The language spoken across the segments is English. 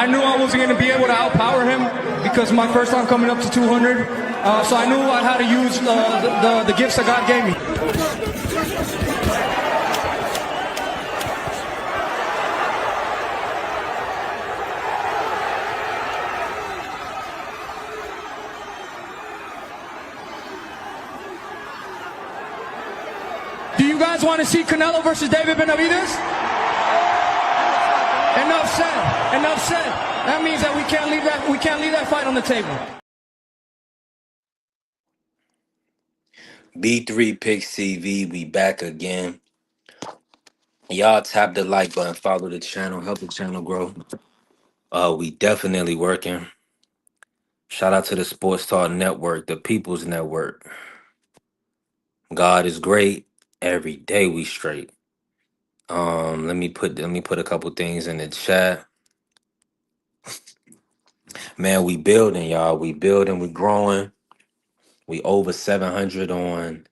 I knew I wasn't going to be able to outpower him because my first time coming up to 200. So I knew I had to use the gifts that God gave me. Do you guys want to see Canelo versus David Benavidez? Enough said. Enough said. That means that we can't leave that fight on the table. B3 Picks TV, we back again. Y'all tap the like button, follow the channel, help the channel grow. We definitely working. Shout out to the Sports Talk Network, the People's Network. God is great. Every day we straight. Let me put a couple things in the chat. Man, we building, y'all. We building, we growing. We over 700 on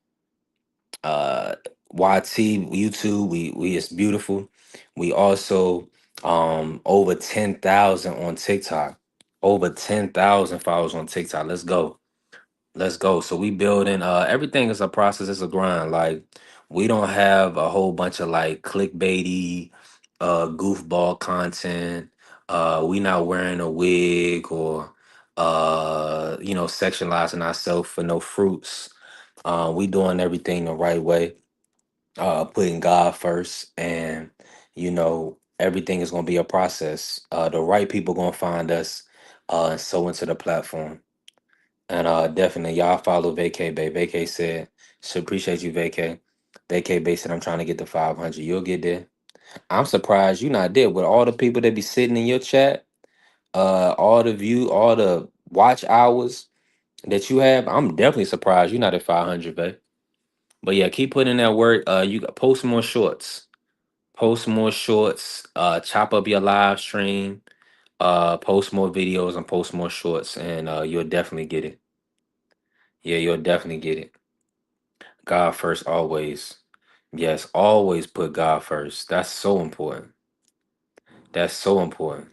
YT YouTube. We it's beautiful. We also over 10,000 on TikTok. Over 10,000 followers on TikTok. Let's go. Let's go. So we building everything is a process, it's a grind. Like we don't have a whole bunch of like clickbaity goofball content. We not wearing a wig or sexualizing ourselves for no fruits. We doing everything the right way, putting God first, and everything is gonna be a process. The right people gonna find us, and so into the platform. And definitely y'all follow Vacay Bay. Vacay said, should appreciate you, Vacay. Vacay Bay said, I'm trying to get to 500. You'll get there. I'm surprised you not there with all the people that be sitting in your chat, all the watch hours that you have. I'm definitely surprised you're not at 500, babe. But yeah, keep putting in that work. You got post more shorts. Post more shorts. Chop up your live stream. Post more videos and post more shorts, and you'll definitely get it. Yeah, you'll definitely get it. God first, always. Yes, always put God first. That's so important. That's so important.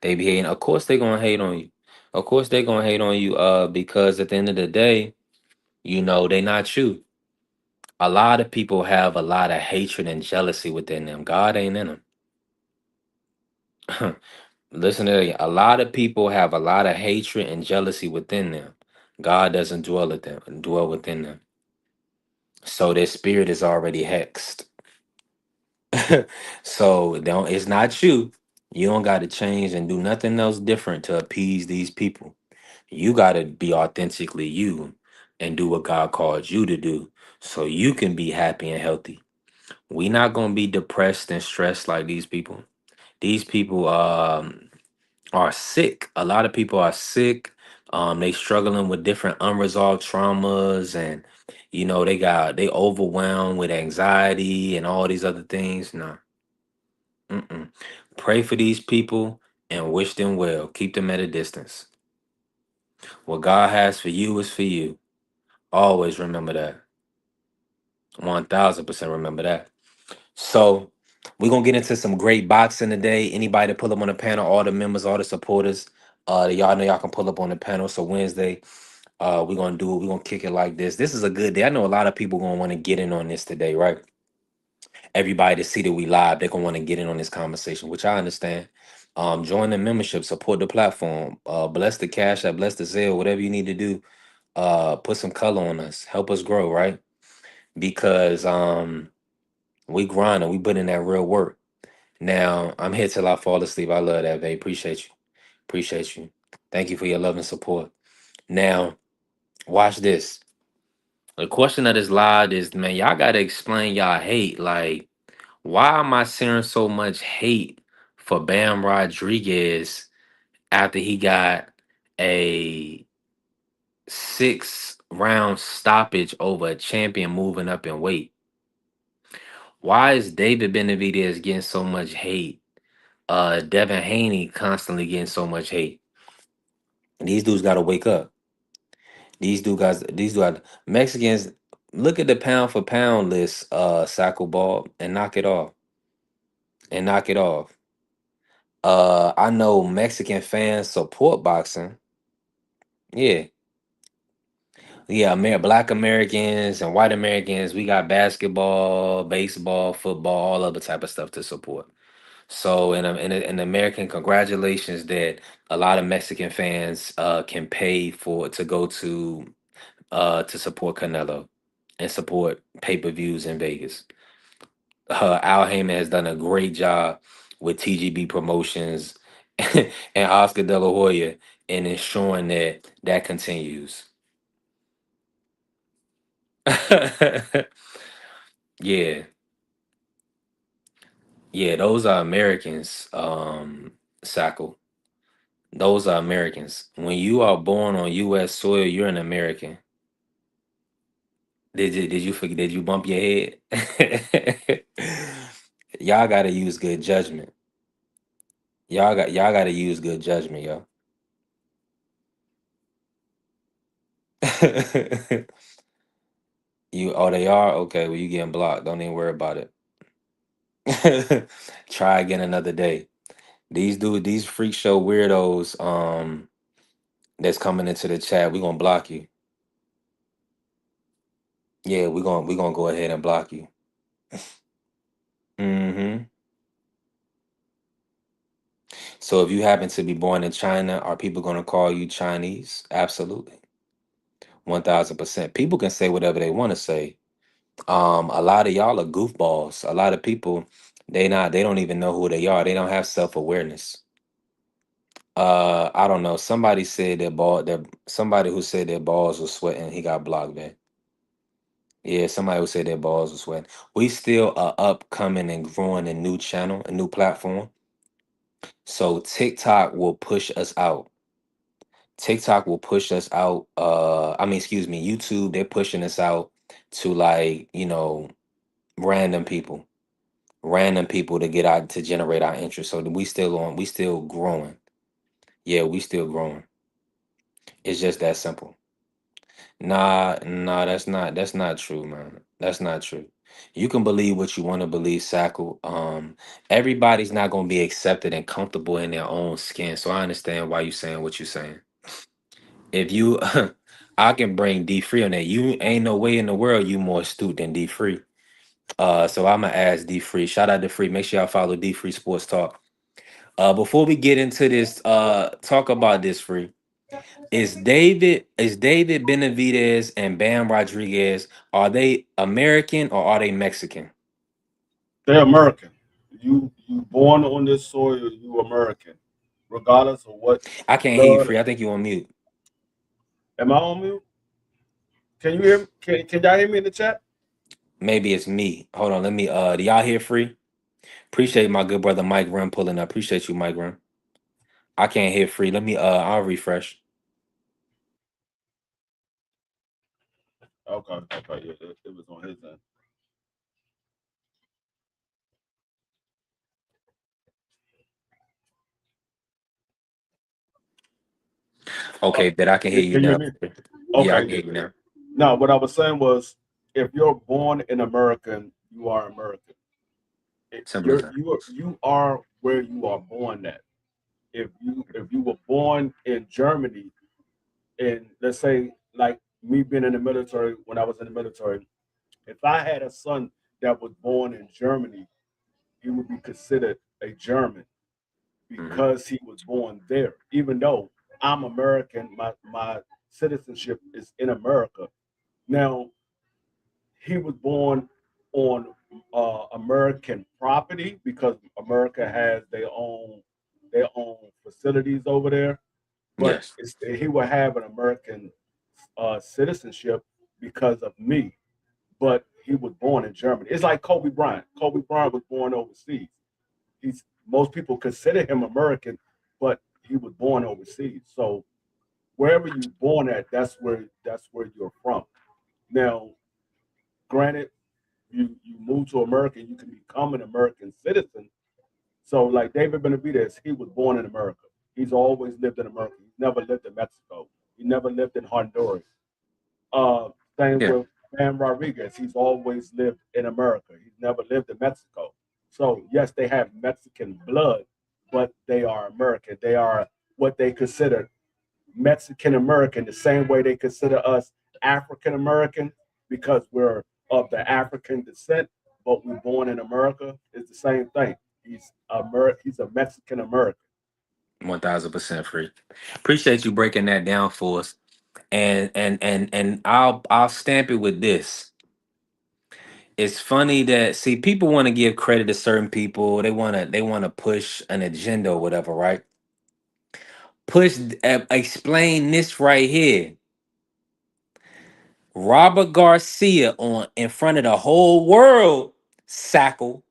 They be hating. Of course, they gonna hate on you. Of course, they gonna hate on you. Because at the end of the day, they not you. A lot of people have a lot of hatred and jealousy within them. God ain't in them. Listen to that. A lot of people have a lot of hatred and jealousy within them. God doesn't dwell within them. So their spirit is already hexed. So don't it's not you. You don't got to change and do nothing else different to appease these people. You got to be authentically you and do what God called you to do so you can be happy and healthy. We not going to be depressed and stressed like these people. These people are sick. A lot of people are sick. They struggling with different unresolved traumas, and they overwhelmed with anxiety and all these other things. No. Mm-mm. Pray for these people and wish them well. Keep them at a distance. What God has for you is for you. Always remember that. 1000% remember that. So we're gonna get into some great boxing today. Anybody to pull up on the panel, all the members, all the supporters, y'all know y'all can pull up on the panel. So Wednesday, we're gonna kick it like this. This is a good day. I know a lot of people gonna want to get in on this today, right? Everybody to see that we live, they're gonna want to get in on this conversation, which I understand. Join the membership, support the platform, bless the cash app, bless the sale, whatever you need to do. Put some color on us, help us grow, right? Because we grind and we put in that real work. Now I'm here till I fall asleep. I love that, babe. Appreciate you. Appreciate you. Thank you for your love and support. Now, watch this. The question that is live is, man, y'all gotta explain y'all hate. Like, why am I seeing so much hate for Bam Rodriguez after he got a 6 round stoppage over a champion moving up in weight? Why is David Benavidez getting so much hate? Devin Haney constantly getting so much hate. These dudes gotta wake up. These dudes Mexicans, look at the pound for pound list, Sackle Ball, and knock it off. And knock it off. I know Mexican fans support boxing. Yeah, yeah. Black Americans and white Americans. We got basketball, baseball, football, all other type of stuff to support. So, in American, congratulations that a lot of Mexican fans can pay for to go to support Canelo and support pay-per-views in Vegas. Al Heyman has done a great job with TGB Promotions and Oscar De La Hoya in ensuring that that continues. Yeah, yeah, those are Americans, Sackle. Those are Americans. When you are born on U.S. soil, you're an American. Did you forget? Did you bump your head? Y'all gotta use good judgment. Y'all gotta use good judgment, yo. They are okay. Well, you getting blocked. Don't even worry about it. Try again another day. These freak show weirdos, that's coming into the chat. We gonna block you. Yeah, we gonna go ahead and block you. Hmm. So if you happen to be born in China, are people gonna call you Chinese? Absolutely, 1000%. People can say whatever they want to say. A lot of y'all are goofballs. A lot of people, they don't even know who they are. They don't have self-awareness. I don't know. Somebody who said their balls was sweating, he got blocked, man. Yeah, somebody who said their balls was sweating. We still are upcoming and growing a new channel, a new platform. So TikTok will push us out. TikTok will push us out. I mean, excuse me, YouTube, they're pushing us out to, like, random people. Random people to get out to generate our interest. So we still growing. Yeah, we still growing. It's just that simple. Nah, that's not true, man. That's not true. You can believe what you want to believe, Sackle. Everybody's not gonna be accepted and comfortable in their own skin. So I understand why you saying what you're saying. If you I can bring D free on that. You ain't no way in the world you more astute than D free. So I'ma ask D free. Shout out to Free. Make sure y'all follow D Free Sports Talk. Before we get into this, talk about this, Free. Is David Benavidez and Bam Rodriguez, are they American or are they Mexican? They're American. You born on this soil, you American, regardless of what I can't hear you, blood. Free. I think you on mute. Am I on mute? Can you hear? Can y'all hear me in the chat? Maybe it's me. Hold on, let me do y'all hear Free? Appreciate my good brother Mike Rim pulling up. Appreciate you, Mike Rim. I can't hear Free. Let me I'll refresh. Okay, okay, yeah, it was on his end. Uh, Okay, that I can hear you can you hear now. me? Yeah, I Okay, can yeah, hear you yeah. now. No, what I was saying was, if you're born in American, you are American. Simple as that. You are where you are born at. If you were born in Germany, and let's say like me being in the military, when I was in the military, if I had a son that was born in Germany, he would be considered a German Hmm. because he was born there. Even though I'm American, my citizenship is in America. Now, he was born on American property because America has their own facilities over there. But Yes. he will have an American citizenship because of me. But he was born in Germany. It's like Kobe Bryant. Kobe Bryant was born overseas. He's Most people consider him American, but he was born overseas. So wherever you're born at, that's where you're from. Now, granted, you move to America, you can become an American citizen. So like David Benavidez, he was born in America. He's always lived in America. He's never lived in Mexico. He never lived in Honduras. Uh, Same Yeah. with Bam Rodriguez. He's always lived in America. He's never lived in Mexico. So yes, they have Mexican blood, but they are American. They are what they consider Mexican American, the same way they consider us African American because we're of the African descent, but we're born in America. It's the same thing. He's a Mexican American. 1000% free. Appreciate you breaking that down for us. And I'll stamp it with this. It's funny that see people want to give credit to certain people. They want to push an agenda or whatever, right? Explain this right here. Robert Garcia on in front of the whole world, Sackle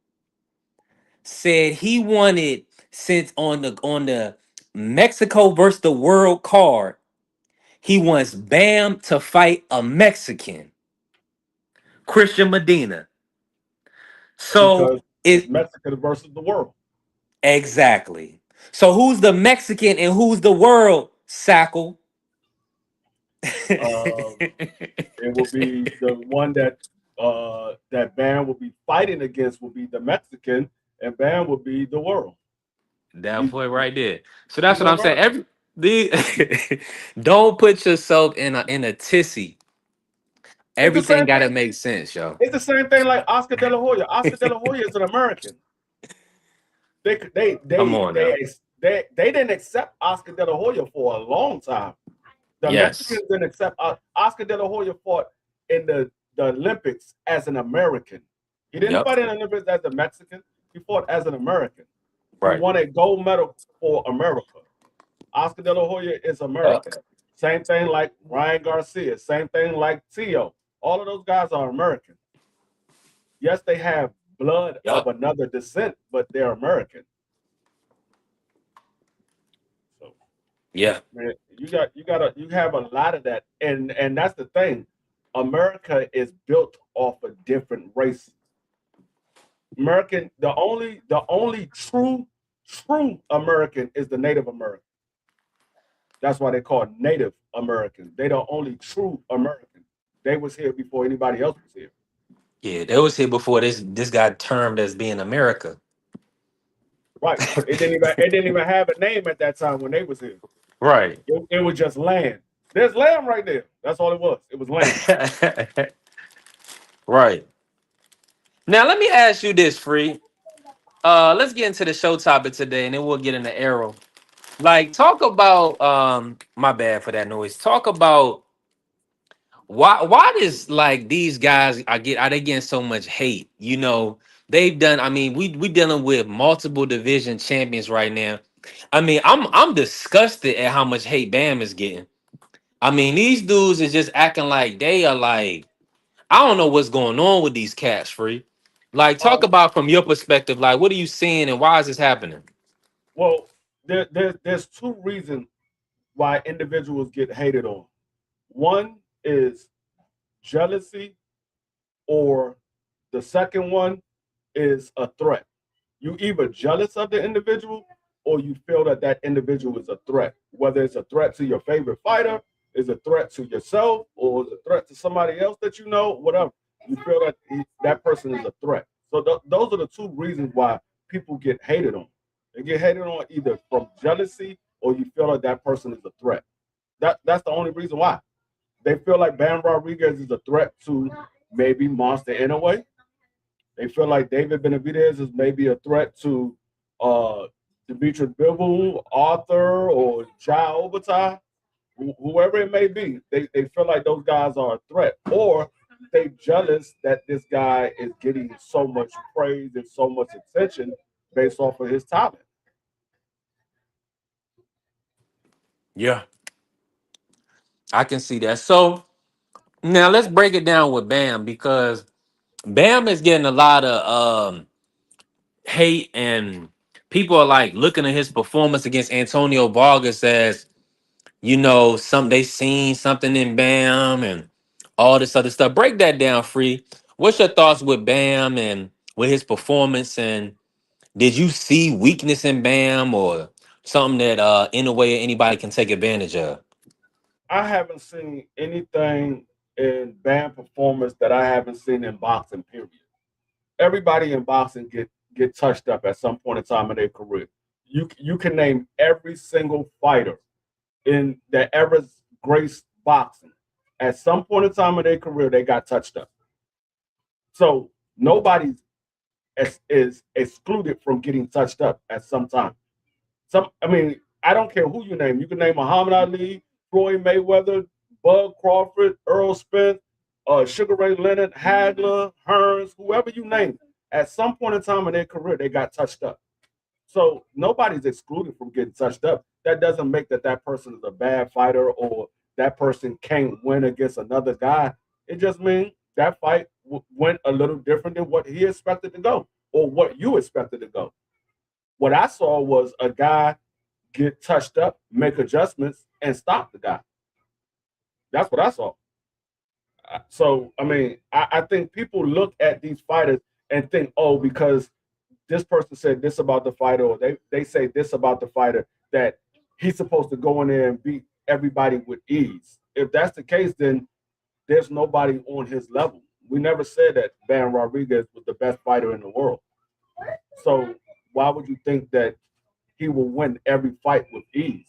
said he wanted since on the Mexico versus the world card, he wants Bam to fight a Mexican, Christian Medina. So Because it's it Mexican versus the world. exactly. So who's the Mexican and who's the world, Sackle? Uh, it will be the one that Bam will be fighting against will be the Mexican, and Bam will be the world. That He's point right there. So that's he's what I'm saying. American. Don't put yourself in a tizzy. It's the Everything same gotta thing. make sense, yo. It's the same thing like Oscar De La Hoya. Oscar De La Hoya is an American. They they Come they on now. they they didn't accept Oscar De La Hoya for a long time. The Yes. Mexicans didn't accept Oscar De La Hoya fought in the Olympics as an American. He didn't Yep. fight in the Olympics as a Mexican. He fought as an American. He Right. won a gold medal for America. Oscar De La Hoya is Yep. American. Same thing like Ryan Garcia. Same thing like Tio. All of those guys are American. Yes, they have blood of Yep. another descent, but they're American. So Yeah. man, you have a lot of that, and that's the thing. America is built off of different races. American, the only true American is the Native American. That's why they call it Native Americans. They the only true American. They was here before anybody else was here. Yeah. They was here before this got termed as being America. Right. It didn't even have a name at that time when they was here. Right. It was just land. There's land right there. That's all it was. It was land. Right. Now let me ask you this, Free. Let's get into the show topic today, and then we'll get into Errol. Like, talk about my bad for that noise. Talk about why does like these guys are they getting so much hate? They've done. I mean, we dealing with multiple division champions right now. I mean, I'm disgusted at how much hate Bam is getting. I mean, these dudes is just acting like they are like I don't know what's going on with these cats, Free. Like, Uh, talk about from your perspective, like what are you seeing and why is this happening? well, there's two reasons why individuals get hated on. One is jealousy, or the second one is a threat. You either jealous of the individual or you feel that that individual is a threat. Whether it's a threat to your favorite fighter, is a threat to yourself, or is a threat to somebody else that you know, whatever. You feel that that person is a threat. So those are the two reasons why people get hated on. They get hated on either from jealousy or you feel like that person is a threat. That's the only reason why. They feel like Bam Rodriguez is a threat to maybe Monster Inouye. They feel like David Benavidez is maybe a threat to Demetrius Bivol, Arthur, or Jai Obatai, whoever it may be. They feel like those guys are a threat, or they jealous that this guy is getting so much praise and so much attention based off of his talent. Yeah, I can see that. So now let's break it down with Bam because Bam is getting a lot of hate and people are like looking at his performance against Antonio Vargas as some they seen something in Bam and all this other stuff. Break that down, Free. What's your thoughts with Bam and with his performance? And did you see weakness in Bam or something that in a way anybody can take advantage of? I haven't seen anything in band performance that I haven't seen in boxing. Period. Everybody in boxing get touched up at some point in time in their career. you can name every single fighter in that ever graced boxing. At some point in time in their career, they got touched up. So nobody is excluded from getting touched up at some time. I mean, I don't care who you name. You can name Muhammad Ali, Floyd Mayweather, Bud Crawford, Errol Spence, Sugar Ray Leonard, Hagler, Hearns, whoever you name. At some point in time in their career, they got touched up. So nobody's excluded from getting touched up. That doesn't make that person is a bad fighter or that person can't win against another guy. It just means that fight went a little different than what he expected to go or what you expected to go. What I saw was a guy get touched up, make adjustments, and stop the guy. That's what I saw. So, I mean, I think people look at these fighters and think, oh, because this person said this about the fighter, or they say this about the fighter, that he's supposed to go in there and beat everybody with ease. If that's the case, then there's nobody on his level. We never said that Van Rodriguez was the best fighter in the world. So why would you think that he will win every fight with ease?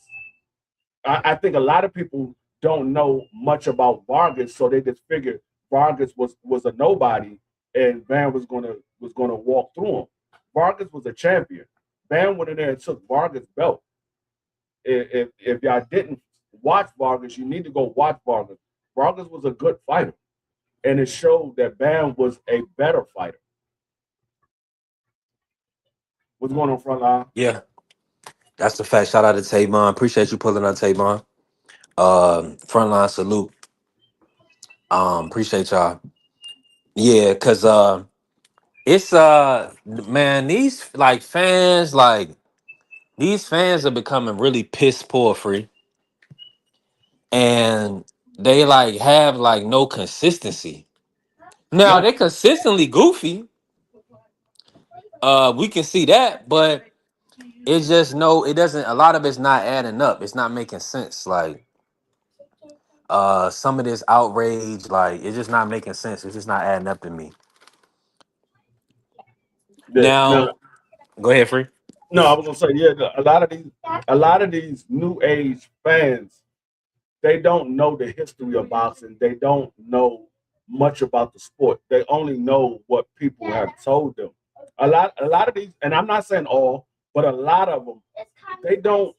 I think a lot of people don't know much about Vargas, so they just figured Vargas was a nobody, and Van was gonna walk through him. Vargas was a champion. Van went in there and took Vargas' belt. If y'all didn't watch Vargas, you need to go watch Vargas. Vargas was a good fighter, and it showed that Van was a better fighter. What's going on, front line? Yeah, that's the fact. Shout out to Tavon. Appreciate you pulling up, Tavon. Frontline salute. Appreciate y'all. Yeah, cause it's man, these like fans, like these fans are becoming really piss poor free. And they like have like no consistency. Now Yeah, they consistently goofy. We can see that, but it's just no, it doesn't a lot of it's not adding up. It's not making sense. Like some of this outrage, like it's just not making sense. It's just not adding up to me. no, Now, go ahead, Free. no. I was gonna say, yeah, a lot of these new age fans, they don't know the history of boxing. They don't know much about the sport. They only know what people have told them. A lot of these, and I'm not saying all, but a lot of them, they don't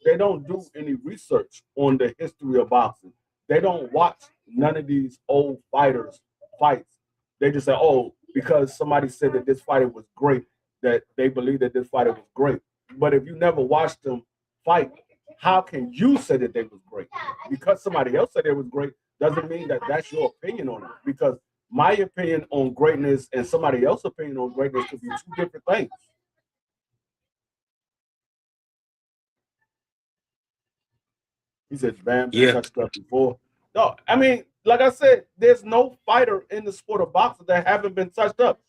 do any research on the history of boxing. They don't watch none of these old fighters fights. They just say, oh, because somebody said that this fighter was great, that they believe that this fighter was great. But if you never watched them fight, how can you say that they was great? Because somebody else said it was great doesn't mean that that's your opinion on it. Because my opinion on greatness and somebody else's opinion on greatness could be two different things. He said, Bam been Yeah. touched up before. No, I mean, like I said, there's no fighter in the sport of boxing that haven't been touched up.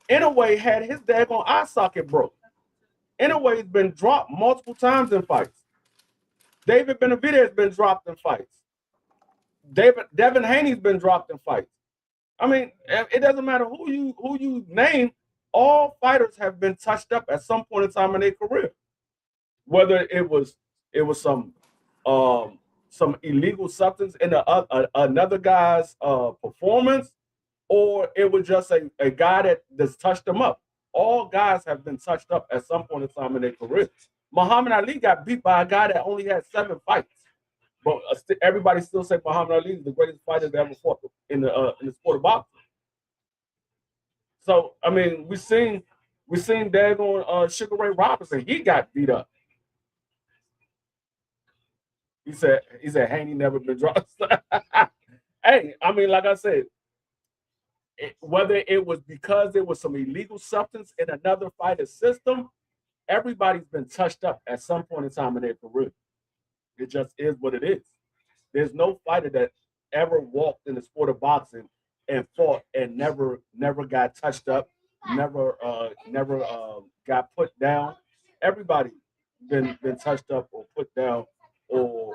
Inoue had his daggone eye socket broke. Inoue's been dropped multiple times in fights. David Benavidez has been dropped in fights. Devin Haney's been dropped in fights. I mean, it doesn't matter who you name. All fighters have been touched up at some point in time in their career. Whether it was some illegal substance in another guy's performance, or it was just a guy that's touched them up. All guys have been touched up at some point in time in their career. Muhammad Ali got beat by a guy that only had 7 fights, but everybody still say Muhammad Ali is the greatest fighter that ever fought in the sport of boxing. So I mean, we seen daggone Sugar Ray Robinson. He got beat up. He said Haney never been dropped. Hey, I mean, like I said, whether it was because there was some illegal substance in another fighter's system, everybody's been touched up at some point in time in their career. It just is what it is. There's no fighter that ever walked in the sport of boxing and fought and never got touched up, never got put down. Everybody been touched up or put down or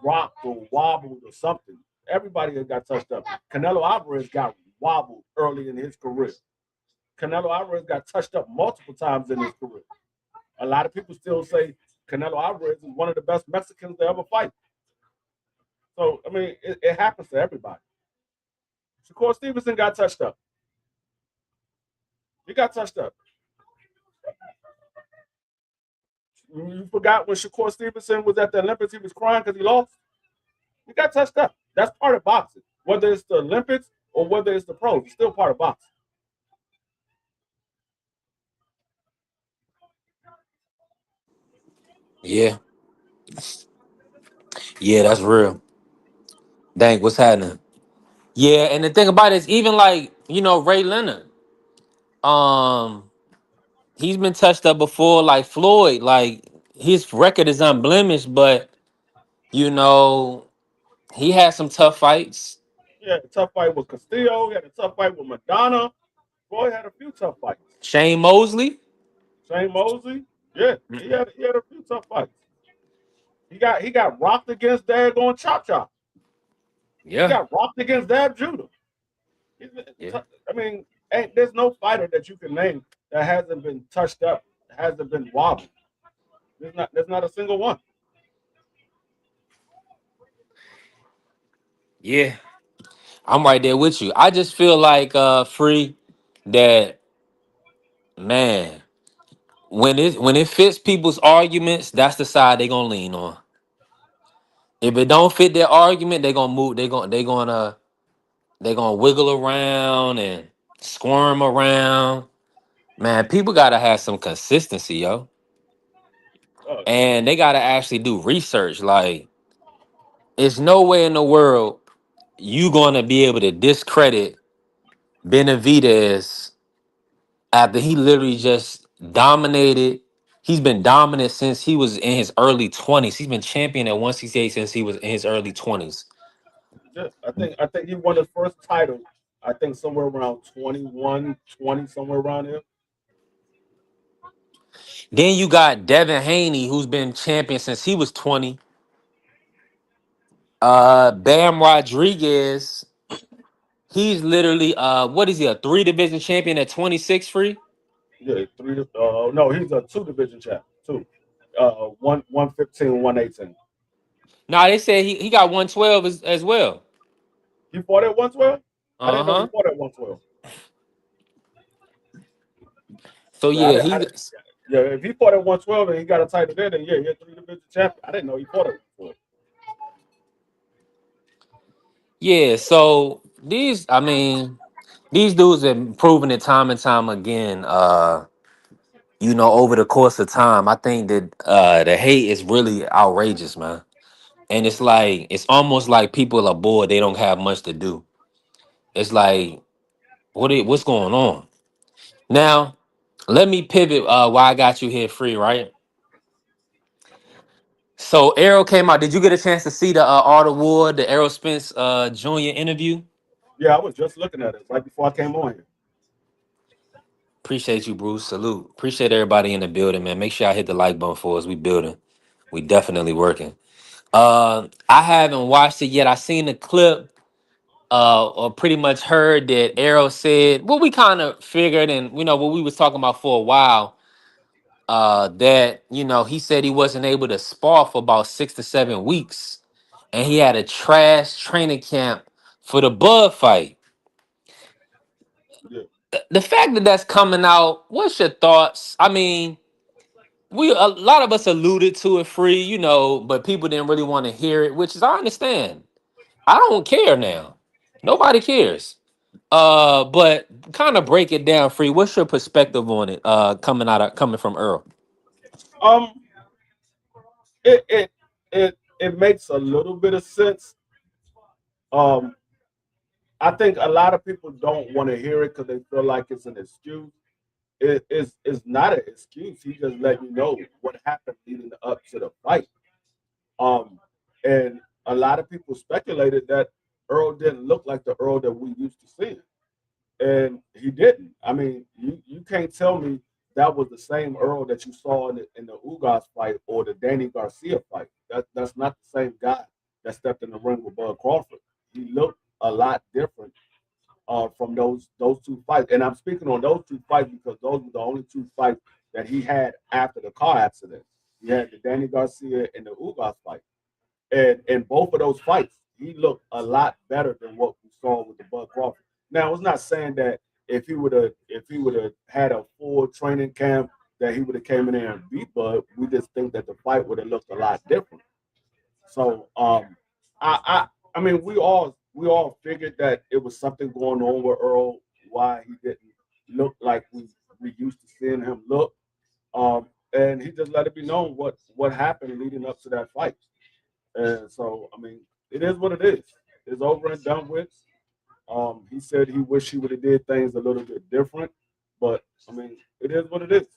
rocked or wobbled or something. Everybody that got touched up. Canelo Alvarez got wobbled early in his career. Canelo Alvarez got touched up multiple times in his career. A lot of people still say Canelo Alvarez is one of the best Mexicans to ever fight. So I mean, it happens to everybody. Shakur Stevenson got touched up. He got touched up. You forgot when Shakur Stevenson was at the Olympics, he was crying because he lost. He got touched up. That's part of boxing. Whether it's the Olympics or whether it's the pros, it's still part of boxing. Yeah, yeah, that's real. Dang, what's happening? Yeah, and the thing about it is, even like Ray Leonard, um, he's been touched up before. Like Floyd, like his record is unblemished, but you know he had some tough fights. He had a tough fight with Castillo. He had a tough fight with Madonna. Boy had a few tough fights. Shane Mosley, Shane Mosley. Yeah, he had a few tough fights. He got rocked against Dagon Chop Chop. He yeah, got rocked against Dab Judah. yeah, I mean, there's no fighter that you can name that hasn't been touched up, hasn't been wobbled. There's not a single one. yeah. I'm right there with you. I just feel like free that man when it fits people's arguments, that's the side they gonna lean on. If it don't fit their argument, they gonna move. They gonna wiggle around and squirm around. Man, people gotta have some consistency, yo, Uh, and they gotta actually do research. Like, it's no way in the world you gonna be able to discredit Benavidez after he literally just dominated. He's been dominant since he was in his early 20s. He's been champion at 168 since he was in his early 20s. yeah, I think he won his first title. I think somewhere around 21, 20, somewhere around there. Then you got Devin Haney, who's been champion since he was 20. Bam Rodriguez, he's literally what is he, a three division champion at 26 free? Yeah, three. No, he's a two division champ. Two. 115, 118. Nah, they said he got 112 as well. He fought at 112. I didn't know he Uh-huh. fought at 112. So Yeah, I yeah, didn't, I he didn't, yeah. If he fought at 112 and he got a title there, then yeah, he had three division champion. I didn't know he fought at 112. yeah, so these dudes have proven it time and time again. Over the course of time, I think that the hate is really outrageous, man. And it's like it's almost like people are bored, they don't have much to do. It's like what's going on? Now, let me pivot why I got you here free, right? So Errol came out. Did you get a chance to see the Art Award, the Errol Spence Jr. interview? Yeah, I was just looking at it right before I came on here. Appreciate you, Bruce. Salute. Appreciate everybody in the building, man. Make sure I hit the like button for us. We building. We definitely working. I haven't watched it yet. I seen the clip, or pretty much heard that Errol said what we kind of figured, and what we was talking about for a while. That he said he wasn't able to spar for about 6 to 7 weeks, and he had a trash training camp for the Bud fight. Yeah. The fact that that's coming out, what's your thoughts? I mean, we a lot of us alluded to it free, but people didn't really want to hear it, which is I understand. I don't care now. Nobody cares. But kind of break it down free. What's your perspective on it? Coming from Earl. Um, it makes a little bit of sense. Um, I think a lot of people don't want to hear it because they feel like it's an excuse. It's not an excuse. He just let you know what happened leading up to the fight. Um, and a lot of people speculated that Earl didn't look like the Earl that we used to see, and he didn't. I mean, you can't tell me that was the same Earl that you saw in the Ugas fight or the Danny Garcia fight. That's not the same guy that stepped in the ring with Bud Crawford. He looked a lot different from those two fights, and I'm speaking on those two fights because those were the only two fights that he had after the car accident. He had the Danny Garcia and the Ugas fight. And in both of those fights, he looked a lot better than what we saw with the Bud Crawford. Now, it's not saying that if he would have had a full training camp that he would have came in there and beat Bud. We just think that the fight would have looked a lot different. So I mean we all figured that it was something going on with Earl, why he didn't look like we used to seeing him look. And he just let it be known what happened leading up to that fight. And so I mean it is what it is. It's over and done with. He said he wished he would have did things a little bit different, but I mean it is what it is.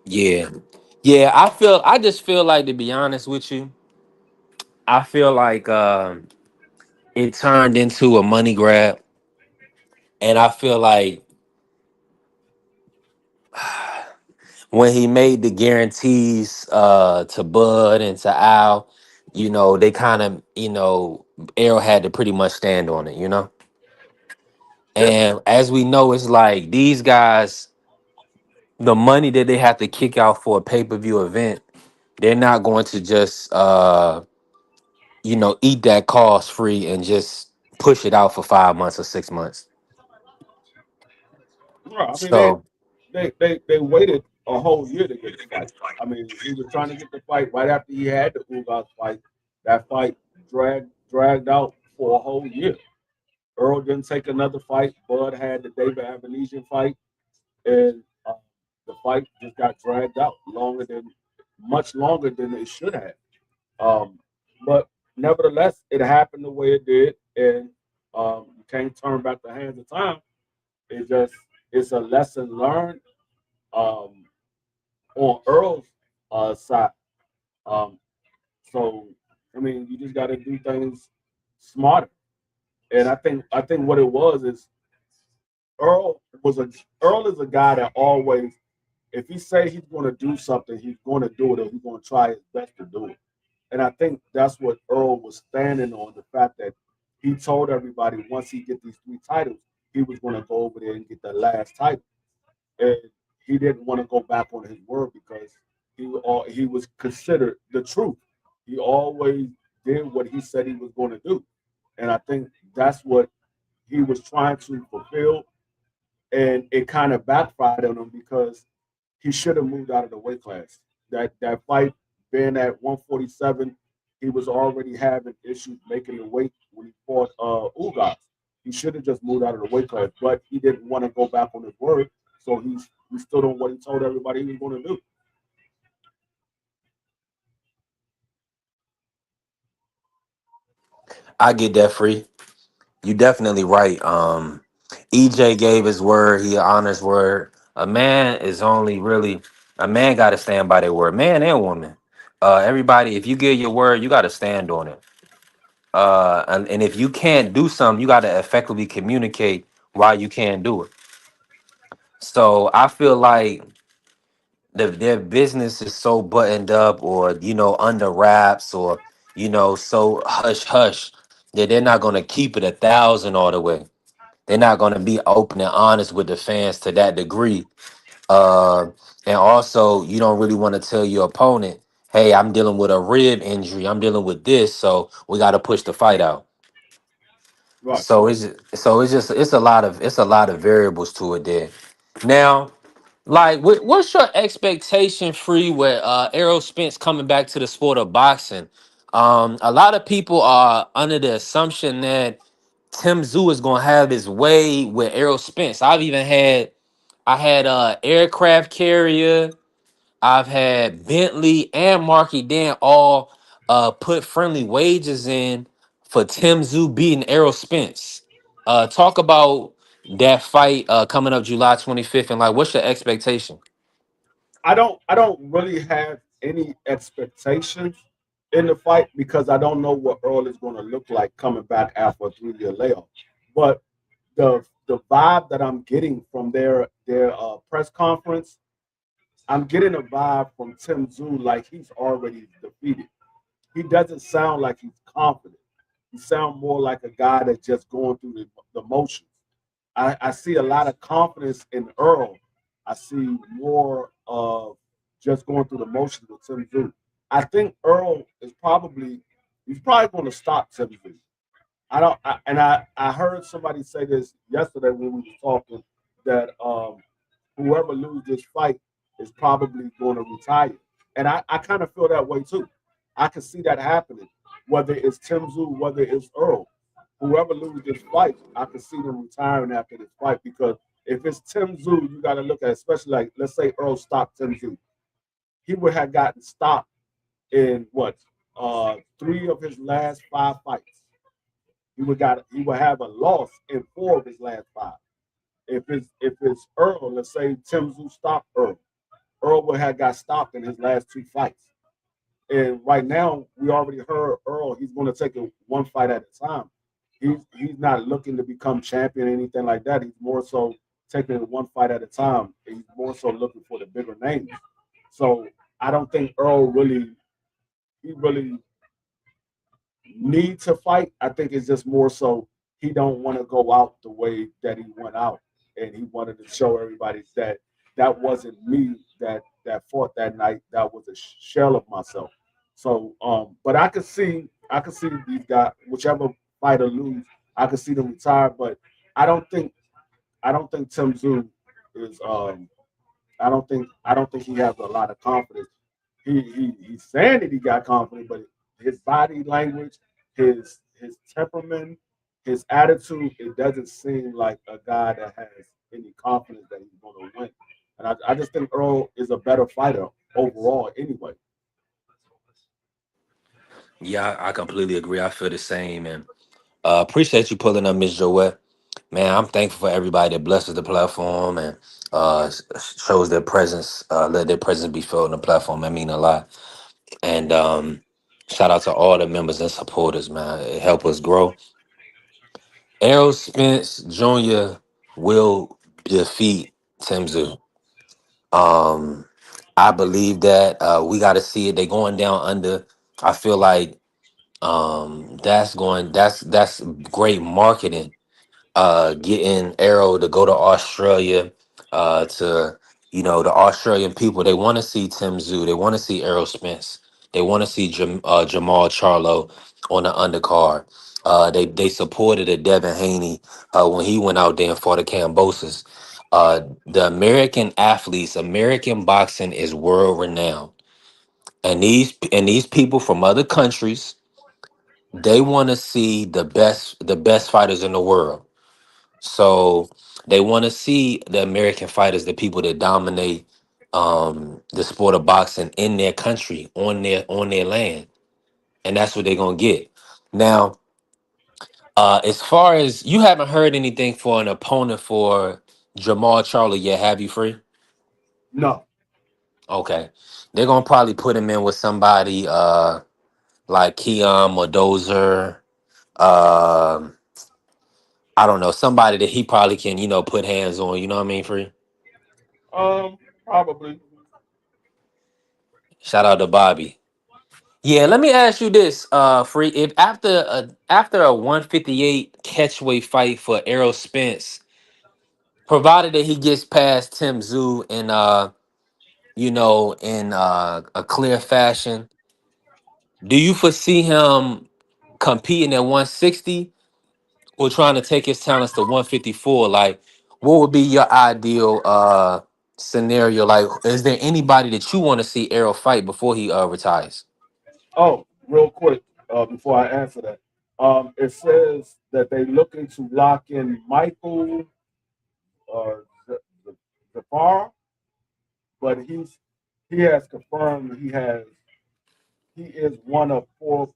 Yeah. Yeah, I just feel like, to be honest with you, I feel like it turned into a money grab, and I feel like when he made the guarantees to Bud and to Al, they kind of, Errol had to pretty much stand on it, Yeah, And as we know, it's like these guys, the money that they have to kick out for a pay-per-view event, they're not going to just eat that cost free and just push it out for 5 months or 6 months. right. I mean So they waited a whole year to get the fight. I mean, he was trying to get the fight right after he had the Ugas fight. That fight dragged out for a whole year. Earl didn't take another fight. Bud had the David Avanesian fight, and the fight just got dragged out much longer than it should have. Um, but nevertheless, it happened the way it did, and you can't turn back the hands of time. It's a lesson learned. Um, on Earl's side. Um, so I mean, you just got to do things smarter. And I think what it was is Earl was a Earl is a guy that always, if he say he's going to do something, he's going to do it, or he's going to try his best to do it. And I think that's what Earl was standing on, the fact that he told everybody once he get these three titles, he was going to go over there and get the last title. And he didn't want to go back on his word because he was considered the truth. He always did what he said he was going to do, and I think that's what he was trying to fulfill. And it kind of backfired on him because he should have moved out of the weight class. That fight being at 147, he was already having issues making the weight when he fought Ugas. He should have just moved out of the weight class, but he didn't want to go back on his word, so he stood on what he told everybody he was going to do. I get that free. You definitely right. EJ gave his word. He honors word. A man got to stand by their word, man and woman. Everybody, if you give your word, you got to stand on it. And if you can't do something, you got to effectively communicate why you can't do it. So I feel like their business is so buttoned up, or under wraps, or so hush hush, that they're not going to keep it 1,000 all the way. They're not going to be open and honest with the fans to that degree. uh and also, you don't really want to tell your opponent, hey, I'm dealing with a rib injury, I'm dealing with this, so we got to push the fight out. Right. So it's a lot of variables to it there. Now, like, what's your expectation, free, with Errol Spence coming back to the sport of boxing? A lot of people are under the assumption that Tim Zoo is gonna have his way with Errol Spence. I had aircraft carrier, I've had Bentley and Marky Dan all put friendly wages in for Tim Zoo beating Errol Spence. Talk about that fight coming up July 25th, and like, what's your expectation? I don't really have any expectations in the fight because I don't know what Earl is going to look like coming back after a 3 year layoff. But the vibe that I'm getting from their press conference, I'm getting a vibe from Tim Zoo like he's already defeated. He doesn't sound like he's confident. He sounds more like a guy that's just going through the motions. I see a lot of confidence in Earl. I see more of just going through the motions with Tim Zoo. I think Earl is probably he's probably going to stop Tim Zoo. I heard somebody say this yesterday when we were talking that whoever loses this fight is probably going to retire. And I kind of feel that way too. I can see that happening, whether it's Tim Zoo, whether it's Earl. Whoever loses this fight, I can see them retiring after this fight because if it's Tim Zoo, you got to look at it, especially like, let's say Earl stopped Tim Zoo. He would have gotten stopped in what, three of his last five fights. He would have a loss in four of his last five. If it's Earl, let's say Tim Zoo stopped Earl. Earl would have got stopped in his last two fights. And right now, we already heard Earl. He's going to take it one fight at a time. He's not looking to become champion or anything like that. He's more so taking it one fight at a time. He's more so looking for the bigger names. So I don't think Earl really need to fight. I think it's just more so he don't want to go out the way that he went out, and he wanted to show everybody that that wasn't me that fought that night. That was a shell of myself. So, but I could see these guys, whichever fighter lose, I could see them retire. But I don't think I don't think Tim Zoo is I don't think he has a lot of confidence. He's saying that he got confidence, but his body language, his temperament, his attitude, it doesn't seem like a guy that has any confidence that he's going to win. And I just think Earl is a better fighter overall. Anyway, Yeah, I completely agree. I feel the same, and appreciate you pulling up, Miss Joette. Man, I'm thankful for everybody that blesses the platform and shows their presence, let their presence be felt on the platform. That mean a lot. And shout out to all the members and supporters, man. It help us grow. Errol Spence Jr. will defeat Tim Zoo. Um, I believe that we got to see it. They going down under. I feel like that's great marketing, getting Arrow to go to Australia, to the Australian people. They want to see Tim Zoo. They want to see Errol Spence. They want to see Jamal Charlo on the undercard. They supported a Devin Haney when he went out there and fought a Cambosis. The American athletes, American boxing is world renowned, and these people from other countries, they want to see the best fighters in the world. So they want to see the American fighters, the people that dominate the sport of boxing in their country, on their land, and that's what they're gonna get. Now, as far as you haven't heard anything for an opponent for Jamal Charlie yet, have you, Free? no. Okay, they're gonna probably put him in with somebody like Keon Mendoza. Um, I don't know, somebody that he probably can put hands on. You know what I mean, Free? Probably. Shout out to Bobby. Yeah, let me ask you this, Free. If after a 158 catchweight fight for Errol Spence, provided that he gets past Tim Zoo in a clear fashion, do you foresee him competing at 160 or trying to take his talents to 154? Like, what would be your ideal scenario? Like, is there anybody that you want to see Errol fight before he retires? Oh, real quick, before I answer that, it says that they looking to lock in Michael Zafar, but he has confirmed he is one of four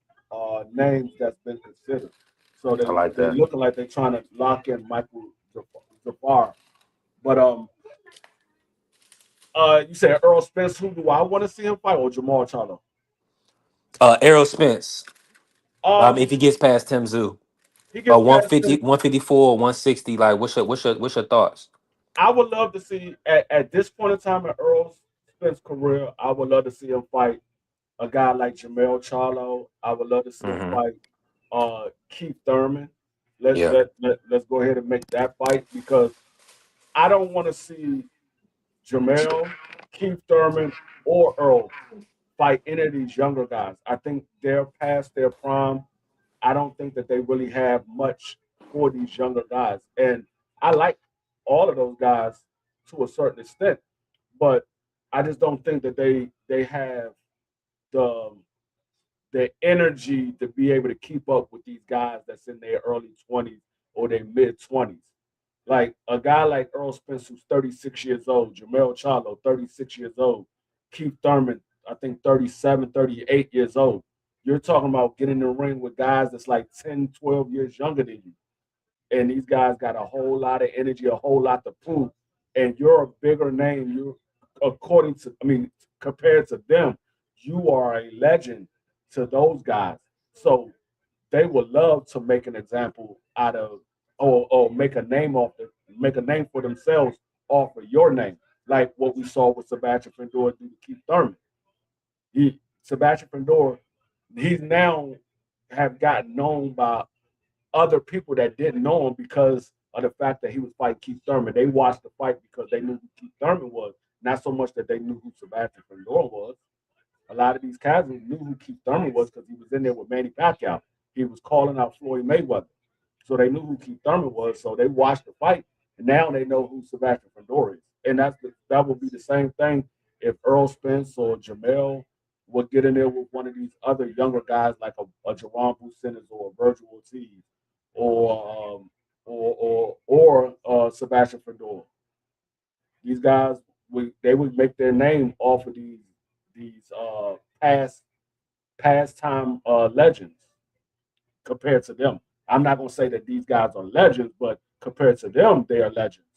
names that's been considered. So I like they that. looking like they're trying to lock in Michael Zafar. But you said Earl Spence. Who do I want to see him fight, or Jamal Charlo? Errol Spence. Um, If he gets past Tim Zoo, he gets past 150, him. 154, 160. Like, what's your thoughts? I would love to see at this point in time in Earl Spence's career. I would love to see him fight a guy like Jamel Charlo. I would love to see him Hmm. fight Keith Thurman. Yeah. Let's go ahead and make that fight because I don't want to see Jamel, Keith Thurman, or Earl fight any of these younger guys. I think they're past their prime. I don't think that they really have much for these younger guys. And I like all of those guys to a certain extent, but I just don't think that they have the the energy to be able to keep up with these guys that's in their early 20s or their mid 20s. Like a guy like Earl Spence, who's 36 years old, Jamel Charlo, 36 years old, Keith Thurman, I think 37, 38 years old. You're talking about getting in the ring with guys that's like 10, 12 years younger than you. And these guys got a whole lot of energy, a whole lot to prove. And you're a bigger name. You, according to, I mean, compared to them, you are a legend to those guys. So they would love to make an example out of, or make a name off the, make a name for themselves off of your name, like what we saw with Sebastian Findor do to Keith Thurman. Sebastian Findor, he's now have gotten known by other people that didn't know him because of the fact that he was fighting Keith Thurman. They watched the fight because they knew who Keith Thurman was, not so much that they knew who Sebastian Findor was. A lot of these guys knew who Keith Thurman was because he was in there with Manny Pacquiao. He was calling out Floyd Mayweather. So they knew who Keith Thurman was. So they watched the fight, and now they know who Sebastian Findor is. And that would be the same thing if Earl Spence or Jamel would get in there with one of these other younger guys like a Jerome Businis or a Virgil Ortiz or Sebastian Findor. These guys they would make their name off of these past pastime legends compared to them. I'm not gonna say that these guys are legends, but compared to them, they are legends.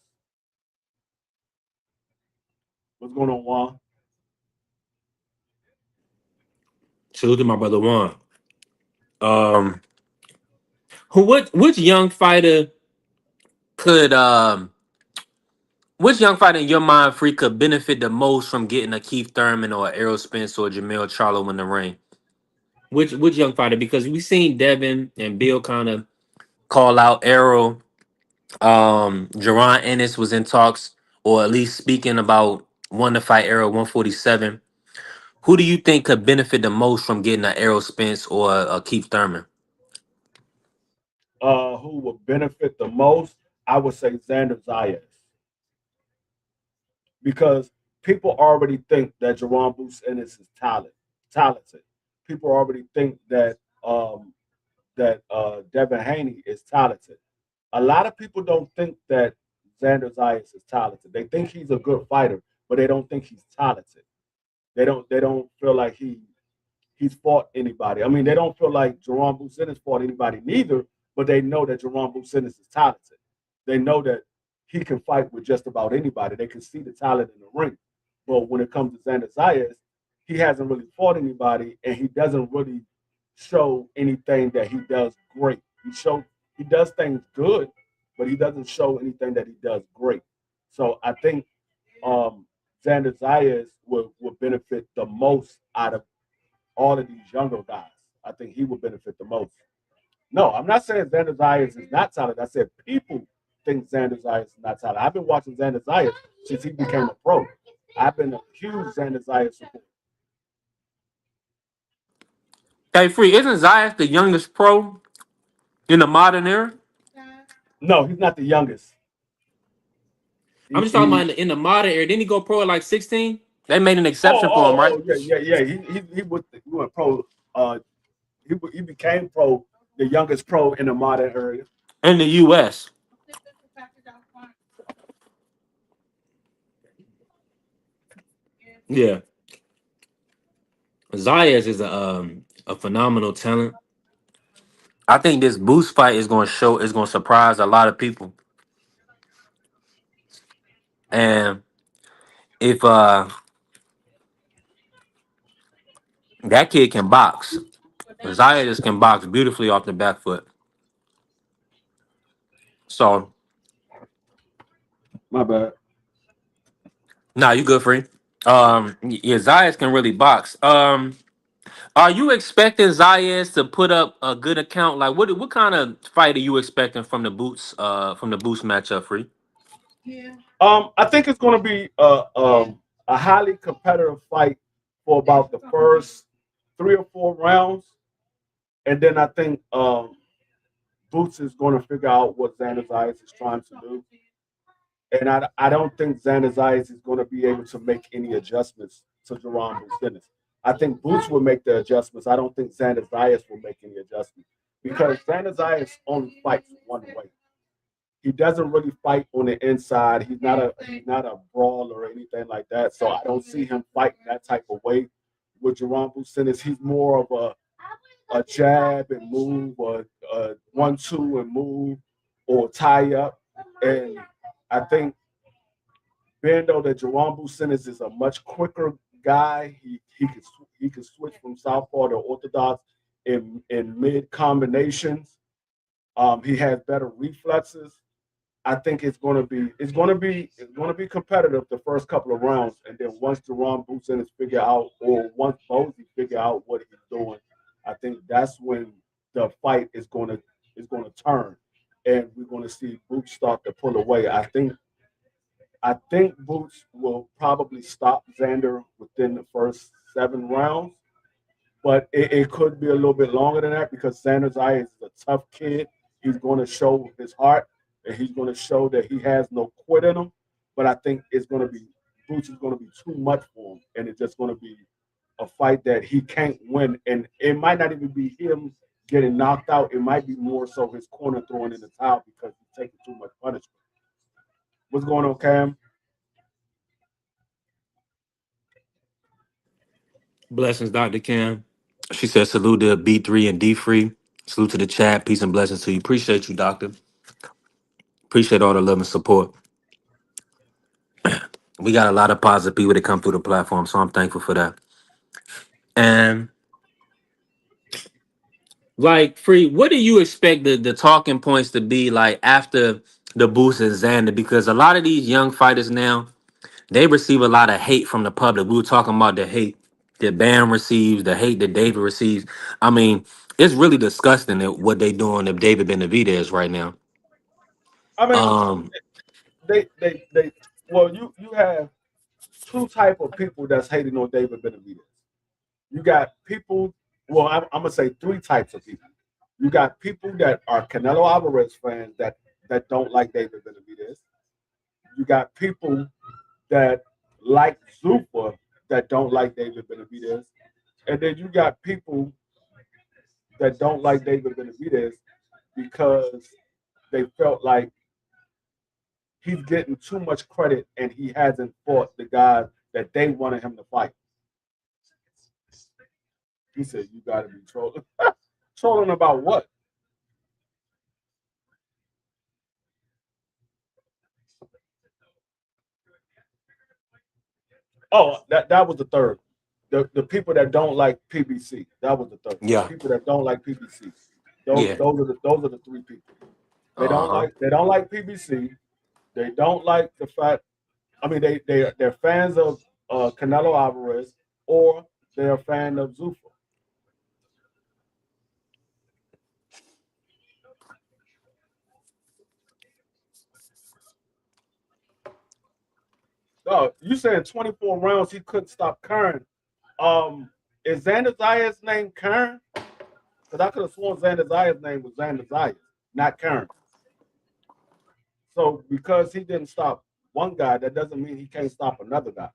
What's going on, Juan? Salute to my brother Juan. Um, which young fighter could which young fighter in your mind, Free, could benefit the most from getting a Keith Thurman or Errol Spence or Jamel Charlo in the ring? Which young fighter? Because we seen Devin and Bill kind of call out Errol. Jerron Ennis was in talks, or at least speaking about one to fight Errol 147. Who do you think could benefit the most from getting an Errol Spence or a Keith Thurman? Who would benefit the most? I would say Xander Zayas because people already think that Jerome Bruce Ennis is talented. People already think that Devin Haney is talented. A lot of people don't think that Xander Zayas is talented. They think he's a good fighter, but they don't think he's talented. They don't feel like he's fought anybody. I mean, they don't feel like Jerome Businis fought anybody neither, but they know that Jerome Businis is talented. They know that he can fight with just about anybody. They can see the talent in the ring. But when it comes to Xander Zayas, he hasn't really fought anybody, and he doesn't really show anything that he does great. He does things good, but he doesn't show anything that he does great. So I think Xander Zayas will benefit the most out of all of these younger guys. I think he will benefit the most. No, I'm not saying Xander Zayas is not talented. I said people think Xander Zayas is not talented. I've been watching Xander Zayas since he became a pro. I've been a huge Xander Zayas supporter. Hey, Free, isn't Zayas the youngest pro in the modern era? No, he's not the youngest. I'm He, just talking about he in the modern era. Didn't he go pro at like 16? They made an exception for him, right? yeah. He went pro. He became pro, the youngest pro in the modern area. In the U.S. Yeah, Zayas is a phenomenal talent. I think this boost fight is going to surprise a lot of people. And if that kid can box, Zayas can box beautifully off the back foot. So, My bad. nah, you good, Free. Yeah, Zayas can really box. Are you expecting Zayas to put up a good account? Like, what kind of fight are you expecting from the Boots matchup, Free? I think it's going to be a highly competitive fight for about the first 3 or 4 rounds, and then I think Boots is going to figure out what Xander Zayas is trying to do, and I don't think Xander Zayas is going to be able to make any adjustments to Jerome Boots. I think Boots will make the adjustments. I don't think Xander Zayas will make any adjustments because Xander Zayas only fights one way. He doesn't really fight on the inside. He's not a brawler or anything like that. So I don't see him fighting that type of way with Jerome Businis. He's more of a jab and move or a 1-2 and move or tie up. And I think being though that Jerome Businis is a much quicker guy, he can switch from southpaw to orthodox in mid combinations. He has better reflexes. I think it's gonna be competitive the first couple of rounds, and then once Jerome Boots in is figure out, or once Bozy figure out what he's doing, I think that's when the fight is gonna turn, and we're gonna see Boots start to pull away. I think Boots will probably stop Xander within the first 7 rounds, but it could be a little bit longer than that because Sanders Eye is a tough kid. He's going to show his heart and he's going to show that he has no quit in him. But I think it's going to be Boots is going to be too much for him, and it's just going to be a fight that he can't win. And it might not even be him getting knocked out. It might be more so his corner throwing in the towel because he's taking too much punishment. What's going on, Cam? Blessings, Dr. Kim. She said salute to B3 and D Free. Salute to the chat. Peace and blessings to you. Appreciate you, Doctor. Appreciate all the love and support. We got a lot of positive people that come through the platform, so I'm thankful for that. And like Free, what do you expect the talking points to be like after the Boost and Xander? Because a lot of these young fighters now, they receive a lot of hate from the public. We were talking about the hate that Bam receives, the hate that David receives. I mean, it's really disgusting that what they doing to David Benavidez right now. I mean, Um, they well, you have two type of people that's hating on David Benavidez. You got people. Well, I'm gonna say three types of people. You got people that are Canelo Alvarez fans that don't like David Benavidez. You got people that like Zupa that don't like David Benavidez, and then you got people that don't like David Benavidez because they felt like he's getting too much credit and he hasn't fought the guys that they wanted him to fight. He said, "You got to be trolling." Trolling about what? Oh, that was the third. The people that don't like PBC. That was the third. The yeah, people that don't like PBC. Those yeah, those are the three people. uh huh. They don't like PBC. They don't like the fact. I mean, they're fans of Canelo Alvarez or they're a fan of Zuffa. No, you saying 24 rounds he couldn't stop Kern. Is Xander Zayas name Kern? Because I could have sworn Xander Zayas name was Xander Zayas, not Kern. So because he didn't stop one guy, that doesn't mean he can't stop another guy.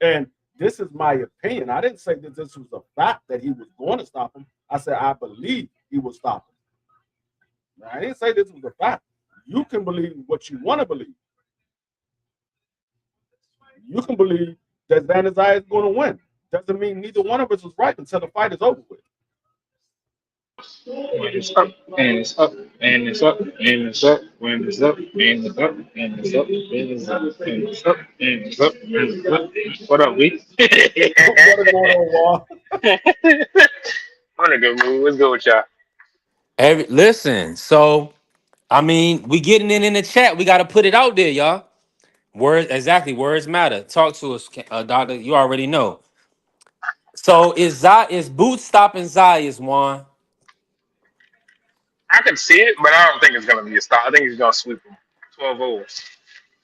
And this is my opinion. I didn't say that this was a fact that he was going to stop him. I said I believe he will stop him. Now, I didn't say this was a fact. You can believe what you want to believe. You can believe that Xander Zayas is going to win. Doesn't mean neither one of us is right until the fight is over with. When it's up and it's up and it's up and it's up when it's up and it's up and it's up and it's up and it's up and it's up and it's up. What up, B? What is going on, Wall? I'm in a good mood. What's good with y'all? Listen, so I mean, we getting in the chat. We got to put it out there, y'all. Words exactly. Words matter. Talk to us, Doctor. You already know. So is Boots stopping Zayas, Juan? I can see it, but I don't think it's gonna be a stop. I think he's gonna sweep him. 12-0.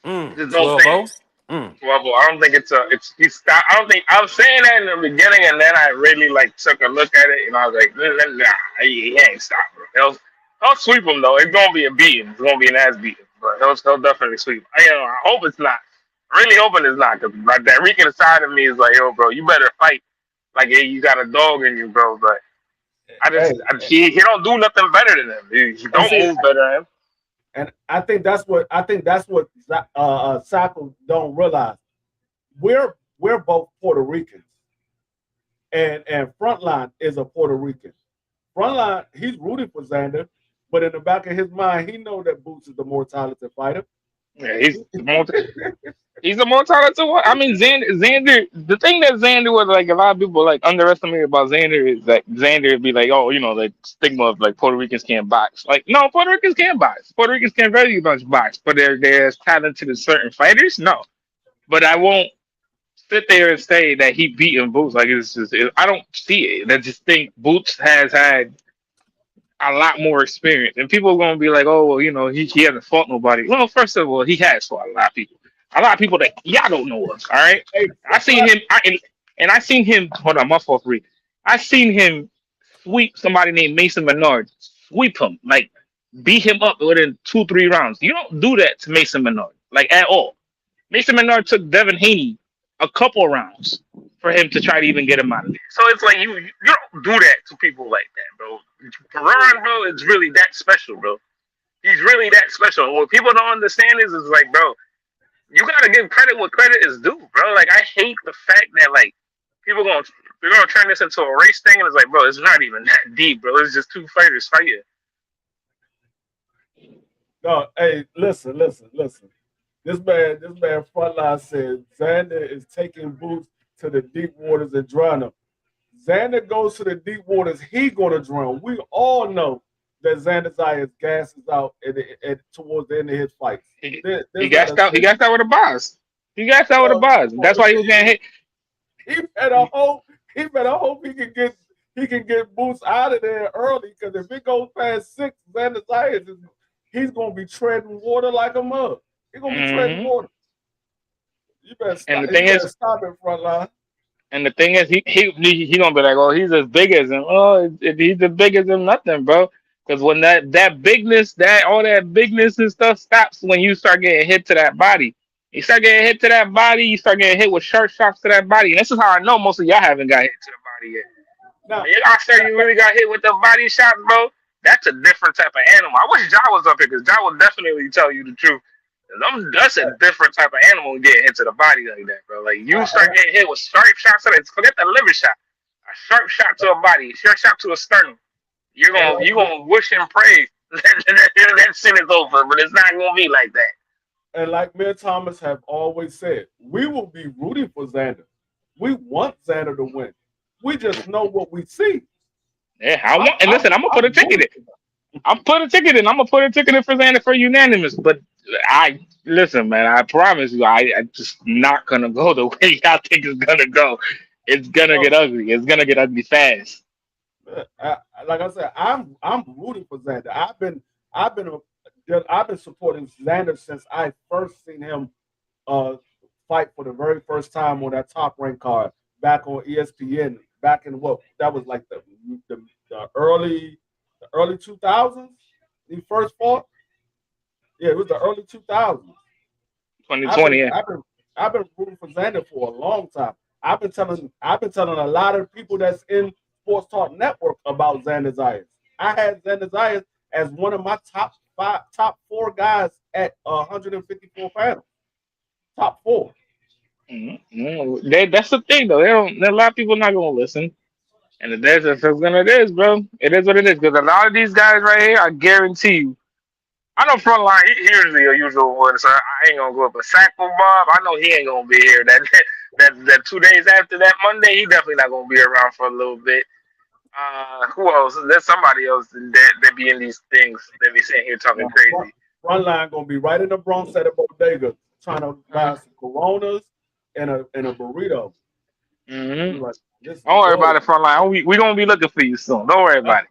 I just don't 12 think 0. Mm. 12-0. I don't think it's he's stop. I don't think I was saying that in the beginning, and then I really like took a look at it, and I was like, nah, he ain't stopping. He'll sweep him though. It's gonna be a beating. It's gonna be an ass beating, but he'll definitely sweep. I hope it's not. Really hoping it's not, because like that Rican side of me is like, yo, bro, you better fight. Like, hey, you got a dog in you, bro. But Hey, he don't do nothing better than him. He and don't see, move better than him. and I think that's what Sacco don't realize. We're both Puerto Ricans, and Frontline is a Puerto Rican. Frontline, he's rooting for Xander, but in the back of his mind, he know that Boots is the more talented fighter. Yeah, he's the more talented one. I mean, Xander. The thing that Xander was like, a lot of people like underestimate about Xander is that Xander would be like, oh, like stigma of like Puerto Ricans can't box. Like, no, Puerto Ricans can box. Puerto Ricans can very much box, but they're as talented as certain fighters. No, but I won't sit there and say that he beaten Boots. Like, I don't see it. I just think Boots has had a lot more experience. And people are going to be like, oh, well, he hasn't fought nobody. Well, first of all, he has fought a lot of people. A lot of people that y'all don't know of, all right? Hey, I seen him, and I seen him, hold on, my fault, Reed. I seen him sweep somebody named Mason Menard, sweep him, like beat him up within 2-3 rounds. You don't do that to Mason Menard, like at all. Mason Menard took Devin Haney a couple rounds for him to try to even get him out of there. So it's like you don't do that to people like that, bro. Perron, bro, is really that special, bro. He's really that special. What people don't understand is like, bro, you gotta give credit what credit is due, bro. Like, I hate the fact that like we're gonna turn this into a race thing, and it's like, bro, it's not even that deep, bro. It's just two fighters fighting. no, hey, listen. This man Frontline said Xander is taking Boots to the deep waters and drown him. Xander goes to the deep waters, he gonna drown. We all know that Xander Zayas gasses out towards the end of his fights. He gassed out. He gassed out with a boss. He gassed out with a boss. That's why he was getting hit. He better hope he can get Boots out of there early, because if it goes past 6, Xander Zayas he's gonna be treading water like a mug. He's gonna be treading water. You better stop. And the thing is, stop it, Frontline. And the thing is, he gonna be like, oh, he's as big as him. Oh, he's as big as him, nothing, bro. Because when that bigness, all that bigness and stuff stops when you start getting hit to that body. You start getting hit to that body, you start getting hit with sharp shots to that body. And this is how I know most of y'all haven't got hit to the body yet. Now, When I say you really got hit with the body shots, bro, that's a different type of animal. I wish Ja was up here, because Ja will definitely tell you the truth. That's a different type of animal getting hit to the body like that, bro. Like, you start getting hit with sharp shots to it. Forget the liver shot. A sharp shot to a body, a sharp shot to a sternum. You're gonna wish and pray that shit is over, but it's not gonna be like that. and like me and Thomas have always said, we will be rooting for Xander. We want Xander to win. We just know what we see. Yeah, and listen, I'm gonna put a ticket in. I'm gonna put a ticket in for Xander for unanimous. But listen, man. I promise you, I just not gonna go the way y'all think it's gonna go. It's gonna get ugly. It's gonna get ugly fast. Like I said, I'm rooting for Xander. I've been supporting Xander since I first seen him fight for the very first time on that Top Rank card back on ESPN. Back in that was like the early 2000s. He first fought. Yeah, it was the early 2000s. 2020. I've been rooting for Xander for a long time. I've been telling a lot of people that's in Sports Talk Network about Xander Zayas. I had Xander Zayas as one of my top 4 guys at 154 pounds. Top 4. That's the thing, though. A lot of people not gonna listen. And it is, bro. It is what it is. Because a lot of these guys right here, I guarantee you. I know Frontline, he usually a usual one, so I ain't gonna go up a sack for Bob. I know he ain't gonna be here. That 2 days after that Monday, he definitely not gonna be around for a little bit. Who else? There's somebody else that be in these things. They be sitting here talking crazy. Frontline gonna be right in the Bronx at a bodega trying to buy some Coronas and a burrito. Hmm. You're like, this is Don't worry good. about it, front line. We gonna be looking for you soon. Don't worry about it.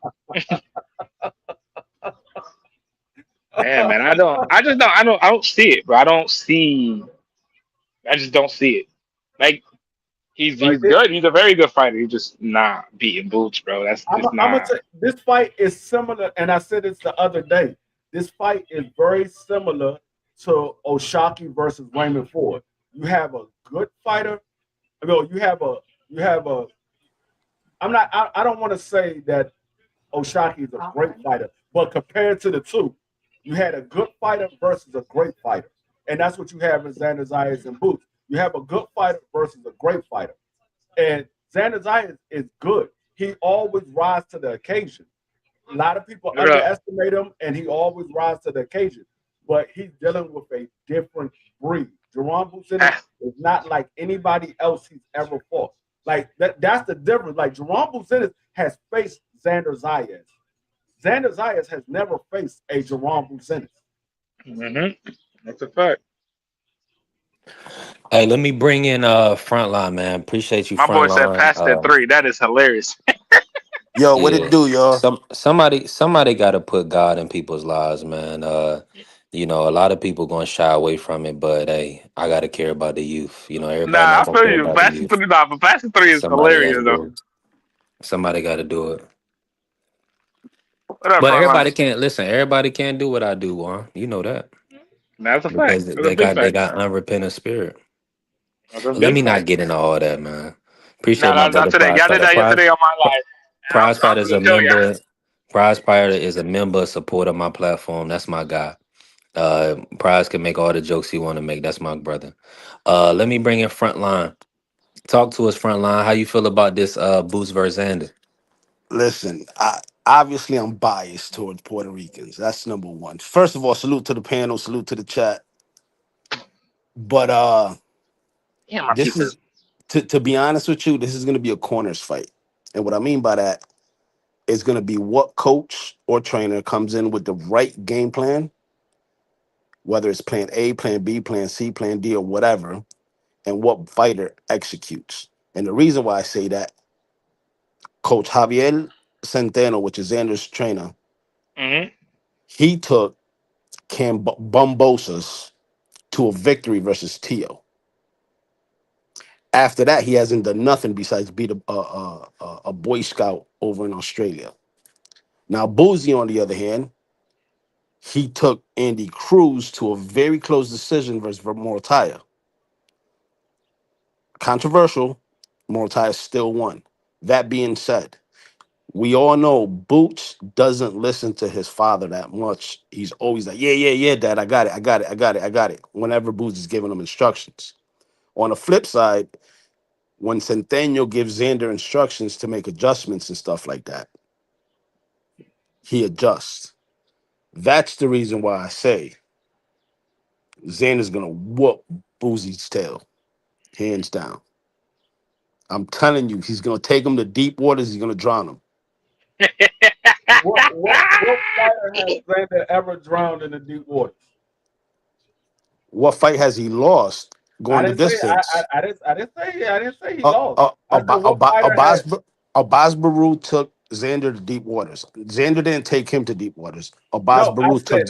Yeah, man. I don't. I just don't. I don't. I don't see it, bro. I don't see. I just don't see it. Like Right. he's good. He's a very good fighter. He's just not beating Boots, bro. That's just I'm gonna not. say this fight is similar, and I said this the other day. This fight is very similar to Oshaki versus Raymond Ford. You have a good fighter. No, you have a. I'm not. I don't want to say that Oshaki is a great fighter, but compared to the two, you had a good fighter versus a great fighter, and that's what you have in Xander Zayas and Boots. You have a good fighter versus a great fighter. And Xander Zayas is good. He always rises to the occasion. A lot of people Yeah. underestimate him, and he always rises to the occasion. But he's dealing with a different breed. Jerome Buchanan Ah, is not like anybody else he's ever fought. Like that's the difference. Like Jerome Buchanan has faced Xander Zayas. Xander Zayas has never faced a Jerome Buchanan. that's a fact. Hey, let me bring in Frontline, man. Appreciate you, My boy said Frontline. pass that three. That is hilarious. Yo, what it Yeah. do, y'all? Somebody gotta put God in people's lives, man. A lot of people gonna shy away from it, but hey, I gotta care about the youth. Everybody Nah, not I gonna feel care you. about the Pass the youth. three. Nah, but pass the three is Somebody gotta hilarious though. do it. Somebody gotta do it. What up, But front line? everybody can't listen. Everybody can't do what I do, Juan. You know that That's a fact. because That's a they big got fact. unrepentant spirit. That's a Let big me not fact. get into all that, man. Appreciate Nah, my not brother today. Prize Y'all did Fighter. that yesterday on my live. And Prize I'm Fighter is gonna a tell y'all. member. Prize Fighter is a member supporter of my platform. That's my guy. Prize can make all the jokes he want to make. That's my brother. Let me bring in Frontline. Talk to us, Frontline. How you feel about this Boots versus Xander? Listen, obviously I'm biased towards Puerto Ricans. That's number one. First of all, salute to the panel, salute to the chat. But Yeah, my this pizza. is to be honest with you, this is gonna be a corners fight. And what I mean by that is gonna be what coach or trainer comes in with the right game plan, whether it's plan A, plan B, plan C, plan D, or whatever, and what fighter executes. And the reason why I say that, Coach Javier Centeno, which is Xander's trainer, Mm-hmm. he took Cam Bumbosas to a victory versus Tio. After that, he hasn't done nothing besides beat a Boy Scout over in Australia. Now, Boozy, on the other hand, he took Andy Cruz to a very close decision versus Mortaya. Controversial, Mortaya still won. That being said, we all know Boots doesn't listen to his father that much. He's always like, yeah, yeah, yeah, Dad, I got it, I got it, I got it, I got it. Whenever Boots is giving him instructions. On the flip side, when Centennial gives Xander instructions to make adjustments and stuff like that, he adjusts. That's the reason why I say Xander's gonna whoop Boozy's tail, hands down. I'm telling you, he's gonna take him to deep waters. He's gonna drown him. What fighter has Xander ever drowned in the deep waters? What fight has he lost I going the didn't say distance? I didn't say he Uh, lost. uh, I said what fighter had Abbas Baru took Xander to deep waters. Xander didn't take him to deep waters. Abbas no. Baru took.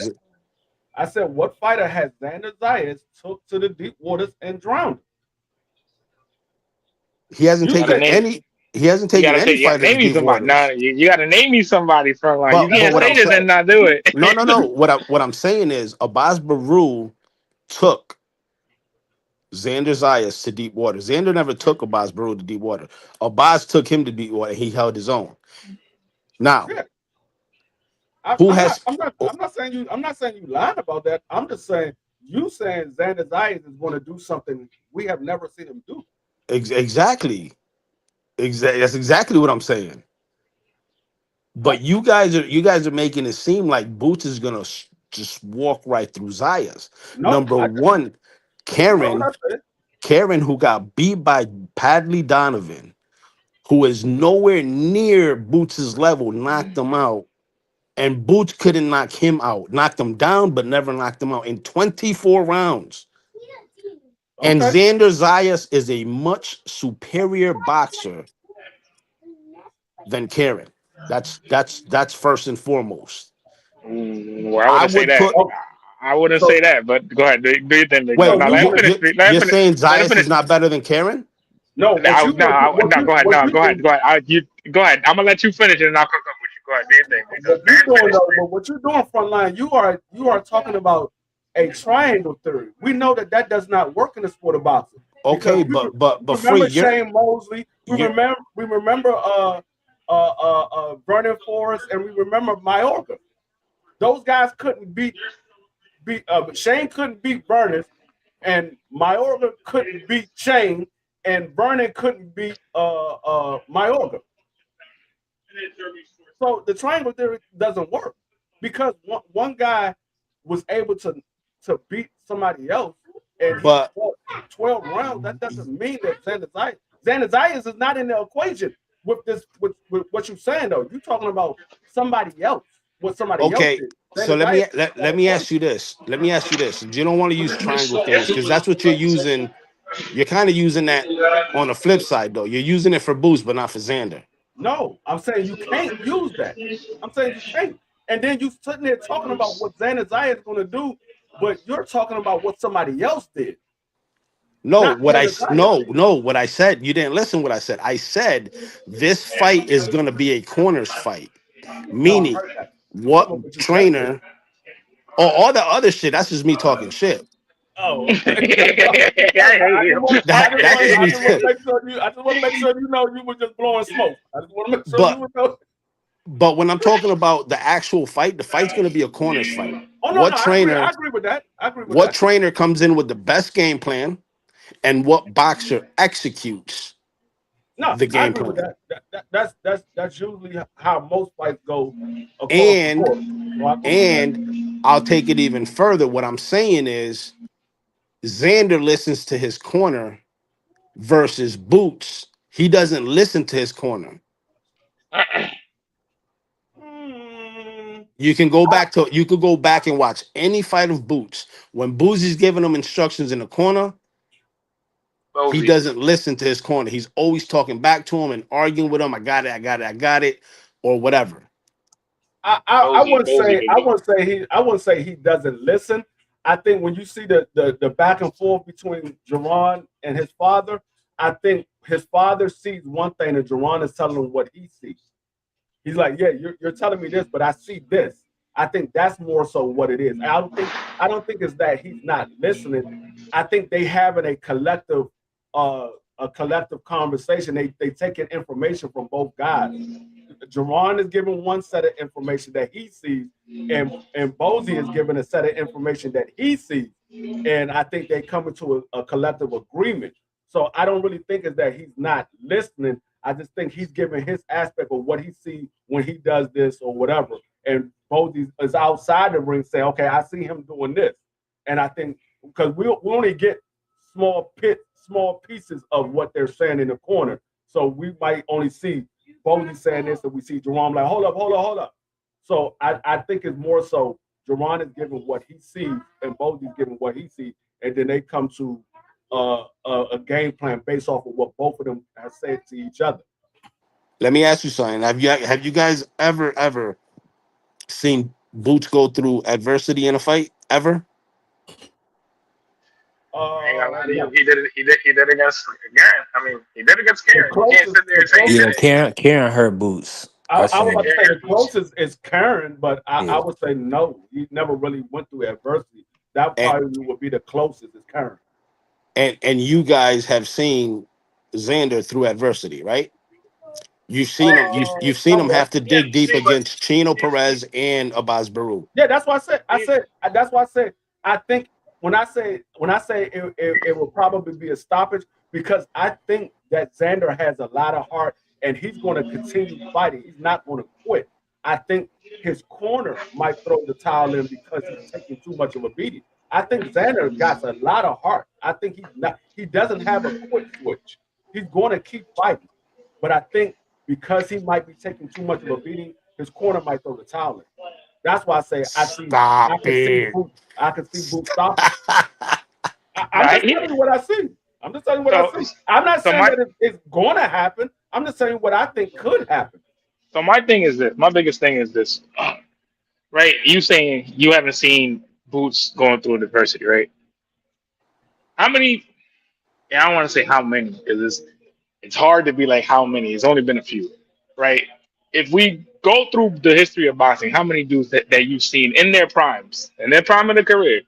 I said what fighter has Xander Zayas took to the deep waters and drowned? He hasn't You gotta taken said name. any. He hasn't You taken gotta any take. You gotta fighter to name me deep somebody. Nah, waters. you gotta name me somebody front line. You But can't what say I'm this saying, and not do it. no. What I'm saying is Abbas Baru took Xander Zayas to deep water. Xander never took Abbas Baru to deep water. Abbas took him to deep water. He held his own. Now, yeah. who has I'm not saying you. I'm not saying you lied about that. I'm just saying you saying Xander Zayas is going to do something we have never seen him do. exactly? That's exactly what I'm saying. I, But you guys are making it seem like Boots is gonna just walk right through Zayas. no, Number one, that's not what Karen, I said. Karen, who got beat by Padley Donovan, who is nowhere near Boots' level, knocked him out. And Boots couldn't knock him out. Knocked him down, but never knocked him out in 24 rounds. And Okay. Xander Zayas is a much superior boxer than Karen. That's first and foremost. Well, I I wouldn't say would that. put. Oh, I wouldn't so say that. But go ahead. Do your thing. Wait, No, so no. you Let him want finish. Let him you're finish. saying Let him Zayas finish. is not better than Karen? no, what you what you what No. you Go ahead. what No, you go ahead. do Go ahead. Go ahead. I'm gonna let you finish, and then I'll cook up with you. Go ahead. Do your thing. Because what let you him doing finish. though, but what you're doing front line, you are talking about a triangle theory. We know that that does not work in the sport of boxing because Okay, we, but free, remember Shane Mosley, you're we remember Vernon Forrest, and we remember Mayorga. Those guys couldn't beat Shane couldn't beat Vernon, and Mayorga couldn't beat Shane, and Vernon couldn't beat Mayorga. So the triangle theory doesn't work because one guy was able to beat somebody else and he but fought 12 rounds. That doesn't mean that Xanazias is not in the equation with this with what you're saying though. You're talking about somebody else, what somebody else okay. did. So Xanazias is let not me equation. ask you this. Let me ask you this. You don't want to use triangle theories because that's what you're using. You're kind of using that on the flip side though. You're using it for Boost, but not for Xander. No, I'm saying you can't use that. I'm saying you can't. And then you sitting there talking about what Xanazias is going to do, but you're talking about what somebody else did, No, not Xanazias. no, what I said, you didn't listen what I said. I said this fight is gonna be a corners fight. No, I Meaning heard that. I'm what talking about what you just said. trainer or all the other shit, that's just me talking shit. Oh, okay. I hate him. That's just me. I just want to make sure you know you were just blowing smoke. I just want to make sure you but know. but when I'm talking about the actual fight, the fight's gonna be a corners fight. Oh no, What no, I agree. I trainer, agree with that. I agree with what that. trainer comes in with the best game plan and what boxer executes No, the I game agree with plan. that. That's usually how most fights go across the And board. So I agree with that. and I'll take it even further. What I'm saying is Xander listens to his corner versus Boots. He doesn't listen to his corner. Mm, You could go back and watch any fight of Boots. When Boots is giving him instructions in the corner, he Bozy. doesn't listen to his corner. He's always talking back to him and arguing with him. I got it, or whatever. I Bozy. wouldn't Bozy, say baby. I wouldn't say he doesn't listen. I think when you see the back and forth between Jerron and his father, I think his father sees one thing and Jerron is telling him what he sees. He's like, yeah, you're telling me this, but I see this. I think that's more so what it is. I don't think it's that he's not listening. I think they having uh a collective conversation. They taking information from both guys. Jerron is giving one set of information that he sees, and Bozy is giving a set of information that he sees. And I think they come into a collective agreement. So I don't really think it's that he's not listening. I just think he's giving his aspect of what he sees when he does this or whatever. And Bozy is outside the ring saying, okay, I see him doing this. And I think because we only get small pieces of what they're saying in the corner. So we might only see Bozy saying this, and we see Jerome like, hold up. So I think it's more so Jerron is giving what he sees, and Bozy's giving what he sees, and then they come to a game plan based off of what both of them have said to each other. Let me ask you something. Have you guys ever seen Boots go through adversity in a fight? Ever? I ain't gonna lie to you. No, He did against Garen. I mean, he did against the Karen. You can't sit there the and say he Yeah, closest. didn't. Karen hurt Boots. I I was seen about to it. say the closest is Karen, but I Yeah. would say no. He never really went through adversity. That And probably would be the closest is Karen. and you guys have seen Xander through adversity, right? You've seen him Somewhat. have to dig deep against Chino Perez and Abaz Baru. Yeah, that's why I said. That's why I said. I think when I say it will probably be a stoppage because I think that Xander has a lot of heart and he's going to continue fighting. He's not going to quit. I think his corner might throw the towel in because he's taking too much of a beating. I think Xander got a lot of heart. I think he doesn't have a quit switch. He's going to keep fighting, but I think because he might be taking too much of a beating, his corner might throw the towel in. That's why I say Stop I can see it. Boots. I can see Boots stopping. I'm just telling you what I see. I'm just telling you what I see. I'm not saying that it's going to happen. I'm just saying what I think could happen. So my thing is this. My biggest thing is this. Right? You saying you haven't seen Boots going through adversity, right? How many? And I don't want to say how many because it's hard to be like how many. It's only been a few, right? If we go through the history of boxing, how many dudes that you've seen in their primes, in their prime of their career,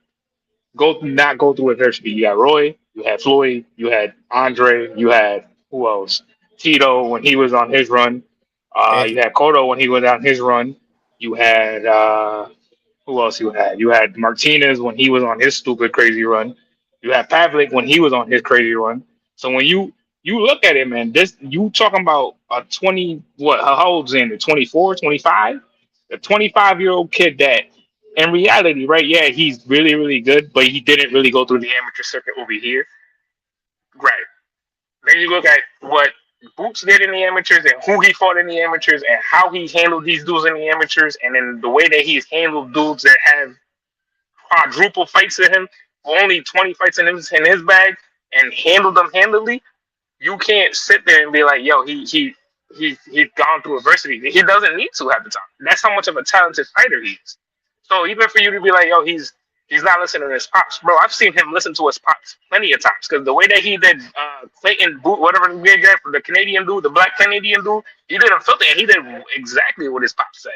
not go through adversity? You got Roy, you had Floyd, you had Andre, you had who else? Tito when he was on his run. Eh, You had Cotto when he went on his run. You had who else you had? You had Martinez when he was on his stupid crazy run. You had Pavlik when he was on his crazy run. So when you look at it, man, this you talking about a 20 what how old's in it? 24, 25? A 25-year-old kid that in reality, right, yeah, he's really, really good, but he didn't really go through the amateur circuit over here. Right. Then you look at what Boots did in the amateurs and who he fought in the amateurs and how he handled these dudes in the amateurs and then the way that he's handled dudes that have quadruple fights in him, only 20 fights in his bag, and handled them handily. You can't sit there and be like, yo, he's gone through adversity. He doesn't need to have the time. That's how much of a talented fighter he is. So even for you to be like, yo, he's not listening to his pops, bro. I've seen him listen to his pops plenty of times because the way that he did Clayton Boot, whatever the guy from the Canadian dude, the black Canadian dude, he did him filthy, and he did exactly what his pops said.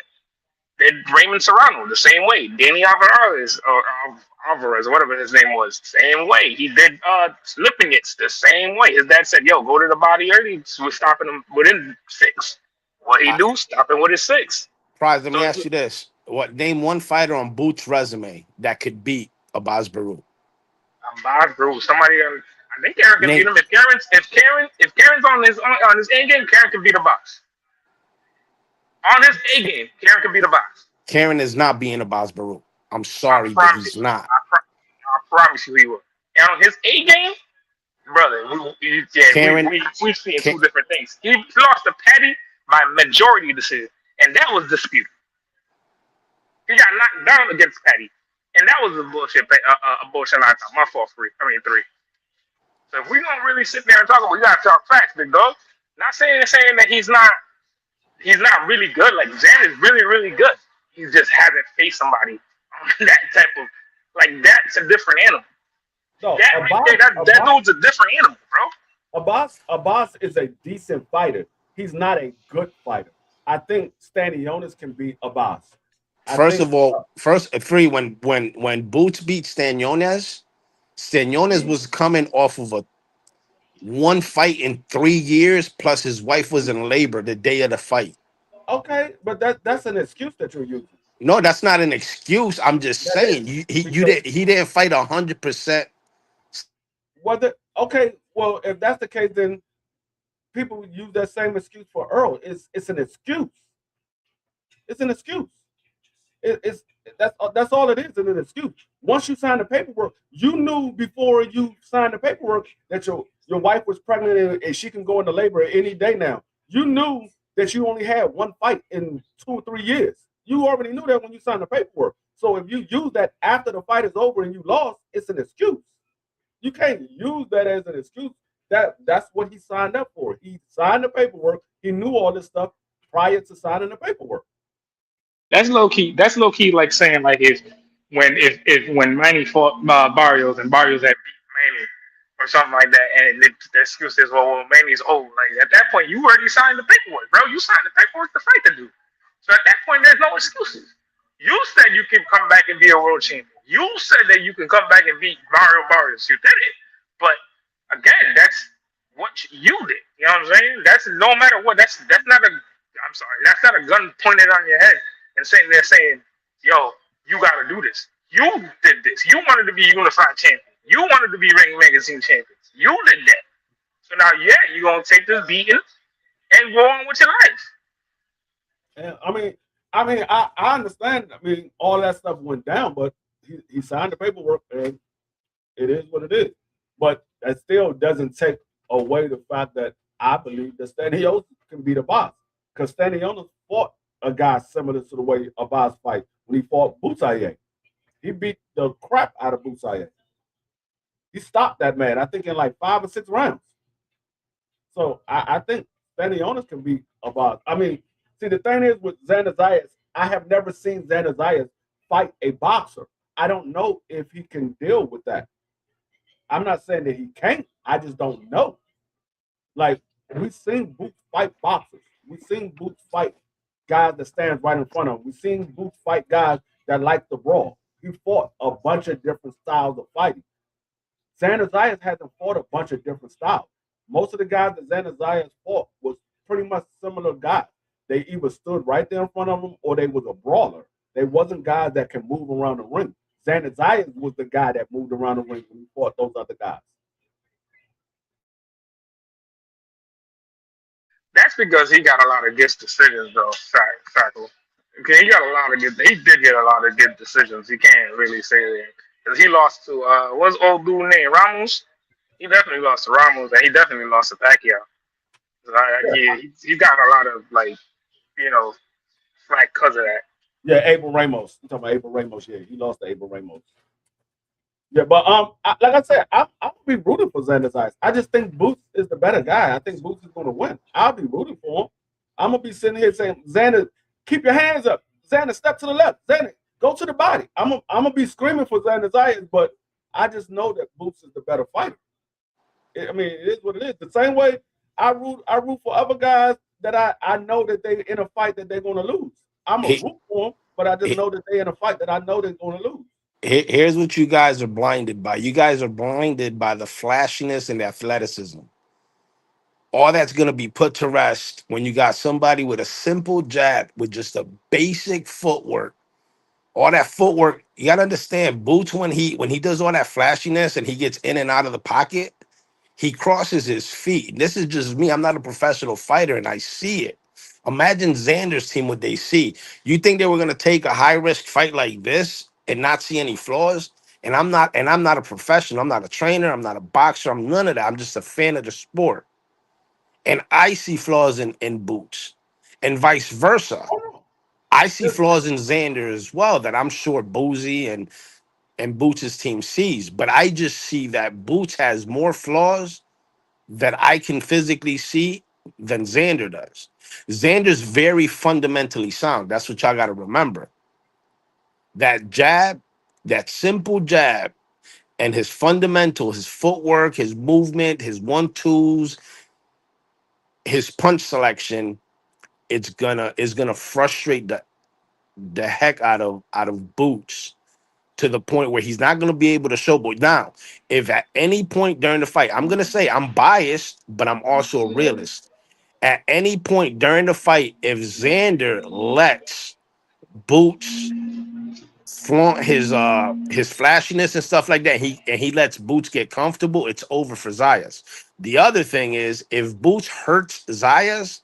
Did Raymond Serrano the same way? Danny Alvarez or Alvarez, whatever his name was, same way. He did Lipinets the same way. His dad said, "Yo, go to the body early." So we're stopping him within 6. What he do? Stop him with his 6. Prize, let me So ask you this. Name one fighter on Boots' resume that could beat Abaz Baru? Bob Bruce, somebody. I think Karen can Name beat him if Karen's on his A game. Karen can beat a box. On his A game, Karen can beat a box. Karen is not being Abaz Baru. I'm I sorry, but promise he's you. not. I promise you he will. And on his A game, brother, Karen, we've seen Ka- two different things. He lost to Petty by majority decision, and that was disputed. He got knocked down against Petty, and that was a bullshit line. My fault, 3. So if we don't really sit there and talk about, we gotta talk facts, big dog. Not saying that he's not really good. Like Jan is really, really good. He just hasn't faced somebody on that type of that's a different animal. No, That right there, that dude's a different animal, bro. Abbas is a decent fighter. He's not a good fighter. I think Stanionis can beat Abbas. first of all, when Boots beat Staniones was coming off of a one fight in 3 years, plus his wife was in labor the day of the fight. Okay, but that's an excuse that you're using. No, that's not an excuse. I'm just That saying is he didn't fight 100%. Okay, well, if that's the case, then people use that same excuse for Earl. It's an excuse. It's an excuse. It's that's all it is. It's an excuse. Once you sign the paperwork, you knew before you signed the paperwork that your wife was pregnant and she can go into labor any day now. You knew that you only had one fight in 2 or 3 years. You already knew that when you signed the paperwork. So if you use that after the fight is over and you lost, it's an excuse. You can't use that as an excuse. That's what he signed up for. He signed the paperwork. He knew all this stuff prior to signing the paperwork. That's low key. That's low key, like saying like if when Manny fought Barrios and Barrios had beat Manny or something like that, and the excuse is, well, Manny's old. Like at that point, you already signed the paperwork, bro. You signed the paperwork to fight the dude. So at that point, there's no excuses. You said you can come back and be a world champion. You said that you can come back and beat Mario Barrios. You did it, but again, that's what you did. You know what I'm saying? That's no matter what. That's not a. I'm sorry. That's not a gun pointed on your head and sitting there saying, "Yo, you got to do this. You did this. You wanted to be unified champion. You wanted to be Ring Magazine champions. You did that. So now, yeah, you're gonna take this beating and go on with your life." And I understand. I mean, all that stuff went down, but he signed the paperwork, and it is what it is. But that still doesn't take away the fact that I believe that Stanionis can beat Abbas, because Stanionis fought a guy similar to the way Abbas fight when he fought Boutsaye. He beat the crap out of Boutsaye. He stopped that man. I think in like 5 or 6 rounds. So I think Stanionis can be a boss. I mean, see, the thing is with Xander Zayas, I have never seen Xander Zayas fight a boxer. I don't know if he can deal with that. I'm not saying that he can't. I just don't know. Like we've seen Boots fight boxers. We've seen Boots fight guys that stand right in front of him. We've seen Boots fight guys that like the brawl. He fought a bunch of different styles of fighting. Xander Zayas hasn't fought a bunch of different styles. Most of the guys that Xander Zayas fought was pretty much similar guys. They either stood right there in front of him or they was a brawler. They wasn't guys that can move around the ring. Xander Zayas was the guy that moved around the ring when he fought those other guys. That's because he got a lot of good decisions, though, Sackle. Okay, he got a lot of good. He did get a lot of good decisions. He can't really say that because he lost to what's old dude named Ramos. He definitely lost to Ramos, and he definitely lost to Pacquiao. So he got a lot of like flack because of that. Yeah, Abel Ramos. You talking about Abel Ramos? Yeah, he lost to Abel Ramos. Yeah, but like I said, I'm gonna be rooting for Xander Zayas. I just think Boots is the better guy. I think Boots is gonna win. I'll be rooting for him. I'm gonna be sitting here saying, Xander, keep your hands up. Xander, step to the left. Xander, go to the body. I'm gonna be screaming for Xander Zayas, but I just know that Boots is the better fighter. I mean, it is what it is. The same way I root for other guys that I know that they in a fight that they're gonna lose. I'm gonna root for them, but I just know that they're in a fight that I know they're gonna lose. Here's what you guys are blinded by. You guys are blinded by the flashiness and the athleticism. All that's going to be put to rest when you got somebody with a simple jab with just a basic footwork. All that footwork, you got to understand, Boots, when he does all that flashiness and he gets in and out of the pocket, he crosses his feet. This is just me. I'm not a professional fighter, and I see it. Imagine Xander's team, what they see. You think they were going to take a high-risk fight like this and not see any flaws? And I'm not a professional. I'm not a trainer. I'm not a boxer. I'm none of that. I'm just a fan of the sport. And I see flaws in Boots and vice versa. I see flaws in Xander as well that I'm sure Boozy and Boots' team sees. But I just see that Boots has more flaws that I can physically see than Xander does. Xander's very fundamentally sound. That's what y'all got to remember. That jab, that simple jab, and his fundamentals, his footwork, his movement, his 1-2s, his punch selection, it's gonna frustrate the heck out of Boots to the point where he's not gonna be able to show. But now, if at any point during the fight, I'm gonna say I'm biased, but I'm also a realist. At any point during the fight, if Xander lets Boots flaunt his flashiness and stuff like that, he lets Boots get comfortable, it's over for Zayas. The other thing is if Boots hurts Zayas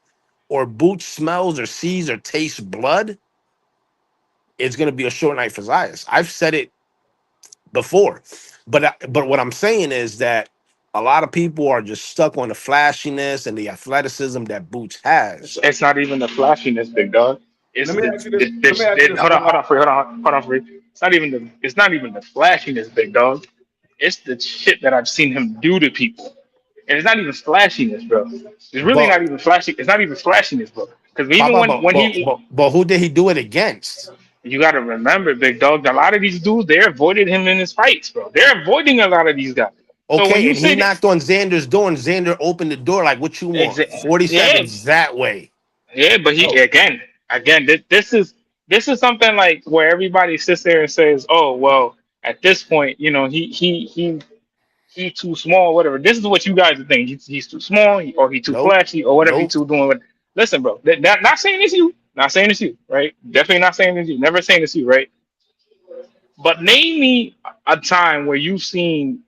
or Boots smells or sees or tastes blood, it's gonna be a short night for Zayas. I've said it before, but what I'm saying is that a lot of people are just stuck on the flashiness and the athleticism that Boots has. It's not even the flashiness, big dog. It's Let me the, ask you this. the, Let me ask you the, this. hold on, free. It's not even the flashiness, big dog. It's the shit that I've seen him do to people, and it's not even flashiness, bro. It's really But not even flashy. It's not even flashiness, bro. Because even Papa, when he, but who did he do it against? you got to remember, big dog. A lot of these dudes, they avoided him in his fights, bro. They're avoiding a lot of these guys. So when Okay, you and he say that, knocked on Xander's door, and Xander opened the door like, "What you want? yeah, 47's that way." yeah, but he No, again, this is something like where everybody sits there and says, "Oh, well, at this point, he too small, whatever." This is what you guys are thinking. He's too small, or he too Nope, flashy, or whatever he nope. too doing. Listen, bro, not saying it's you, not saying it's you, right? Definitely not saying it's you. Never saying it's you, right? But name me a time where you've seen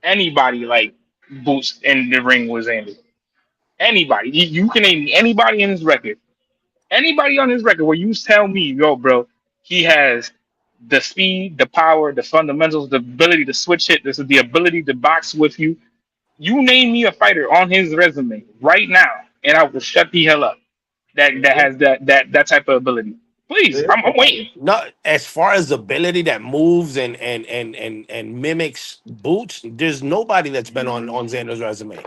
anybody like Boots in the ring with Xander. Anybody, you can name me anybody in his record. Anybody on his record where you tell me, yo, bro, he has the speed, the power, the fundamentals, the ability to switch hit. This is the ability to box with you. You name me a fighter on his resume right now, and I will shut the hell up. That yeah. has that type of ability. Please, Yeah. I'm waiting. No, as far as ability that moves and mimics Boots, there's nobody that's been on Xander's resume.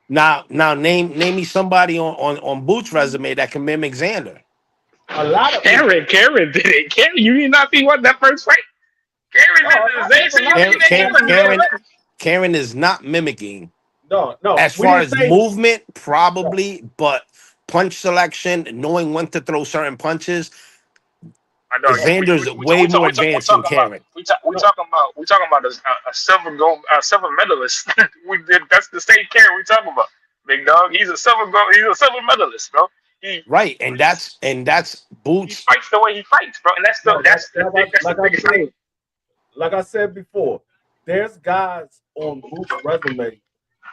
Now name me somebody on Boots' resume that can mimic Xander. A lot of people. Karen did it. Karen, you did not see what that first fight? Karen No, did the exact there's a same lot of thing Karen, that he people. Karen, was Karen, doing. Karen is not mimicking. No, As we far didn't as say. movement, No, probably, but punch selection, knowing when to throw certain punches, I know no, Xander's way more we advanced than talking about Karen. no. we talking about a silver medalist. We did that's the same Karen we talking about. Big dog, he's a silver medalist, bro. He Right, and that's he Boots. fights the way he fights, bro, and No, that's the like I biggest said, thing. like I said before, there's guys on Boots' resume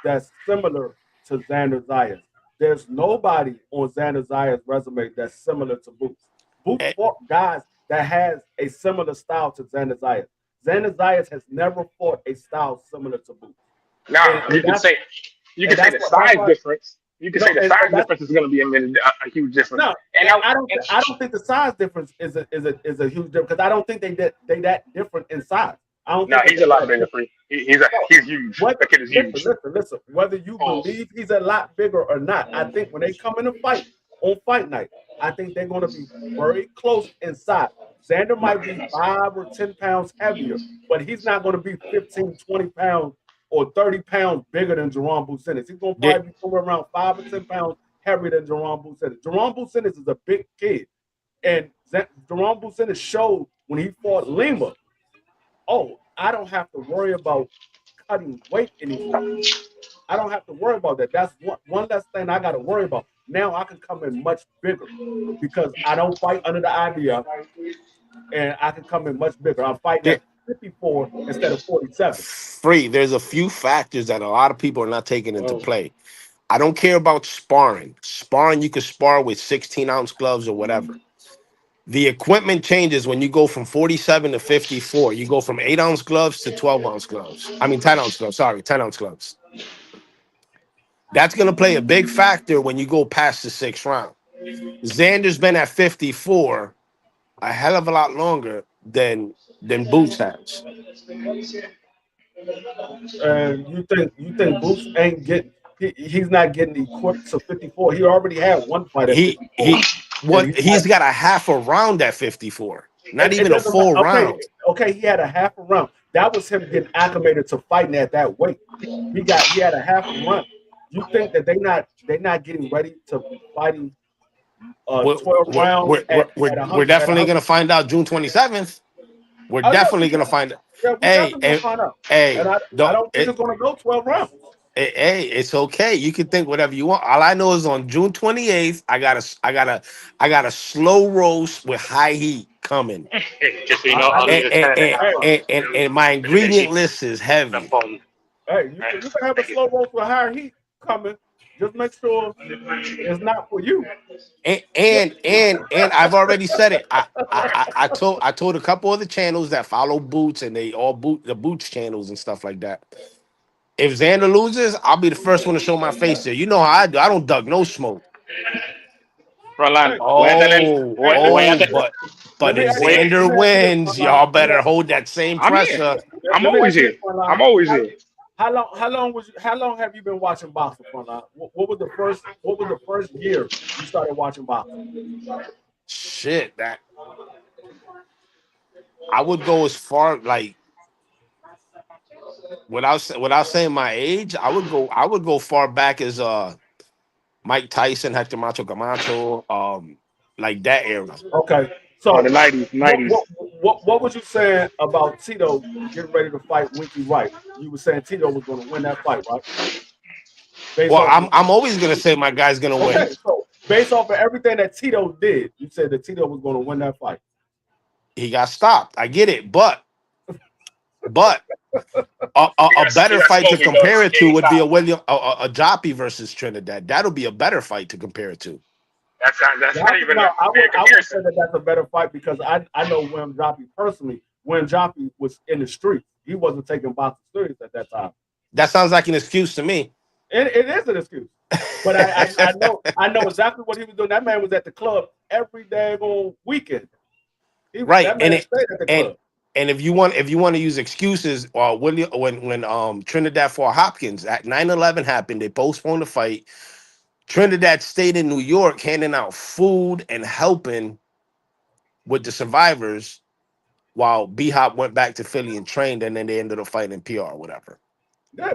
that's similar to Xander Zayas. There's nobody on Xander Zayas' resume that's similar to Boots. Boots eh, fought guys that has a similar style to Xander Zayas. Xander Zayas has never fought a style similar to Boots. Now And you can say that's the what that's size why difference. You can no say the and size that's difference is going to be a huge difference. no, And and I and I don't think the size difference is a huge difference because I don't think they that different in size. I don't no, think he's a lot that bigger different. for you. No, He's huge. whether That kid is huge. listen. Whether you Pause. believe he's a lot bigger or not, I think when they come in a fight on fight night, I think they're going to be very close in size. Xander might be 5 or 10 pounds heavier, but he's not going to be 15, 20 pounds or 30 pounds bigger than Jerome Bucenis. He's going to they- probably be somewhere around 5 or 10 pounds heavier than Jerome Bucenis. Jerome Bucenis is a big kid, and Jerome Bucenis showed when he fought Lima. Oh, I don't have to worry about cutting weight anymore. I don't have to worry about that. That's one less thing I got to worry about. Now I can come in much bigger because I don't fight under the IBF and I can come in much bigger. I'm fighting they- at 54 instead of 47. Free. There's a few factors that a lot of people are not taking into Oh, play. I don't care about sparring. Sparring, you can spar with 16-ounce gloves or whatever. The equipment changes when you go from 47 to 54. You go from 8-ounce gloves to 12-ounce gloves. I mean, 10-ounce gloves. Sorry, 10-ounce gloves. That's going to play a big factor when you go past the sixth round. Xander's been at 54 a hell of a lot longer than Boots has. and you think Boots ain't get he's not getting equipped to 54. He already had one fight at He 54, he and what he had he's got a half a round at 54. Not it even a doesn't matter. full Okay, round. okay, he had a half a round. That was him getting acclimated to fighting at that weight. He had a half a round. You think that they not getting ready to fighting We're, 12 we're, rounds we're, we're, we're at we're 100 at definitely 100? gonna find out June 27th. We're Oh yeah, definitely gonna find out. we Hey, definitely gonna and find out. And hey, I don't think it's gonna go 12 rounds. hey, it's okay. You can think whatever you want. All I know is on June 28th, I got a slow roast with high heat coming. Just so you know, I I'll know. just turn it Hey, down. And my ingredient list is The heavy. phone. hey, All right. you can have a Thank you. slow roast with higher heat coming. Just make sure it's not for you. And I've already said it. I told a couple of the channels that follow Boots and they all boot the Boots channels and stuff like that. If Xander loses, I'll be the first one to show my face there. You know how I do. I don't duck no smoke. Roland, Hey, hey, Oh, but let me if ask you this. Xander Let me ask you this, wins, Frontline. y'all better hold that same I'm here. pressure. I'm Let me always ask you here. this, Frontline. I'm always here. How long have you been watching boxing, Frontline? What was the first year you started watching boxing? Shit, that I would go as far like without saying my age. I would go far back as Mike Tyson, Hector Macho Camacho, like that era. Okay, Oh, the so 90s, what 90s. what what was you saying about Tito getting ready to fight Winky Wright? You were saying Tito was going to win that fight, right? Based Well, off I'm always gonna say my guy's gonna okay, win. so based off of everything that Tito did, you said that Tito was going to win that fight. He got stopped. I get it, but a He better got fight to smoked because compare he it to gave would be a style. William a Joppy versus Trinidad. That'll be a better fight to compare it to. That's not even No, a fair I would say comparison. that that's a better fight because I know Wim Joppy personally. Wim Joppy was in the streets. He wasn't taking boxing serious at that time. That sounds like an excuse to me. It is an excuse. But I know exactly what he was doing. That man was at the club every day on weekend. Right, That man stayed at the and club. and if you want to use excuses, when Trinidad fought Hopkins at 9/11 happened, they postponed the fight. Trinidad stayed in New York handing out food and helping with the survivors while B Hop went back to Philly and trained, and then they ended up fighting in PR or whatever. Yeah,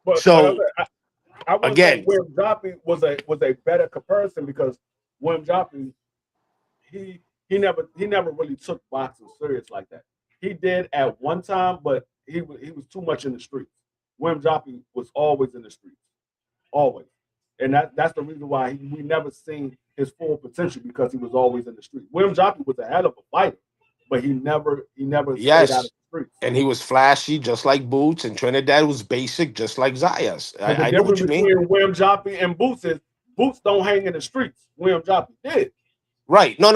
but like I So said, I would say again, William Joppy was a better comparison because William Joppy he never really took boxing serious like that. He did at one time, but he was too much in the streets. William Joppy was always in the streets, always, and that's the reason why we never seen his full potential because he was always in the streets. William Joppy was a hell of a fighter, but he never stayed out of yes, the streets. and he was flashy just like Boots, and Trinidad was basic just like Zayas. Because the I know what difference you mean. between William Joppy and Boots is Boots don't hang in the streets. William Joppy did. Right. No.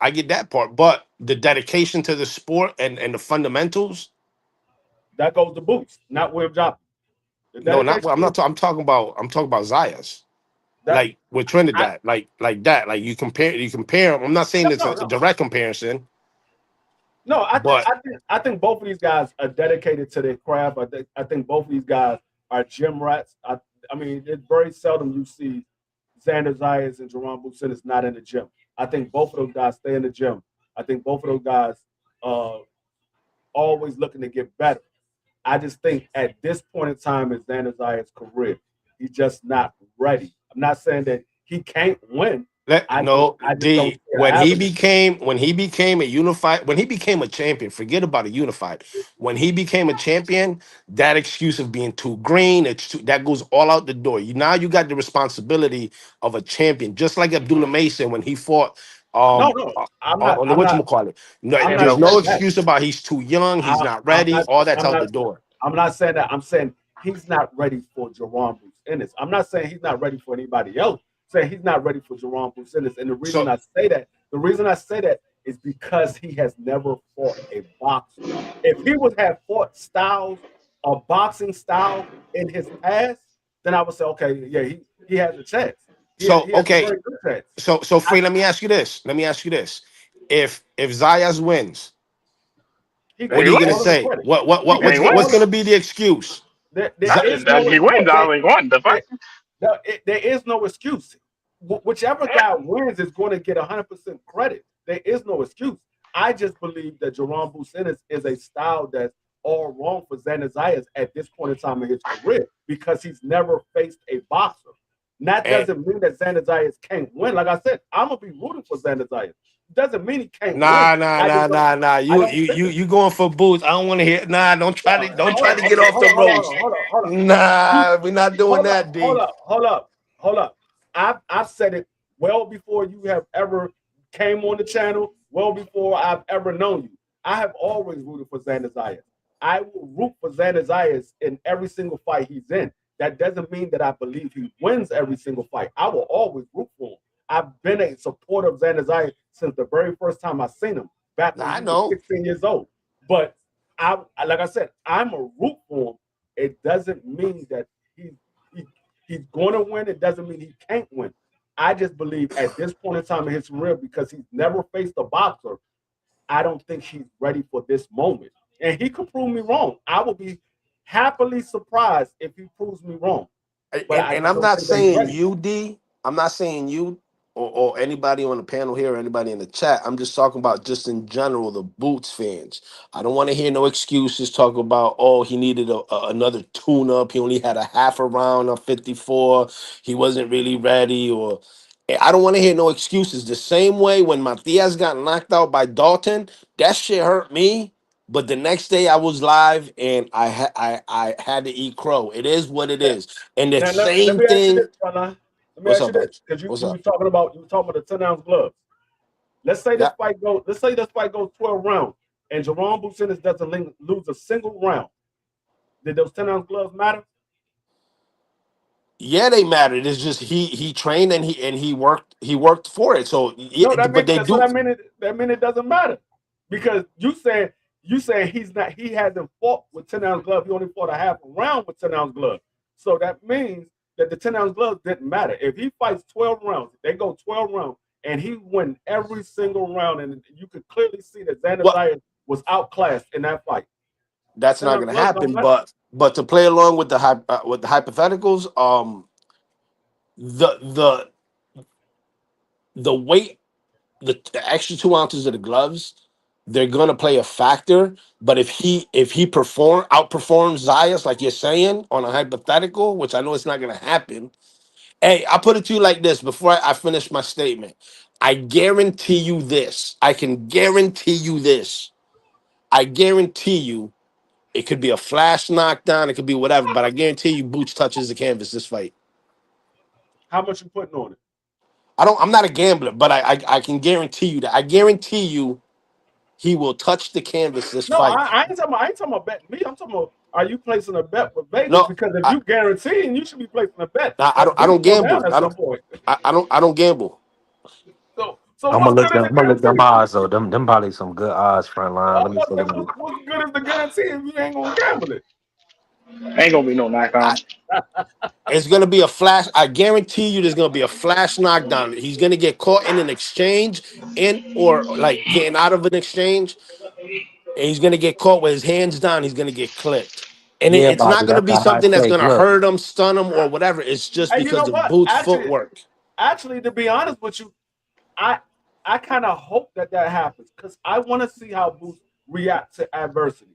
I get that part. But the dedication to the sport and the fundamentals. That goes to Boots, not William Joppy. The No, not. dedication I'm not. I'm talking about Zayas. that Like with I Trinidad, like that. Like you compare. I'm not saying it's no a no direct comparison, no. I think but I think I think both of these guys are dedicated to their craft. I think both of these guys are gym rats. I mean, it's very seldom you see Xander Zayas and Jerome Businis not in the gym. I think both of those guys stay in the gym. I think both of those guys uh always looking to get better. I just think at this point in time in Xander Zayas' career, he's just not ready. I'm not saying that he can't win. that I just no I just don't the see the avenue. when he became a unified when he became a champion. Forget about a unified. When he became a champion, that excuse of being too green, that goes all out the door. You got the responsibility of a champion, just like Abdullah Mason when he fought No, um no, uh, I'm not. on the I'm not. whatchamacallit. No, I'm not there's saying no that. excuse about he's too young, he's not I'm ready, not. all that's I'm out not. the door. I'm not saying that. I'm saying he's not ready for Jerome Ennis. I'm not saying he's not ready for anybody else. I'm saying he's not ready for Jerome Ennis. And So the reason I say that is because he has never fought a boxer. If he would have fought styles, a boxing style in his past, then I would say, okay, yeah, he has a chance. He has a okay, very good chance. so I, Free, let me ask you this. If Zayas wins, he And gonna what are he you get gonna all wins. of the say? credit. What He gonna And he get what's all wins. gonna of be the excuse? there is Nothing. no He wins. He won the there, fight. there is no excuse. Whichever guy wins is going to get 100% credit. There is no excuse. I just believe that Jerome Businis is a style that's all wrong for Xander Zayas at this point in time in his career because he's never faced a boxer. And that And doesn't mean that Xander Zayas can't win. Like I said, I'm gonna be rooting for Xander Zayas. Doesn't mean he can't win. nah. I You don't you think you it. you going for Boots? I don't want to hear. Nah, don't Hold try on, to get Okay. off the ropes. hold on. Nah, we're not doing Hold up, that, hold D. up, hold up, hold up. I've said it well before you have ever came on the channel, well before I've ever known you. I have always rooted for Xander Zayas. I will root for Xander Zayas in every single fight he's in. That doesn't mean that I believe he wins every single fight. I will always root for him. I've been a supporter of Xander Zayas since the very first time I seen him, back Nah, when I he was know. 16 years old. But like I said, I'm a root for him. It doesn't mean that he, he he's going to win. It doesn't mean he can't win. I just believe at this point in time in his career, because he's never faced a boxer, I don't think he's ready for this moment. And he could prove me wrong. I will be happily surprised if he proves me wrong. But I And just I'm don't not think that he's saying ready. you, D. I'm not saying you or anybody on the panel here or anybody in the chat. I'm just talking about just in general the Boots fans. I don't want to hear no excuses talking about, oh, he needed another tune up. He only had a half a round of 54. He wasn't really ready. Or I don't want to hear no excuses. The same way when Matias got knocked out by Dalton, that shit hurt me. But the next day I was live and I had to eat crow. It is what it Now, is. And the let same me ask you this, thing. brother. Let me What's ask up, you this, Bunch? because What's you up? were talking about the 10-ounce gloves. Let's say this Yeah. fight goes. Let's say this fight goes 12 rounds, and Jerome Businis doesn't lose a single round. Did those 10-ounce gloves matter? Yeah, they mattered. It's just he trained and he worked for it. So No, yeah, that but mean they so do. that mean it doesn't matter because you saying he hasn't fought with 10-ounce gloves. He only fought a half a round with 10-ounce gloves. So that means that the 10-ounce gloves didn't matter. If he fights 12 rounds, they go 12 rounds, and he won every single round, and you could clearly see that Xander Well, Zayas was outclassed in that fight. that's Then not the going to blood don't happen. matter. But to play along with with the hypotheticals, the the the weight, the extra 2 ounces of the gloves, they're gonna play a factor. But if he outperforms Zayas, like you're saying on a hypothetical, which I know it's not gonna happen. Hey, I'll put it to you like this before I finish my statement. I guarantee you this. I can guarantee you this. I guarantee you it could be a flash knockdown, it could be whatever, but I guarantee you Boots touches the canvas this fight. How much you putting on it? I'm not a gambler, but I can guarantee you that. I guarantee you he will touch the canvas this No, fight. I ain't talking about betting me. I'm talking about, are you placing a bet with Vegas? No, Because if you guaranteeing, you should be placing a bet that I Boots don't go down gamble. at some point. I don't gamble. So I'm what's gonna good look as them. the I'm gonna look them guarantee? odds though. Them probably some good odds front line. I'm Let me about see. to say, what's good as the guarantee if you ain't gonna gamble it? Ain't gonna be no knockdown. I, it's gonna be a flash. I guarantee you, there's gonna be a flash knockdown. He's gonna get caught in an exchange, or like getting out of an exchange, and he's gonna get caught with his hands down. He's gonna get clipped, and Yeah, it's not Bobby, gonna that's be a high something that's stake. gonna Look, hurt him, stun him, or whatever. It's just And you know because of what? Boots' Actually, footwork. to be honest with you, I I kind of hope that happens because I want to see how Boots react to adversity.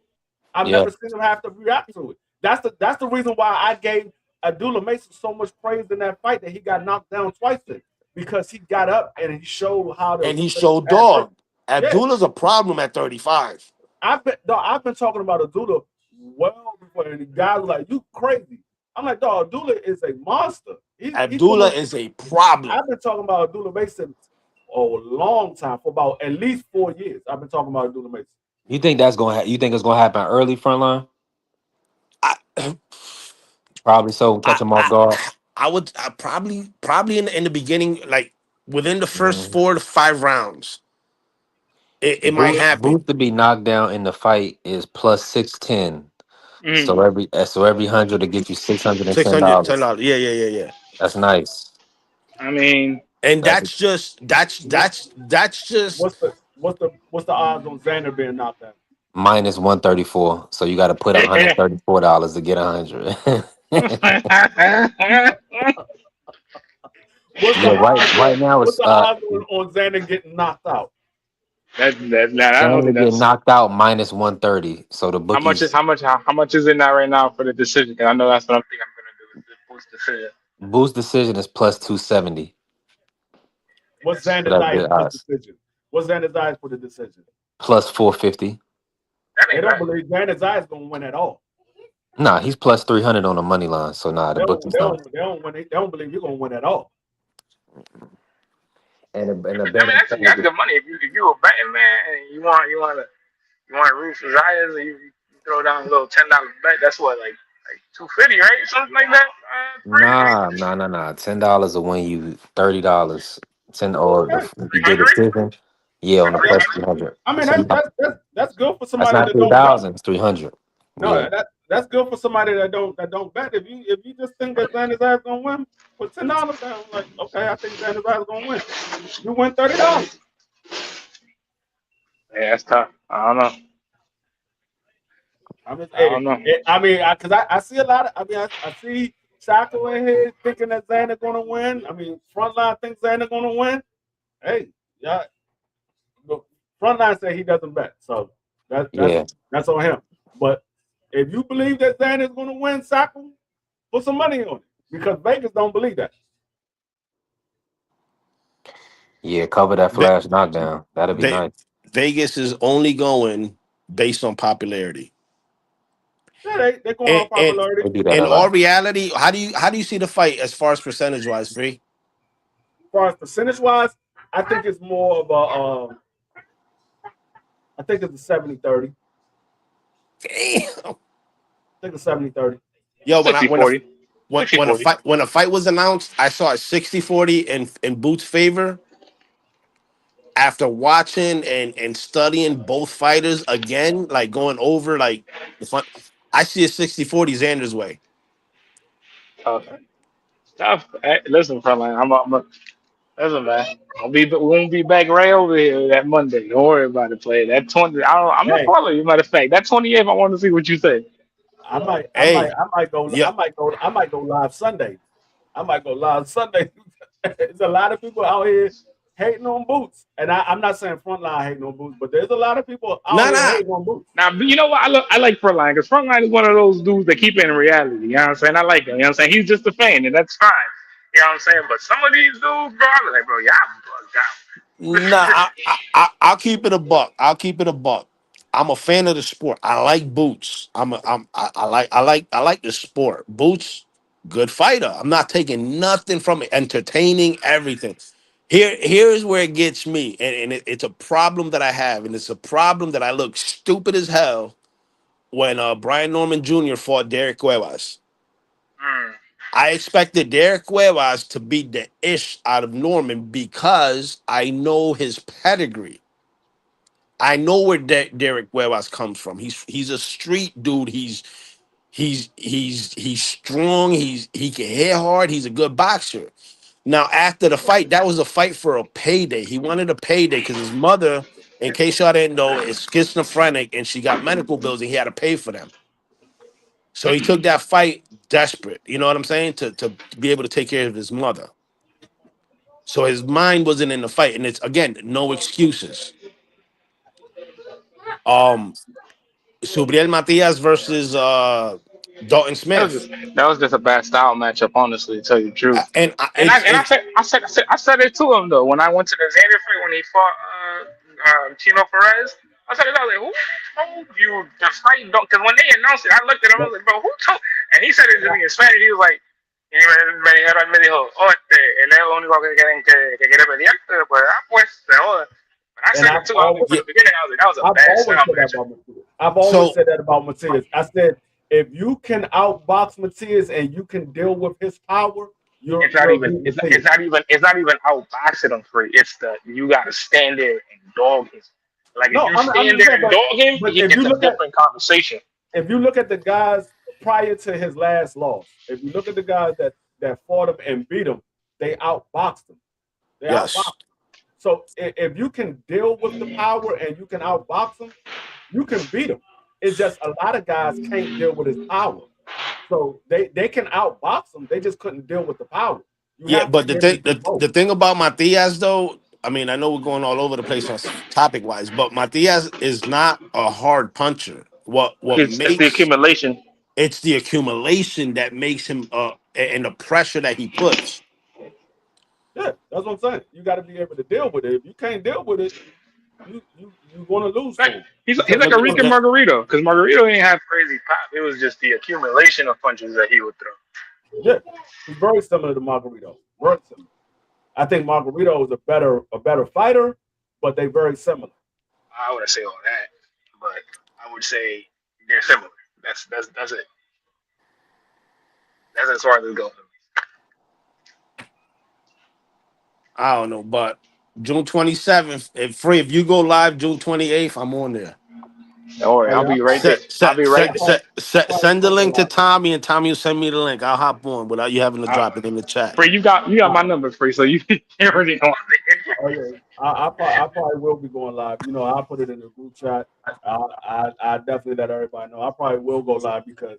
I've yeah, never seen him have to react to it. That's the reason why I gave Abdullah Mason so much praise in that fight that he got knocked down twice in, because he got up and he showed how to And he face showed adversity. dog. Yeah, Abdullah's a problem at 35. I've been talking about Abdullah well before, and the guy was like, "You crazy?" I'm like, "Dog, Abdullah is a monster. He's one Abdullah of is a problem. I've been talking about Abdullah Mason a long time, for about at least 4 years. I've been talking about Abdullah Mason. you think that's gonna? You think it's gonna happen early front line? I, Probably so. I, Catch him off I, guard. I would probably in the beginning, like within the first Mhm. 4 to 5 rounds, it might happen. Boost to be knocked down in the fight is plus 610. Mm. So every hundred to get you Six hundred ten $610. dollars. Yeah. That's nice. I mean, And That's What that's just what's the odds on Xander being knocked out? minus 134. So you got to put $134 to get 100. What's the Yeah, odds right now what's it's the odds on Xander getting knocked out? nah, I don't Xander think get that's knocked out minus 130. So the how much is bookies how much is it now right now for the decision? 'Cause I know that's what I'm thinking I'm gonna do is the post decision. boost decision is plus 270. What's So Xander's that's eyes good for the odds. decision? What's Xander's eyes for the decision? Plus 450. That They ain't don't bad. believe Xander's eyes gonna win at all. Nah, he's plus 300 on the money line. So nah, the bookies don't. They don't believe you're gonna win at all. And the I mean, betting that's good money if you a betting man and you want to root for Zayas and you throw down a little $10 bet. That's what like 250, right? Something like that. Three Nah. $10 will win you $30. 10 or Okay. if you get a 300. decision, yeah, on the plus 300. 300. I mean, So you, that's good for that's somebody not that don't bet. 3,000. It's 300. Yeah, No, that's good for somebody that don't bet. If you just think that Xander's eyes gonna win, put $10 down. Like, okay, I think Xander's eyes gonna win. You win $30. Yeah, that's tough. I don't know. I mean, I don't know. because I see a lot of. I see Sacco in here thinking that Xander gonna win. I mean, Frontline thinks Xander gonna win. Hey, yeah, the Frontline say he doesn't bet, so that that's yeah, that's on him. But if you believe that Xander's gonna win, Sacco, put some money on it, because Vegas don't believe that. yeah. Cover that Ve- flash knockdown. That'd be Ve- nice. Vegas is only going based on popularity. Yeah, they going And on popularity. They do that in a all lot. reality, how do you see the fight as far as percentage wise, Free? As far as percentage wise, I think it's more of a. I think it's a 70-30. Damn. I think it's 70-30. Yo, 60-40. 60-40. when a fight was announced, I saw it 60-40 in Boots' favor. After watching and studying both fighters again, like going over like the fun, I see a 60-40 Xander's way. Tough. Tough. Hey, listen, Frontline. Listen, man. We won't be back right over here that Monday. Don't worry about it, play. That 20, I'm gonna Hey, follow you. Matter of fact, that 28th, I want to see what you say. Hey, yeah. I might go live Sunday. I might go live Sunday. There's a lot of people out here hating on Boots, and I'm not saying Frontline hating on Boots, but there's a lot of people out Nah, here nah. hating on Boots. Now, you know what? I like Frontline because Frontline is one of those dudes that keep it in reality. You know what I'm saying? I like him. You know what I'm saying? He's just a fan, and that's fine. You know what I'm saying? But some of these dudes, bro, I'm like, bro, y'all bugged Nah, out. I'll keep it a buck. I'll keep it a buck. I'm a fan of the sport. I like Boots. I like the sport. Boots, good fighter. I'm not taking nothing from it. Entertaining, everything. Here's where it gets me, and it's a problem that I have, and it's a problem that I look stupid as hell when Brian Norman Jr. fought Derek Cuevas. Mm. I expected Derek Cuevas to beat the ish out of Norman because I know his pedigree. I know where Derek Cuevas comes from. He's a street dude. He's strong. He can hit hard. He's a good boxer. Now after the fight, that was a fight for a payday. He wanted a payday because his mother, in case y'all didn't know, is schizophrenic and she got medical bills and he had to pay for them. So he took that fight desperate. You know what I'm saying? To be able to take care of his mother. So his mind wasn't in the fight, and it's again no excuses. Um, Subriel Matias versus Dalton Smith. That was just a bad style matchup, honestly, to tell you the truth. And And I it's and I it said I said it to him though when I went to the Xander fight when he fought Chino Perez. I said it. I was like, who told you to fight? Don't because when they announced it, I looked at him. I was like, bro, who told? And he said it to me in Spanish. He was like, y me dijo, oh, él es lo único que quiere pelear, pues, pues, se joda. But I And said I've it too. I was like, from yeah. the beginning, I was like, that was a I've bad always style said that matchup. about Matias. I've always So said that about Matias. I said if you can outbox Matias and you can deal with his power, you're a beat Matias. It's not even outboxing him free. It's the you gotta stand there and dog him. Like if No, you I'm stand just there saying, and dog him, but he gets a different conversation. if you look at the guys prior to his last loss, if you look at the guys that fought him and beat him, they outboxed him. They outboxed yes, him. So if you can deal with the power and you can outbox him, you can beat him. It's just a lot of guys can't deal with his power. So they can outbox him. They just couldn't deal with the power. You yeah. have to But be able to do both. the thing about Matias though, I mean, I know we're going all over the place on topic wise, but Matias is not a hard puncher. What It's the makes accumulation. it's the accumulation that makes him and the pressure that he puts. Yeah, that's what I'm saying. You got to be able to deal with it. If you can't deal with it, you're going to lose to Like him he's because like a Look, Rican look, Margarito because Margarito ain't have crazy pop. It was just the accumulation of punches that he would throw. yeah, he's very similar to Margarito. Very similar. I think Margarito is a better fighter, but they very similar. I wouldn't say all that, but I would say they're similar. That's it. That's as far as it goes. I don't know, but June 27th, if free, if you go live June 28th, I'm on there. Don't worry, Oh I'll yeah, be right there. I'll be I right there. probably, I probably Send the will go link to live. Tommy, and Tommy will send me the link. I'll hop on without you having to Uh, drop it in the chat. Free, you got my number, free, so you already know. Oh yeah, I probably will be going live. You know, I'll put it in the group chat. I definitely let everybody know. I probably will go live because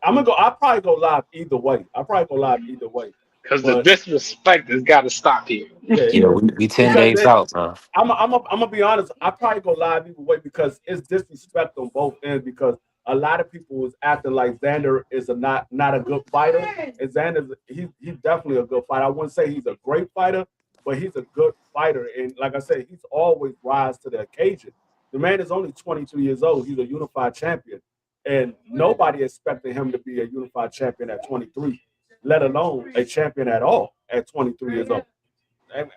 I'm gonna go. I'll probably go live either way. I'll probably go live either way. Because the But disrespect has got to stop here. yeah, Yeah, yeah, we 10 because days out, man. I'm gonna be honest. I probably go live either way because it's disrespect on both ends. Because a lot of people is acting like Xander is not a good fighter, and Xander he's definitely a good fighter. I wouldn't say he's a great fighter, but he's a good fighter. And like I said, he's always rise to the occasion. The man is only 22 years old. He's a unified champion, and nobody expected him to be a unified champion at 23, let alone a champion at all at 23 years old.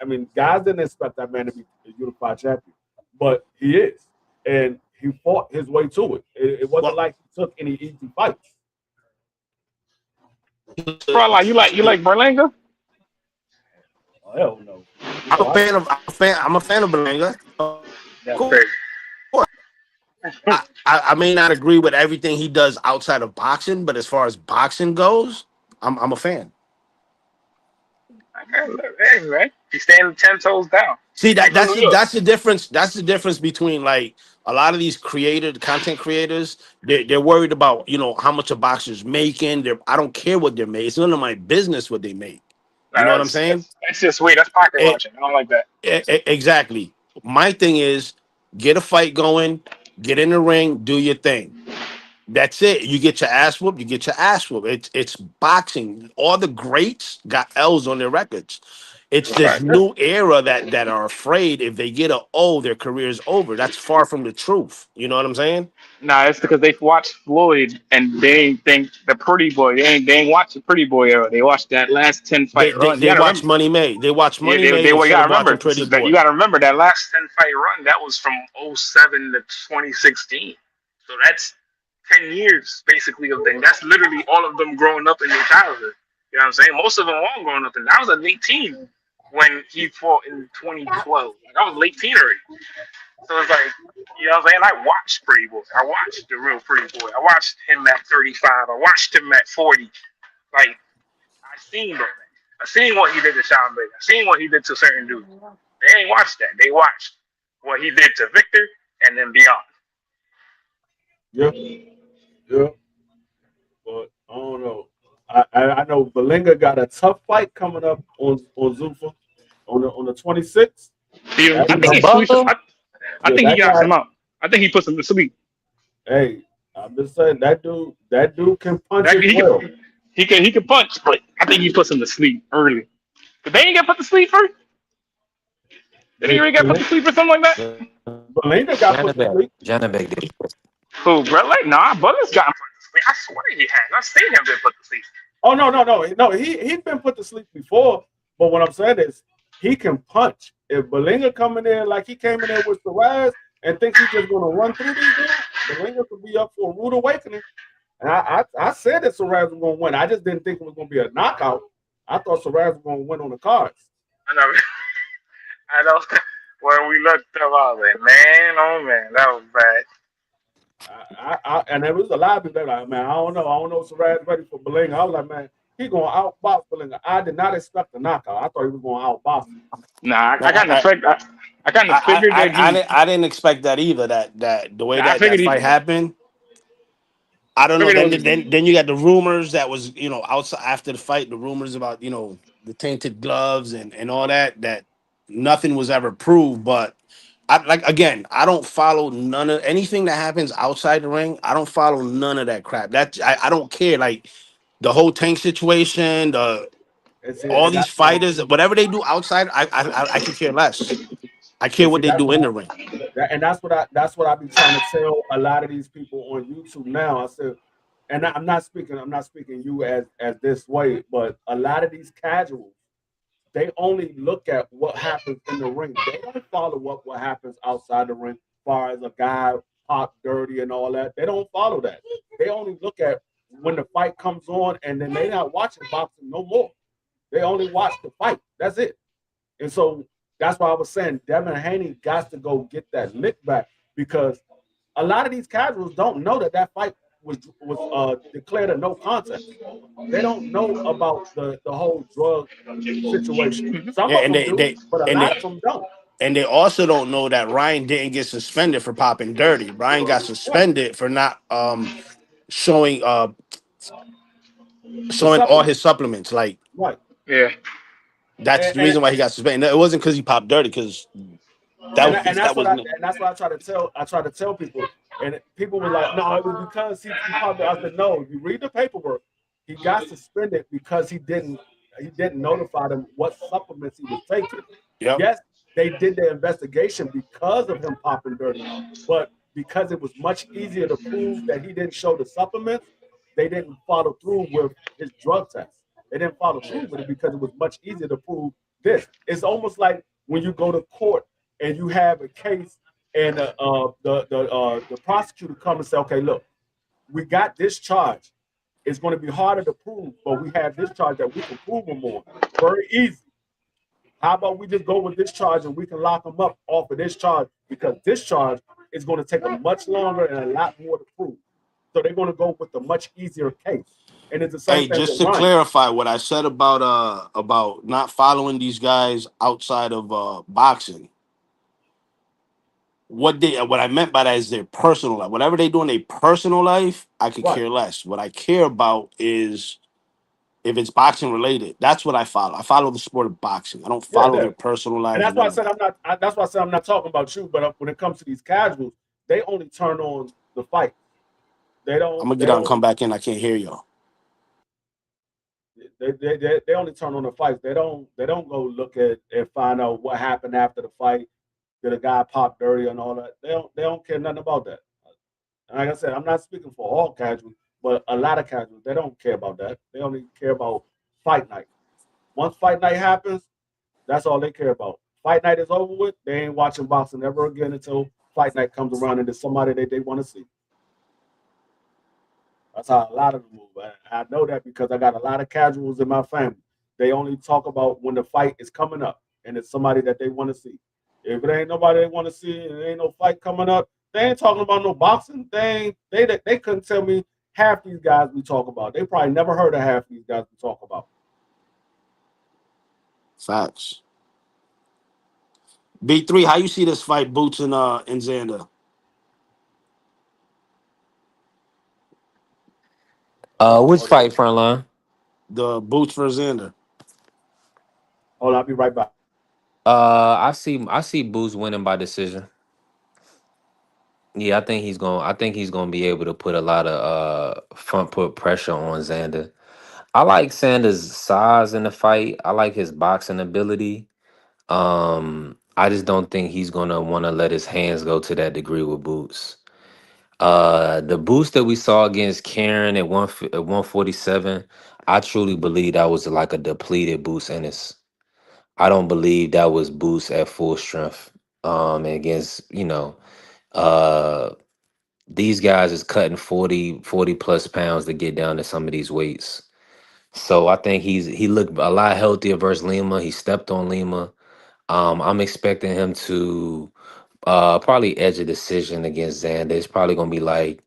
I mean, guys didn't expect that man to be a unified champion, but he is, and he fought his way to it. It wasn't Well, like he took any easy fights. Bro, like you like Berlanga? Oh, hell no. You I'm know, a fan of I'm a fan of Belanga. Of That's course. crazy. I may not agree with everything he does outside of boxing, but as far as boxing goes, I'm a fan. Hey, man, he's standing 10 toes down. See He's from New York. that's the difference. That's the difference between like a lot of these content creators. They're worried about how much a boxer's making. I don't care what they're making. It's none of my business what they make. You Nah, know what I'm saying? that's just weird. That's pocket It, watching. I don't like that. exactly. My thing is get a fight going, get in the ring, do your thing. That's it. You get your ass whooped. You get your ass whooped. It's boxing. All the greats got L's on their records. It's this Right. new era that are afraid if they get a O, their career is over. That's far from the truth. You know what I'm saying? Nah, it's because they watched Floyd and they ain't think the Pretty Boy. They ain't watch the Pretty Boy era. They watched that last 10 fight run. You They gotta watch remember. Money Made. They watch Yeah, Money Made you instead gotta of watching remember Pretty that. You Boy. gotta remember that last 10 fight run. That was from '07 to 2016. So that's 10 years basically of them. That's literally all of them growing up in their childhood. You know what I'm saying? Most of them all growing up, and I was a late teen when he fought in 2012. Like, I was late teen already. So it's like, you know what I'm saying? I watched Pretty Boy. I watched the real Pretty Boy. I watched him at 35. I watched him at 40. Like, I seen all that. I seen what he did to Sean Baker. I seen what he did to certain dudes. They ain't watched that. They watched what he did to Victor and then beyond. Yeah, yeah. But I don't know. I know Belinga got a tough fight coming up on Zuffa on the 26th. I That think guy, he sweeps. I yeah, think he that knocks guy. him out. I think he puts him to sleep. Hey, I'm just saying that dude can punch That as well. he can punch, but I think he puts him to sleep early. Did they ain't get put to sleep first? Did he really get put to sleep or something like that? Belinga got put to sleep. Janabek did. Who, Brett? Like, nah, Butler's got him put to sleep. I swear he has. I've seen him get put to sleep. Oh no. He's been put to sleep before. But what I'm saying is he can punch. If Belinga coming in like he came in there with Shiraz and thinks he's just gonna run through these dudes, Belinga could be up for a rude awakening. And I said that Shiraz was gonna win. I just didn't think it was gonna be a knockout. I thought Shiraz was gonna win on the cards. I know. I know. When we looked up, I was like, man, oh man, that was bad. And there was a lot of people that were like, man, I don't know if Shiraz ready for Belinga. I was like, man, he gonna outbox Belinga. I did not expect a knockout. I thought he was gonna outbox him. Nah, I kind of I, figured. I kind of figured that he. I didn't expect that either. That the way Nah, I that figured he. fight happened. I don't know. Figured it was. Then you got the rumors that was outside after the fight. The rumors about the tainted gloves and all that nothing was ever proved. But I don't follow none of anything that happens outside the ring. I don't follow none of that crap. I don't care. Like the whole Tank situation, And see, all and these that's what fighters, whatever they do outside, I could care less. I care and see what they that's do what in the ring. and that's what I be trying to tell a lot of these people on YouTube now. I said, and I'm not speaking you as this way, but a lot of these casuals, they only look at what happens in the ring. They don't follow up what happens outside the ring, as far as a guy pop dirty and all that. They don't follow that. They only look at when the fight comes on, and then they not watching boxing no more. They only watch the fight. That's it. And so that's why I was saying Devin Haney got to go get that lick back, because a lot of these casuals don't know that fight was declared a no contest. They don't know about the whole drug situation. Some Yeah, of and them do, but a and lot they of them don't. and they also don't know that Ryan didn't get suspended for popping dirty. Ryan got Right. suspended for not showing The showing all supplement. his supplements. Like Right. Yeah. that's And, the and, reason why he got suspended. It wasn't because he popped dirty, because and, that and that's what I wasn't it. and that's what I try to tell. I try to tell people, and people were like, "No, it was because he popped." I said, "No, you read the paperwork. He got suspended because he didn't notify them what supplements he was taking. Yep. Yes, they did the investigation because of him popping dirty, but because it was much easier to prove that he didn't show the supplements, they didn't follow through with his drug test. They didn't follow through with it because it was much easier to prove this. It's almost like when you go to court and you have a case, and the prosecutor comes and say, "Okay, look, we got this charge. It's going to be harder to prove, but we have this charge that we can prove him on. Very easy. How about we just go with this charge and we can lock him up off of this charge, because this charge is going to take a much longer and a lot more to prove. So they're going to go with the much easier case." And it's the same Hey, thing just with to Ryan. clarify what I said about not following these guys outside of boxing. What I meant by that is their personal life. Whatever they do in their personal life, I could Right. care less. What I care about is if it's boxing related. That's what I follow. I follow the sport of boxing. I don't Yeah, follow yeah. their personal And lives or that's why I none of said that. I'm not. That's why I said I'm not talking about you. But when it comes to these casuals, they only turn on the fight. They I'm don't. gonna get They out and don't. come back in. I can't hear y'all. They only turn on the fights. They don't. They don't go look at and find out what happened after the fight. Did a guy pop dirty and all that? They don't. They don't care nothing about that. And like I said, I'm not speaking for all casuals, but a lot of casuals they don't care about that. They only care about fight night. Once fight night happens, that's all they care about. Fight night is over with. They ain't watching boxing ever again until fight night comes around and there's somebody that they want to see. That's how a lot of them move. I know that because I got a lot of casuals in my family. They only talk about when the fight is coming up and it's somebody that they want to see. If it ain't nobody they want to see and there ain't no fight coming up, they ain't talking about no boxing. They couldn't tell me half these guys we talk about. They probably never heard of half these guys we talk about. Facts. B3, how you see this fight, Boots and Xander? Which Hold on. fight, front line? The Boots for Xander. Hold on, I'll be right back. I see Boots winning by decision. Yeah, I think he's gonna be able to put a lot of front put pressure on Xander. I like Sanders' size in the fight. I like his boxing ability. I just don't think he's gonna want to let his hands go to that degree with Boots. The boost that we saw against Karen at 147, I truly believe that was like a depleted Boost Ennis. I don't believe that was Boost at full strength. And against, uh these guys is cutting 40 plus pounds to get down to some of these weights. So I think he looked a lot healthier versus Lima. He stepped on Lima. I'm expecting him to probably edge a decision against Xander. It's probably gonna be like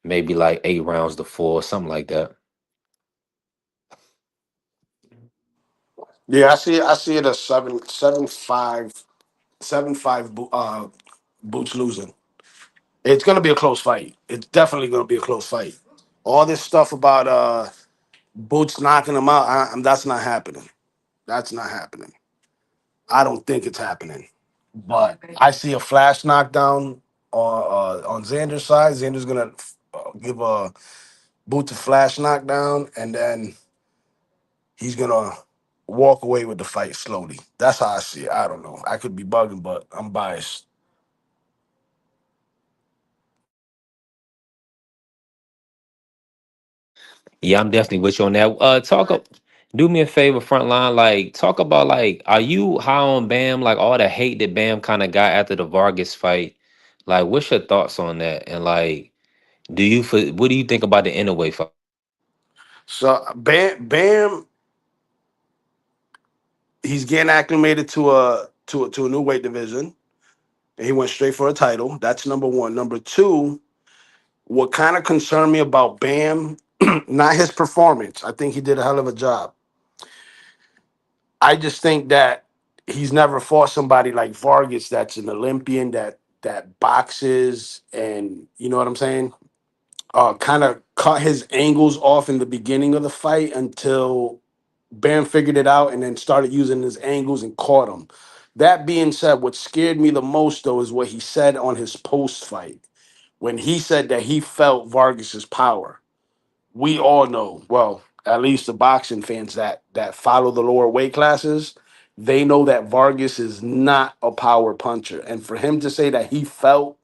maybe like 8 rounds to 4, something like that. Yeah, I see it as 7-5 Boots losing. It's gonna be a close fight. It's definitely gonna be a close fight. All this stuff about Boots knocking him out, that's not happening. That's not happening. I don't think it's happening. But I see a flash knockdown on Xander's side. Xander's gonna give a Boots a flash knockdown, and then he's gonna walk away with the fight slowly. That's how I see it. I don't know. I could be bugging, but I'm biased. Yeah, I'm definitely with you on that. Do me a favor, front line. Like, talk about like, are you high on Bam? Like all the hate that Bam kind of got after the Vargas fight. Like, what's your thoughts on that? And like, what do you think about the Inouye fight? So Bam, he's getting acclimated to a new weight division, and he went straight for a title. That's number one. Number two, what kind of concerned me about Bam, not his performance. I think he did a hell of a job. I just think that he's never fought somebody like Vargas that's an Olympian that boxes, and you know what I'm saying? Kind of cut his angles off in the beginning of the fight until Bam figured it out and then started using his angles and caught him. That being said, what scared me the most though is what he said on his post fight when he said that he felt Vargas's power. We all know, well, at least the boxing fans that follow the lower weight classes, they know that Vargas is not a power puncher. And for him to say that he felt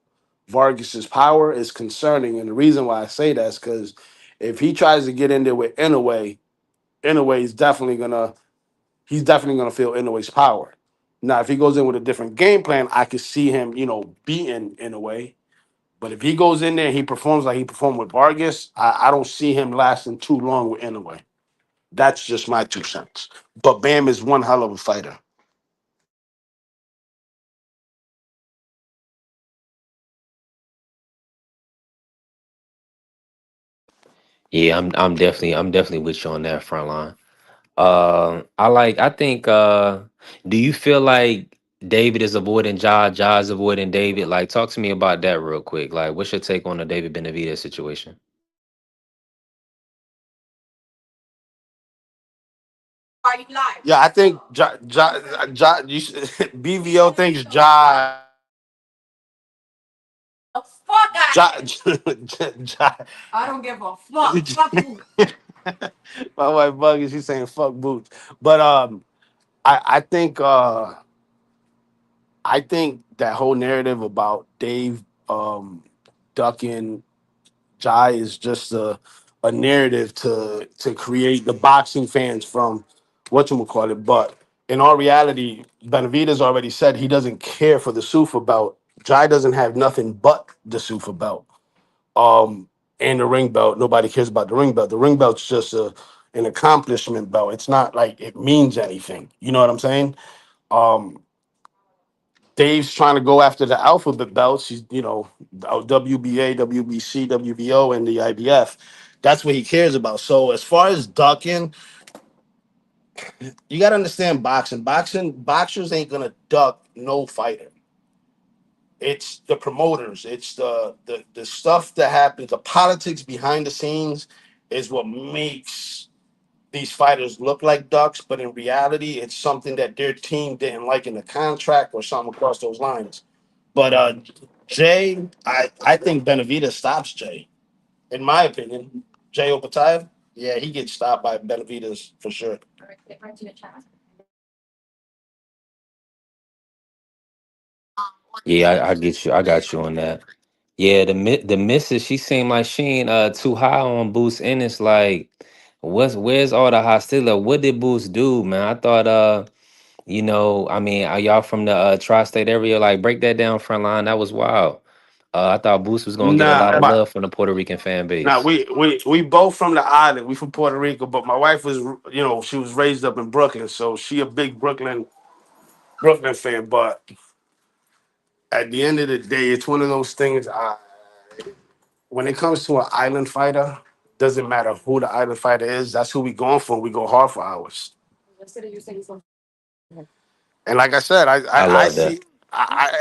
Vargas's power is concerning. And the reason why I say that is because if he tries to get in there with Inoue is definitely gonna feel Inoue's power. Now, if he goes in with a different game plan, I could see him, beating Inoue. But if he goes in there and he performs like he performed with Vargas, I don't see him lasting too long with Inoue. That's just my 2 cents. But Bam is one hell of a fighter. Yeah, I'm definitely with you on that front line. I think do you feel like David is avoiding Ja is avoiding David? Like talk to me about that real quick. Like what's your take on the David Benavidez situation? Yeah, I think BVO thinks Ja, Ja, my wife Buggy, she's saying fuck boots. But I think that whole narrative about Dave ducking Jai is just a narrative to create the boxing fans from whatchamacallit. But in all reality, Benavidez already said he doesn't care for the Sufa belt. Jai doesn't have nothing but the Sufa belt. Um and the ring belt. Nobody cares about the ring belt. The ring belt's just an accomplishment belt. It's not like it means anything. You know what I'm saying? Um Dave's trying to go after the alphabet belts. He's, WBA, WBC, WBO, and the IBF. That's what he cares about. So as far as ducking, you got to understand boxing. Boxers ain't gonna duck no fighter. It's the promoters. It's the stuff that happens. The politics behind the scenes is what makes these fighters look like ducks. But in reality, it's something that their team didn't like in the contract or something across those lines. But Jay, I think Benavidez stops Jay. In my opinion, Jay Opataev, yeah, he gets stopped by Benavidez for sure. Yeah, I get you. I got you on that. Yeah, the missus, she seemed like she ain't too high on Boost Ennis. Like, where's all the hostility? What did Boost do, man? I thought I mean, are y'all from the tri-state area? Like, break that down front line. That was wild. I thought Boost was gonna get a Nah, lot of my, love from the Puerto Rican fan nah, base. we both from the island. We from Puerto Rico, but my wife was, she was raised up in Brooklyn, so she a big Brooklyn fan. But at the end of the day, it's one of those things. When it comes to an island fighter, doesn't matter who the island fighter is. That's who we going for. We go hard for ours. And like I said, I I love that. see.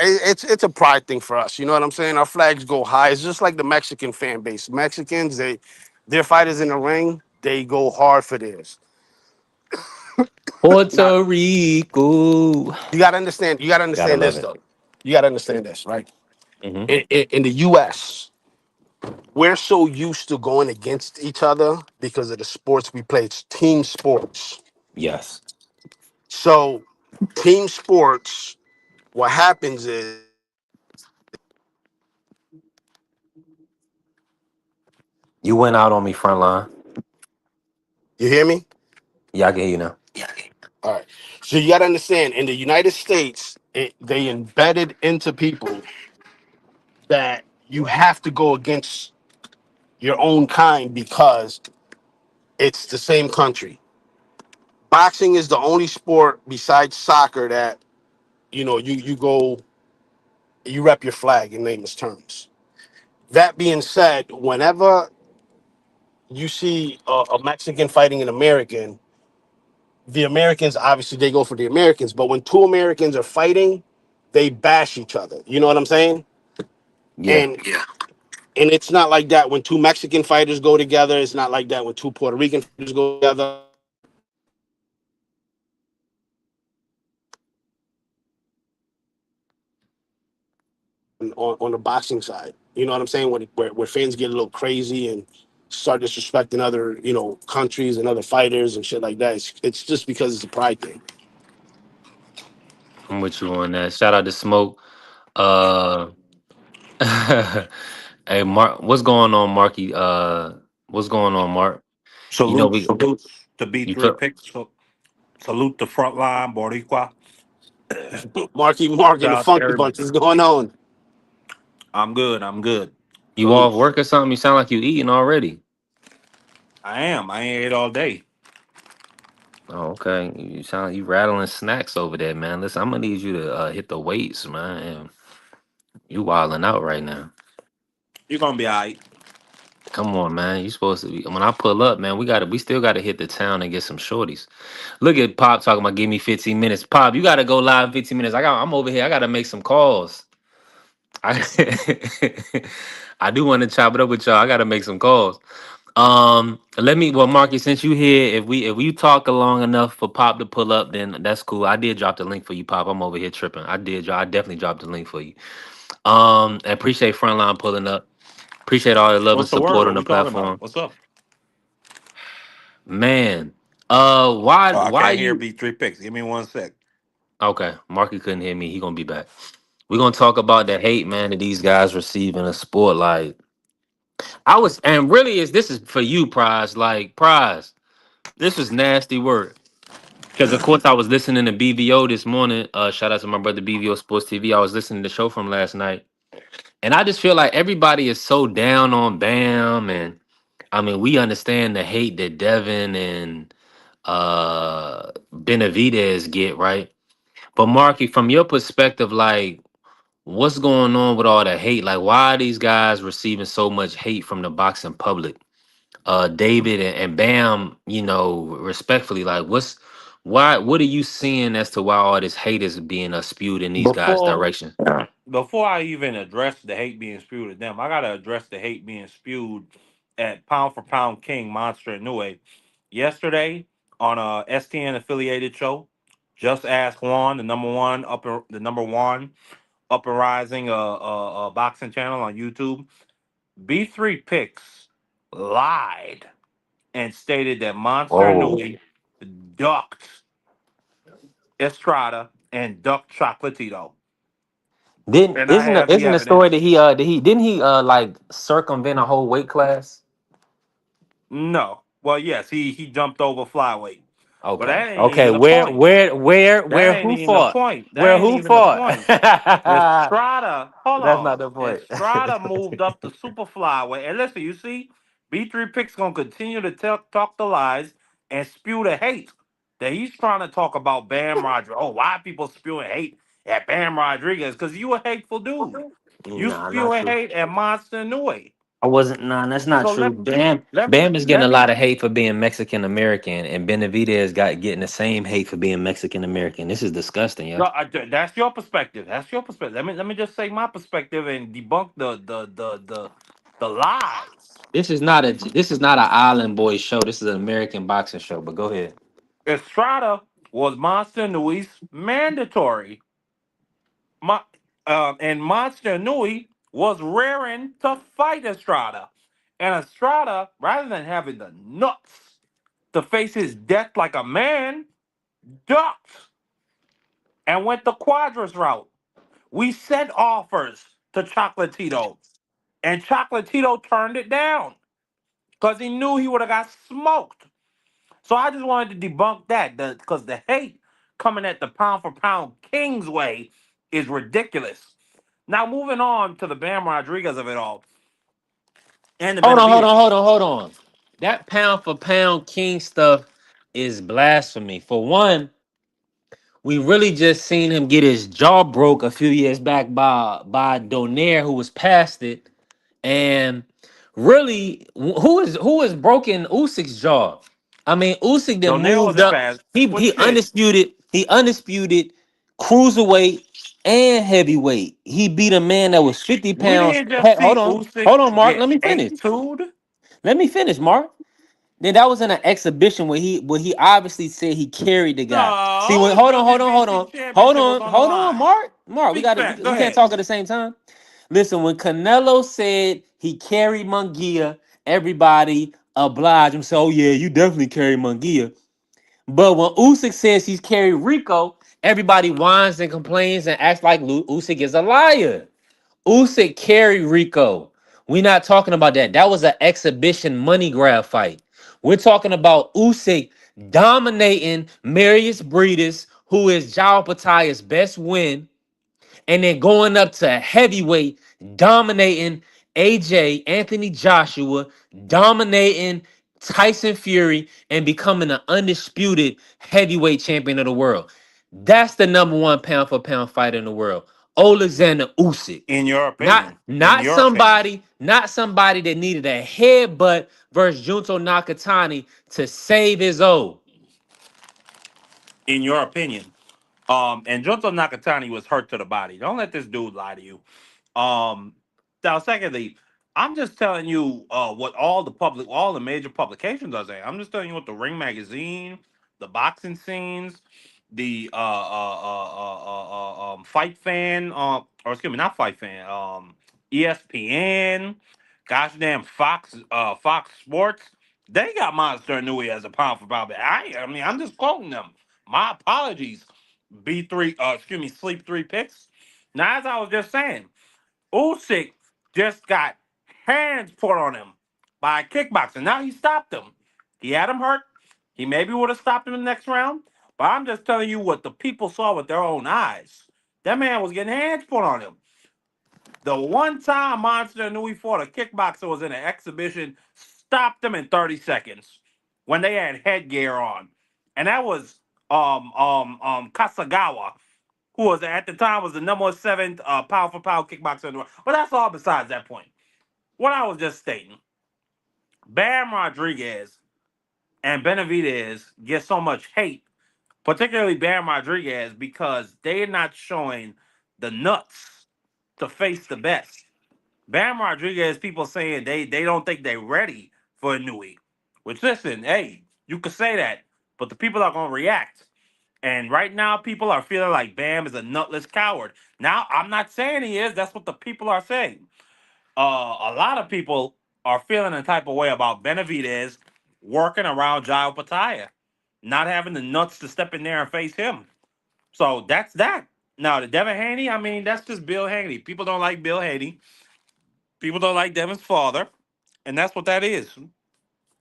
It's a pride thing for us. You know what I'm saying? Our flags go high. It's just like the Mexican fan base. Mexicans, their fighters in the ring, they go hard for theirs. Not Puerto Rico. you got to understand. You got to Gotta understand love this it. though. You got to understand this, right? Hmm. In the U.S., we're so used to going against each other because of the sports we play. It's team sports. Yes. So, team sports. What happens is You went out on me front line. you hear me? Yeah, I can hear you now. All right. So you got to understand, in the United States, they embedded into people that you have to go against your own kind because it's the same country. Boxing is the only sport besides soccer that you rep your flag in layman's terms. That being said, whenever you see a Mexican fighting an American, the Americans obviously they go for the Americans, but when two Americans are fighting, they bash each other. You know what I'm saying? Yeah. And And it's not like that when two Mexican fighters go together. It's not like that when two Puerto Rican fighters go together. On the boxing side, you know what I'm saying? Where fans get a little crazy and start disrespecting other countries and other fighters and shit like that. It's just because it's a pride thing. I'm with you on that. Shout out to Smoke. Uh hey Mark, what's going on, Marky? What's going on, Mark? You know Salute, we salute to you B3 feel Pick. So, salute the front line, Boricua. Marky Mark and Shout the out to Funky everybody. Bunch is going on. I'm good. I'm good. you off Salute. work or something? You sound like you eating already. I am. I ain't ate all day. Oh, okay. You sound like you rattling snacks over there, man. Listen, I'm gonna need you to hit the weights, man. And you wilding out right now. You're gonna be all right. Come on, man. You supposed to be. When I pull up, man, we still gotta hit the town and get some shorties. Look at Pop talking about give me 15 minutes. Pop, you gotta go live in 15 minutes. I'm over here. I gotta make some calls. I, I do want to chop it up with y'all. I gotta make some calls. Marky, since you here, if we talk long enough for Pop to pull up, then that's cool. I did drop the link for you, Pop. I'm over here tripping. I definitely dropped the link for you. I appreciate Frontline pulling up. Appreciate all the love and What's the word? support What on the we talking about? platform. What's up? Man. Why Oh, I why can't hear you B3 picks. Give me 1 sec. okay, Marky couldn't hear me. He gonna be back. We're gonna talk about the hate, man, that these guys receive in a sport. Like I was and really is this is for you, Prize. Like Prize, this is nasty work. Because of course I was listening to BVO this morning. Shout out to my brother BVO Sports TV. I was listening to the show from last night. And I just feel like everybody is so down on Bam. And I mean, we understand the hate that Devin and Benavidez get, right? But Marky, from your perspective, like what's going on with all the hate? Like, why are these guys receiving so much hate from the boxing public? David and Bam, respectfully, like what are you seeing as to why all this hate is being spewed in these guys' Before direction? before I even address the hate being spewed at them, I gotta address the hate being spewed at Pound for Pound King Monster Inoue. Yesterday on a STN affiliated show, Just Ask Juan, the number one up and rising boxing channel on YouTube. B3 Picks lied and stated that Monster Oh, Inoue ducked Estrada and ducked Chocolatito. didn't And I isn't have the, the isn't the story that evidence. he didn't he like circumvent a whole weight class? No. Well, yes, he jumped over flyweight. But Okay, that ain't okay. even the Where point. where where That where ain't who even the fought? point. That Where ain't who even the fought? point. Estrada, hold That's on. not the point. Estrada moved up to super flyweight. And listen, you see, B3 Pick's gonna continue to talk the lies and spew the hate that he's trying to talk about Bam Rodriguez. Oh, why are people spewing hate at Bam Rodriguez? Because you a hateful dude. You Nah, not spewing true. hate at Monster Nui. I wasn't. Nah, that's not So true. let let Bam is getting let a me lot of hate for being Mexican American, and Benavidez got getting the same hate for being Mexican American. This is disgusting, no, yo. that's your perspective. That's your perspective. Let me just say my perspective and debunk the lies. This is not an Island Boys show. This is an American boxing show. But go ahead. Estrada was Monster Nui's mandatory. My, and Monster Nui was raring to fight Estrada. And Estrada, rather than having the nuts to face his death like a man, ducked and went the Quadras route. We sent offers to Chocolatito, and Chocolatito turned it down because he knew he would have got smoked. So I just wanted to debunk that because the hate coming at the pound for pound King's way is ridiculous. Now moving on to the Bam Rodriguez of it all and the Hold on, hold Benavidez. on, hold on, hold on. That pound for pound king stuff is blasphemy. For one, we really just seen him get his jaw broke a few years back by Donaire, who was past it. And really, who is broken Usyk's jaw? I mean, Usyk that Donnell moved wasn't up. fast. Well, He shit. undisputed. He undisputed cruiserweight and heavyweight. He beat a man that was 50 We pounds. didn't just Hey, hold see on, Usyk hold on, Mark. Let get me finish. A2'd. Let me finish, Mark. Then that was in an exhibition where he obviously said he carried the guy. See, when No, hold on, hold on, hold WBC on, hold championship was on, on the hold on, line. Mark. Mark, we Speak got to fact. Go we can't ahead. talk at the same time. Listen, when Canelo said he carried Munguia, everybody obliged him. Say, "Oh yeah, you definitely carry Munguia." But when Usyk says he's carried Rico, everybody whines and complains and acts like Usyk is a liar. Usyk carried Rico. We're not talking about that. That was an exhibition money grab fight. We're talking about Usyk dominating Marius Breedis, who is Jao Pataya's best win, and then going up to heavyweight, dominating AJ, Anthony Joshua, dominating Tyson Fury, and becoming an undisputed heavyweight champion of the world. That's the number one pound for pound fighter in the world. Alexander Usyk. In your Not opinion. In not your opinion. somebody, not somebody that needed a headbutt versus Junto Nakatani to save his O. In your opinion. And Junto Nakatani was hurt to the body. Don't let this dude lie to you. Um, Now, secondly, I'm just telling you what all the major publications are saying. I'm just telling you what the Ring Magazine, the boxing scenes, the Fight Fan, or excuse me, not Fight Fan, ESPN, gosh damn Fox Sports. They got Monster Nui as a pound for pound. I mean, I'm just quoting them. My apologies. B3, excuse me, Sleep Three Picks. Now, as I was just saying. Usyk just got hands put on him by a kickboxer. Now he stopped him. He had him hurt. He maybe would have stopped him in the next round. But I'm just telling you what the people saw with their own eyes. That man was getting hands put on him. The one time Monster knew he fought a kickboxer was in an exhibition, stopped him in 30 seconds when they had headgear on. And that was Kasagawa, who was at the time was the number seven pound for pound kickboxer in the world. But that's all besides that point. What I was just stating, Bam Rodriguez and Benavidez get so much hate, particularly Bam Rodriguez, because they're not showing the nuts to face the best. Bam Rodriguez, people saying they don't think they're ready for a Nui. Which listen, hey, you could say that, but the people are gonna react. And right now, people are feeling like Bam is a nutless coward. Now, I'm not saying he is. That's what the people are saying. A lot of people are feeling a type of way about Benavidez working around Jao Pataya, not having the nuts to step in there and face him. So that's that. Now, the Devin Haney, I mean, that's just Bill Haney. People don't like Bill Haney. People don't like Devin's father. And that's what that is.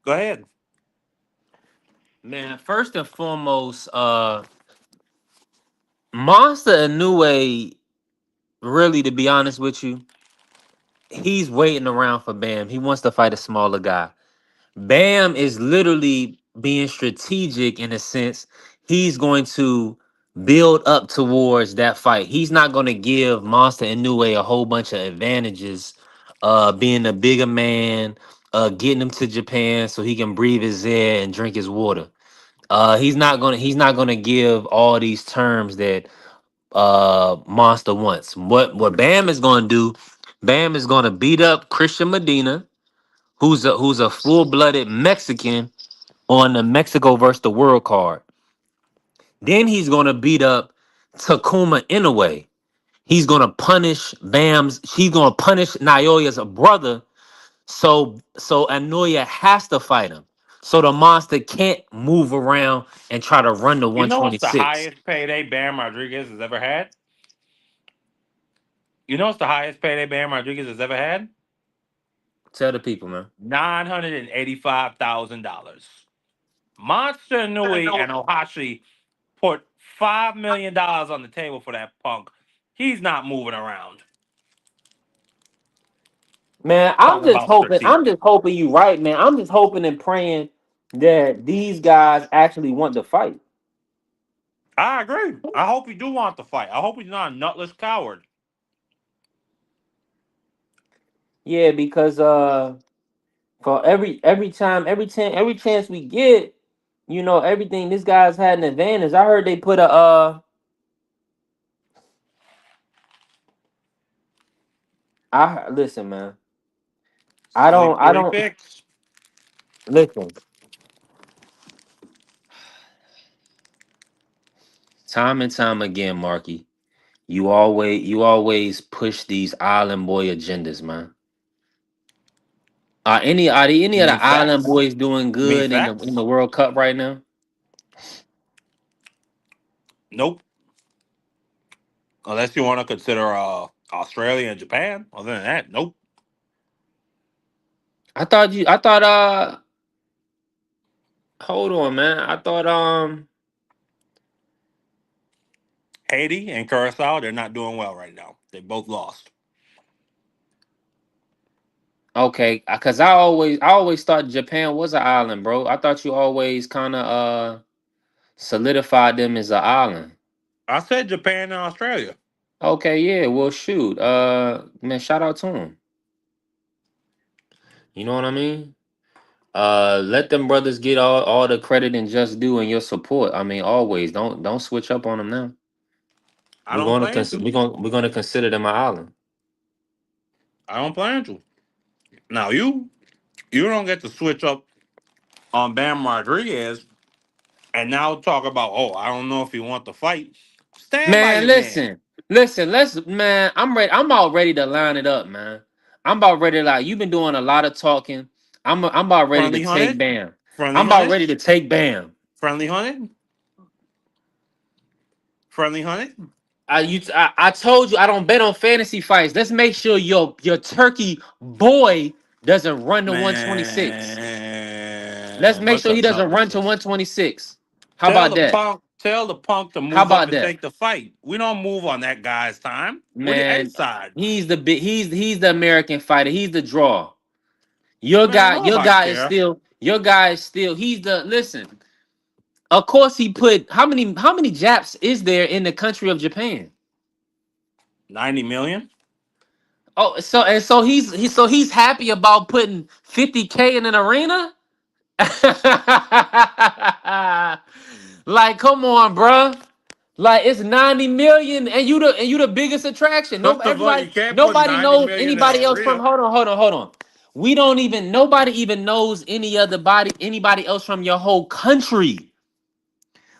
Go ahead. Man, first and foremost, Monster Inoue, really, to be honest with you, he's waiting around for Bam. He wants to fight a smaller guy. Bam is literally being strategic in a sense. He's going to build up towards that fight. He's not going to give Monster Inoue a whole bunch of advantages, being a bigger man, getting him to Japan so he can breathe his air and drink his water. He's not gonna give all these terms that Monster wants. What Bam is gonna do, Bam is gonna beat up Christian Medina, who's a full-blooded Mexican on the Mexico versus the world card. Then he's gonna beat up Takuma Inoue. He's gonna punish Naoya's brother. So Anoya has to fight him. So the monster can't move around and try to run the You know what's the 126. highest payday Bam Rodriguez has ever had? You know what's the highest payday Bam Rodriguez has ever had? Tell the people, man. $985,000. Monster Nui and Ohashi put $5 million on the table for that punk. He's not moving around. Man, I'm Talking just about hoping. I'm strategic. just hoping you right, man. I'm just hoping and praying that these guys actually want to fight. I agree. I hope he do want to fight. I hope he's not a nutless coward. Yeah, because for every chance we get, everything this guy's had an advantage. I heard they put a listen, man. I don't Sleep I three don't picks. listen. Time and time again, Marky. You always push these island boy agendas, man. Are any You of mean the island facts? boys doing You mean good in the facts? World Cup right now? Nope. Unless you want to consider Australia and Japan. Other than that, nope. I thought hold on, man. I thought Haiti and Curacao, they're not doing well right now. They both lost. okay, cuz I always thought Japan was an island, bro. I thought you always kind of solidified them as an island. I said Japan and Australia. Okay, yeah. Well, shoot. Man, shout out to him. You know what I mean? Let them brothers get all the credit and just due and your support. I mean, always don't switch up on them now. I don't plan to. We're gonna consider them an island. I don't plan to. Now you don't get to switch up on Bam Rodriguez and now talk about, oh, I don't know if he want to fight. Stand by Man, your man. listen. Let's man. I'm ready. I'm about ready to line it up, man. I'm about ready to like. You've been doing a lot of talking. I'm about ready to Friendly take hunted, Bam. friendly I'm about hunted, ready to take Bam. friendly hunted, friendly hunted. I told you I don't bet on fantasy fights. Let's make sure your turkey boy doesn't run to 126. Let's Man, make what's sure he up, doesn't run to Nelson? 126. How about that? Tell the punk to How move up about and that? take the fight. We don't move on that guy's time. We the A Man, side. he's the American fighter. He's the draw. Man, Your nobody guy is care. still he's the listen. Of course he put how many Japs is there in the country of Japan? 90 million. Oh, so he's happy about putting 50K in an arena? Like, come on, bruh. Like it's 90 million and you the biggest attraction. No, First of all, everybody, you can't put nobody 90 knows million in an anybody else from arena. hold on. We don't even nobody even knows anybody else from your whole country.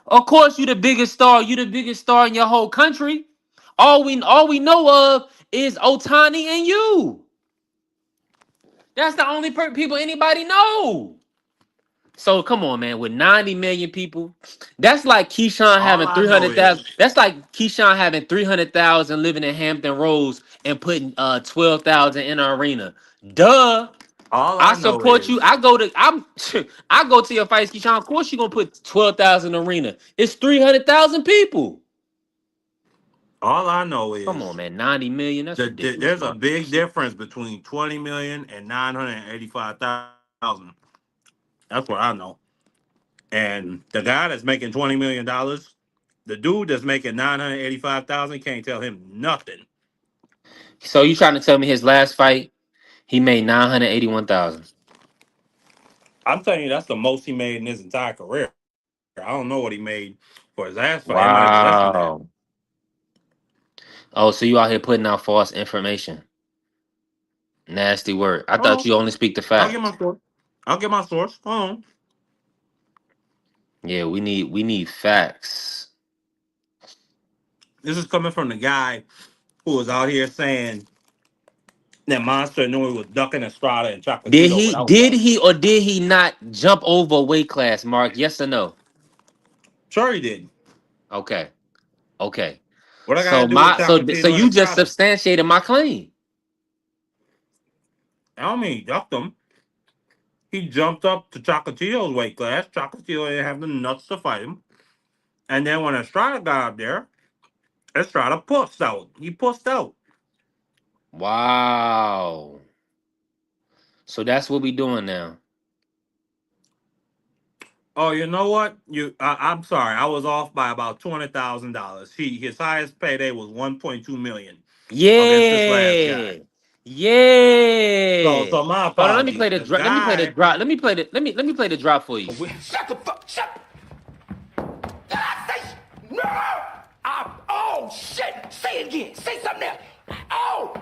Of course, you the biggest star. You the biggest star in your whole country. All we know of is Otani and you. That's the only people anybody know. So come on, man. With 90 million people, that's like Keyshawn All having I know 300,000. is, That's like Keyshawn having 300,000 living in Hampton Roads and putting 12,000 in an arena. Duh. all I I know support you. is, I go to your fights, Keyshawn. Of course you gonna put 12,000 in the arena. It's 300,000 people. all I know Come on, is man. 90 million. That's ridiculous, there's a man. big difference between 20 million and 985,000. That's what I know. And the guy that's making $20 million, the dude that's making 985,000 can't tell him nothing. So you trying to tell me his last fight, he made 981,000. I'm telling you, that's the most he made in his entire career. I don't know what he made for his last fight. It might be less than that. Wow. Oh, so you out here putting out false information. Nasty word. I thought Oh, you only speak the I'll get my facts. source. I'll get my source. Hold on. Yeah, we need facts. This is coming from the guy who was out here saying that Monster knew he was ducking Estrada and Did Chocolatito he without did telling him. he or did he not jump over a weight class, Mark? Yes or no? Sure he did. Okay. Okay. What I gotta So do with so Chocolatito and you just Estrada? substantiated my claim. I don't mean he ducked him. He jumped up to Chocolatito's weight class. Chocolatito didn't have the nuts to fight him. And then when Estrada got up there, Estrada pussed out. He pussed out. Wow. So that's what we doing now. Oh, you know what? I'm sorry. I was off by about $200,000. His highest payday was 1.2 million against this last guy. Yeah. Yeah. So my Hold on, let me apologies. play the The drop. Let me play the guy, drop. Let me play the drop for you. Shut the fuck. Shut. Did I say? No. Oh shit. Say it again. Say something else. Oh.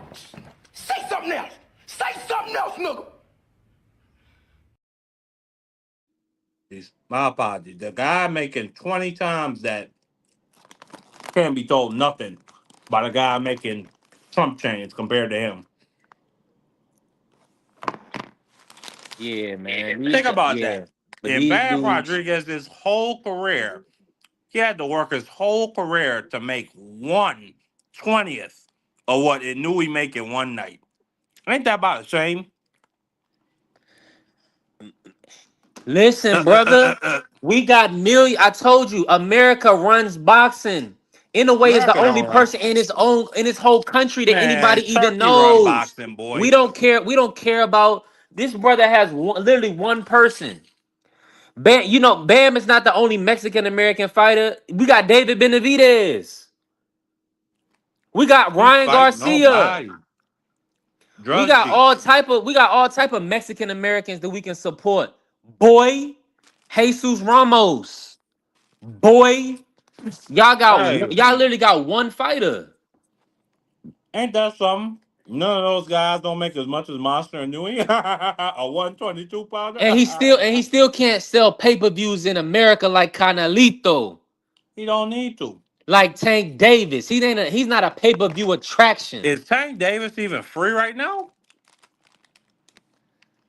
Say something else. Say something else, nigga. my apologies. The guy making 20 times that can't be told nothing by the guy making Trump change compared to him. Yeah, man. Think about Yeah. that. But In these Bam dudes, Rodriguez's whole career, he had to work his whole career to make 1/20th of what it knew he make in one night. Ain't that about a shame? listen, brother. We got million. I told you, America runs boxing. In a way, is the America only don't run. person in his whole country that Man, anybody even Turkey run knows. boxing, We boy. don't care. We don't care about this brother. Has literally one person. Bam, Bam is not the only Mexican American fighter. We got David Benavidez. We got Ain't Ryan fight Garcia. nobody. Drug cheats. We got all type of Mexican Americans that we can support. Boy, Jesus Ramos. Boy, Hey, y'all literally got one fighter. ain't that something? None of those guys don't make as much as Monster and Nui. A 122 pounder. And he still can't sell pay-per-views in America like Canalito, He don't need to. like Tank Davis. He's not a pay-per-view attraction. Is Tank Davis even free right now?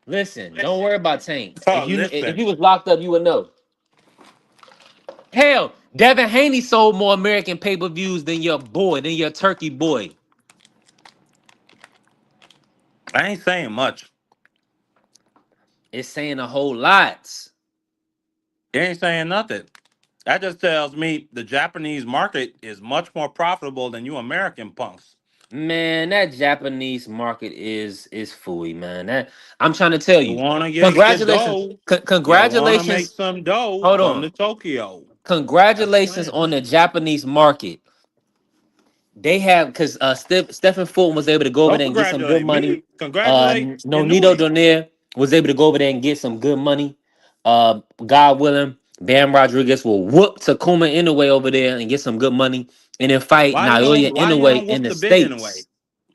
Listen, don't worry about Tank. Oh, If listen. he was locked up, you would know. Hell, Devin Haney sold more American pay-per-views than your turkey boy. I ain't saying much. It's saying a whole lot. He ain't saying nothing. That just tells me the Japanese market is much more profitable than you American punks. Man, that Japanese market is fooey, man. I'm trying to tell You you. want to get the Congratulations. dough. You want to make Congratulations. some dough. Hold Come on. to Tokyo. That's the Congratulations plan. on the Japanese market. They have because Stephen Fulton was able to go over Don't there and get some good congratulate money. me. Congratulate Nonito Inui. Donaire was able to go over there and get some good money. God willing, Bam Rodriguez will whoop Takuma Inoue over there and get some good money, and then fight Naoya Why you Inoue don't in whoop the the big in a way? states.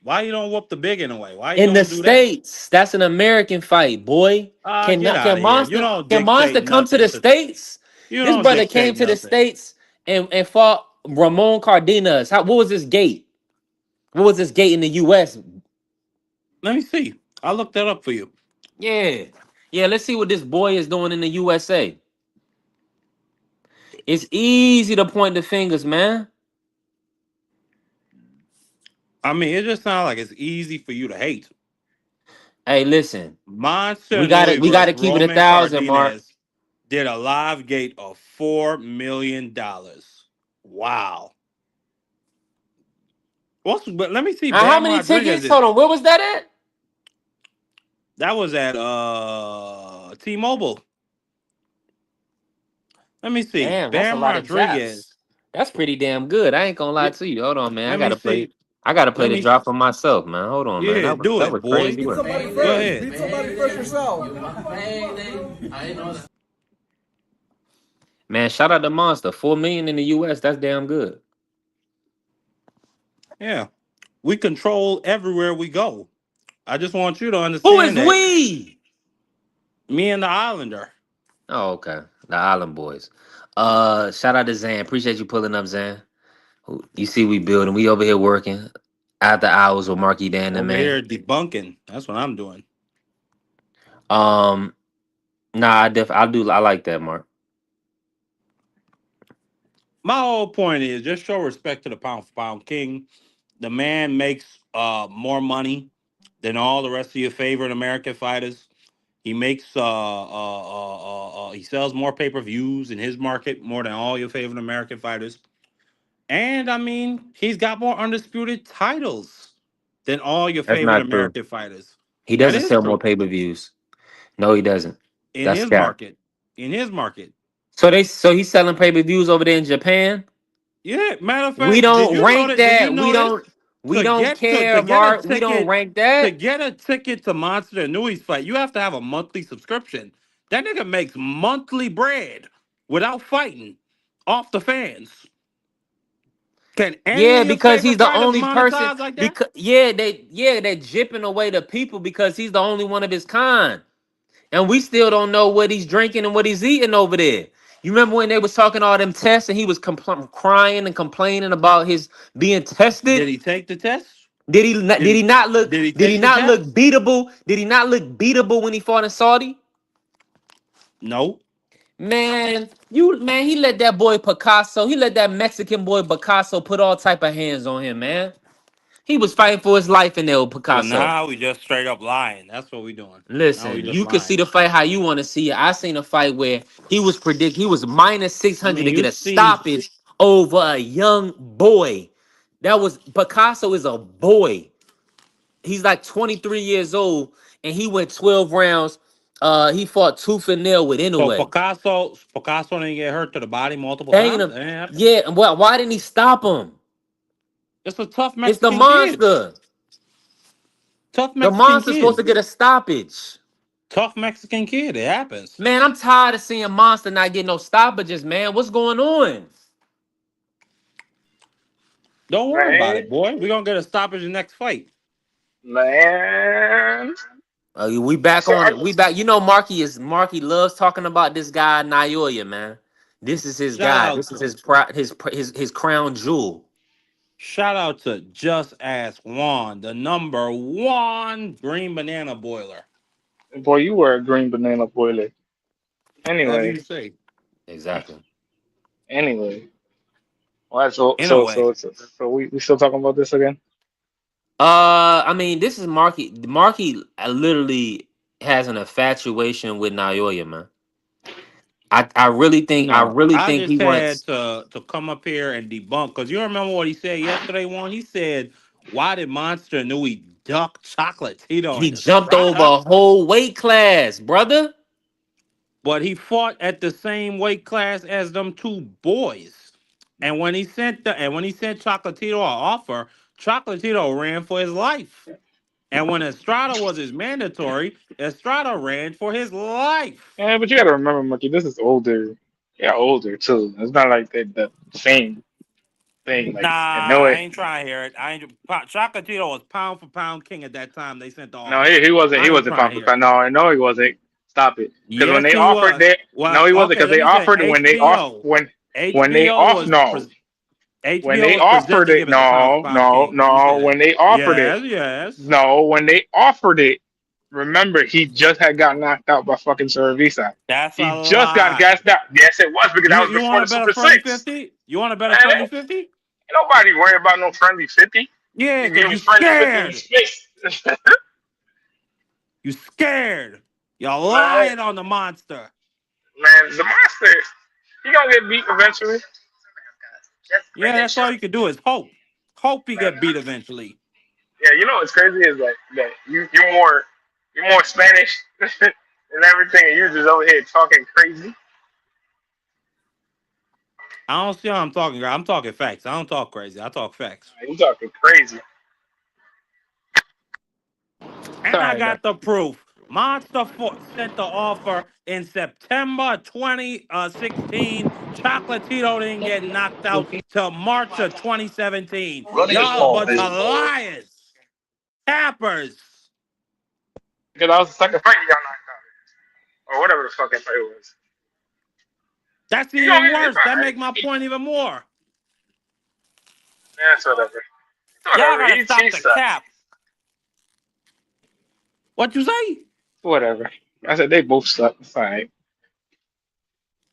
Why you don't whoop the big in a way? Why you In the don't do that? states, that's an American fight, boy. Get out of here. You don't dictate Monster come to nothing the to states? you This don't brother came dictate to the nothing. states and fought Ramon Cardenas. What was his gate? What was his gate in the U.S.? Let me see. I'll look that up for you. Yeah, yeah. Let's see what this boy is doing in the USA. It's easy to point the fingers, man. I mean, it just sounds like it's easy for you to hate. Hey, listen, Monster we got it. Nui We got versus to keep it a Roman thousand, Mark. Cardenas did a live gate of $4 million. Wow. But let me see. How Bam many Rodriguez tickets? Hold is on, where was that at? that was at T-Mobile. Let me see. Damn, that's a Bam lot of drops. Rodriguez. That's pretty damn good. I ain't gonna lie Yeah, to you. Hold on, man. let me see. I gotta play Let the me drop for myself, man. Hold on, man. Yeah, do That it, was boy. crazy work. Somebody Go first. ahead. Beat somebody first yourself. Man, shout out to Monster. 4 million in the US. That's damn good. Yeah. We control everywhere we go. I just want you to Who is understand that. we? Me and the Islander. Oh, okay. The Island Boys. Shout out to Zan. Appreciate you pulling up, Zan. You see, we building. We over here working after hours with Marky Dan and Over man. here debunking. That's what I'm doing. Um, nah, I like that, Mark. My whole point is just show respect to the pound for pound king. The man makes more money than all the rest of your favorite American fighters. He makes he sells more pay-per-views in his market more than all your favorite American fighters. And I mean, he's got more undisputed titles than all your That's favorite not true. American fighters. He That doesn't is sell more true. pay-per-views. No, he doesn't. In That's his cap. market. In his market. So he's selling pay-per-views over there in Japan. Yeah, matter of We fact, did don't you know rank that? Did you that. know this? We don't To care, get a Mark. We don't ticket rank that. to Monster Nui's fight, you have to have a monthly subscription. That nigga makes monthly bread without fighting off the fans. Can any Yeah, of your because he's favorite the fighters only person. monetize like that? Because they're jipping away the people because he's the only one of his kind. And we still don't know what he's drinking and what he's eating over there. You remember when they was talking all them tests and he was crying and complaining about his being Did tested? he take the test? Did he not, Did he did he did he take the not look test? beatable? Did he not look beatable when he fought in Saudi? No. Man, he let that boy Picasso, he let that Mexican boy Picasso put all type of hands on him, man. He was fighting for his life in there with So Picasso. now we just straight up lying. That's what we doing. Now we Listen, just you can see lying. the fight how you want to see it. I seen a fight where he was minus I 600 mean, to get you a see, stoppage over a young boy. That was Picasso is a boy. He's like 23 years old and he went 12 rounds. He fought tooth and nail with so Inoue. Picasso didn't get hurt to the body multiple Banging times. him. That ain't happen. Yeah, and why didn't he stop him? It's a tough It's the Mexican kid. monster. Tough The Mexican monster's supposed to kid. get a stoppage. Tough Mexican kid. It happens. Man, I'm tired of seeing Monster not get no stoppages, man. What's going on? Don't worry about Man, it, boy. We're gonna get a stoppage in the next fight. man. We back So on I, it. We back. You know, Marky loves talking about this guy Naoya, man. This is his Shout guy. out, This is his crown jewel. shout out to Just Ask Juan, the #1 green banana boiler. boy, you were a green banana boiler. Whatever Anyway, you say. Exactly. anyway. All right, so In a so way. so so, so we still talking about this again? I mean, this is Marky. Marky literally has an infatuation with Naoya, man. I No, really I think just he had wants. to come up here and debunk because you remember what he said yesterday. One, he said, "Why did Monster Nui duck Chocolate Tito He and jumped over Estrada?" a whole weight class, brother. But he fought at the same weight class as them two boys. And when he sent Chocolatito an offer, Chocolatito ran for his life. And when Estrada was his mandatory, Estrada ran for his life. Yeah, but you gotta remember, Monkey, this is older. Yeah, older too. It's not like the same thing. Nah, Like, and no, I ain't trying to hear it. I ain't. Chocolatito was pound for pound king at that time. They sent the no, offer. he wasn't. He I ain't wasn't trying pound to for hear it. pound. No, no, he wasn't. Stop it. Because when Yes, they he offered was. that, no, Well, he wasn't. okay, Because let they me say offered when they off when they HBO off was no HBO was offered presented to it. give us the pound for No, pound no, king. Let me say no. that. When they offered it, Yes, yes. no. When they offered it, remember he just had got knocked out by fucking Cerveza. That's a He just got lie. gassed out. Yes, it was because that was You before want the to bet a Super friendly Six. 50? You want to bet a Man, friendly ain't 50? nobody worry about no friendly 50. Yeah, You give because me you friendly 50 in scared. space. You scared. You're man, lying on the monster. man, the monster, he gonna get beat eventually. Yeah, that's all you can do is hope. Hope he Man, get beat eventually. yeah, you know what's crazy is that you're more Spanish and everything, and you're just over here talking crazy. I don't see how I'm talking. I'm talking facts. I don't talk crazy. I talk facts. You talking crazy. And All I right, man. got the proof. Sent the offer in September 2016. Chocolatito didn't get knocked out till March of 2017. Running a Y'all a small bunch of business. liars. Tappers. Because I was the second fight he got knocked out, or whatever the fucking fight was. That's You know, even worse. That make my he, point even more. yeah, it's whatever. It's Y'all whatever. gotta He stop the sucks. cap. What you say? Whatever. I said they both suck. It's all right.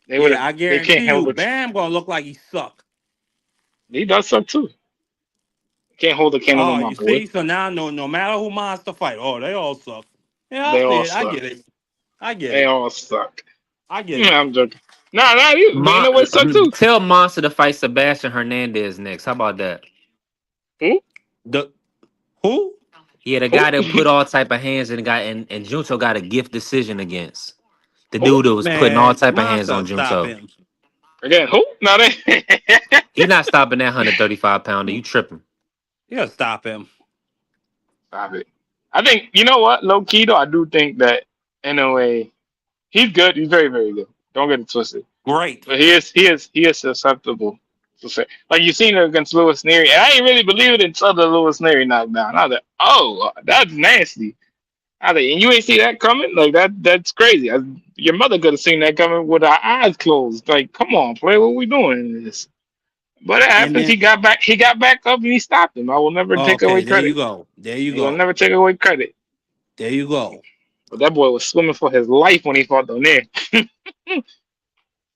They would have. Yeah, I They can't guarantee you, hold it. Bam gonna look like he suck. He does suck too. Can't hold a candle to Oh, my you boy. see? So now no matter who monster fight, oh, they all suck. Yeah, I They see all it. I suck. get it. I get They it. all suck. I get Yeah, it. I'm joking. Nah, not you. They know what suck too. Tell Monster to fight Sebastian Hernandez next. How about that? Who? The who? Yeah, the Who? guy that put all type of hands in the guy and Junto got a gift decision against. The Who? dude that was putting all Man, type of hands monster on stop Junto. him. Again? Who? No, they. He not stopping that 135 pounder. You tripping. You gotta stop him. Stop it. I think you know what, low key though. I do think that in a way he's good. He's very very good. Don't get it twisted. Great. But he is susceptible to say like you seen it against Lewis Neary, and I didn't really believe it until the Lewis Neary knockdown. I was like, oh, that's nasty. I was like, and you ain't see that coming? Like that's crazy. Your mother could have seen that coming with her eyes closed. Like, come on, play. What we doing in this? But it And happens. then He got back up and he stopped him. I will never take away okay, there you credit. go. There you He will go. never take away credit. There you go. But that boy was swimming for his life when he fought Donaire.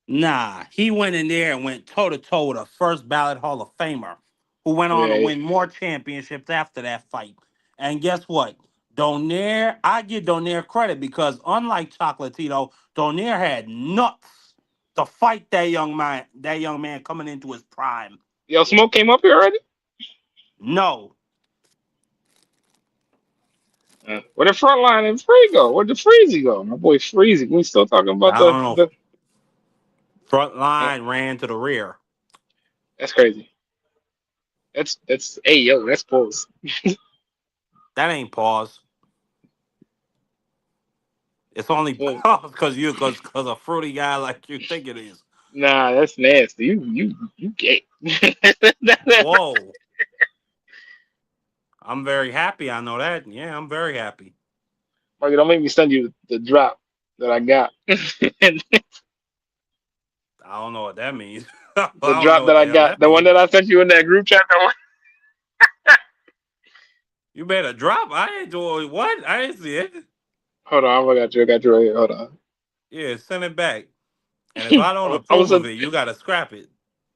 Nah, he went in there and went toe to toe with a first ballot Hall of Famer who went on to Yeah, win more championships after that fight. And guess what? Donaire, I give Donaire credit because unlike Chocolatito, Donaire had nuts to fight that young man coming into his prime. yo, Smoke came up here already. No. Where the front line and Free go? Where the Freezy go? My boy Freezy. We still talking about I don't know. the Front uh, line ran to the rear. that's crazy. That's hey yo, that's pause. That ain't pause. It's only Pause. pause because a fruity guy like you think it is. Nah, that's nasty. You gay. Whoa. I'm very happy. I know that. Yeah, I'm very happy. Marky, don't make me send you the drop that I got. The I don't know what that means. I don't know drop what that the I hell got. that The one means. that I sent you in that group chat. You made a drop. I ain't doing what? I didn't see it. Hold on, I got you. I got you right here. Hold on. Yeah, send it back. And if I don't I'm gonna approve of send. it, you gotta scrap it.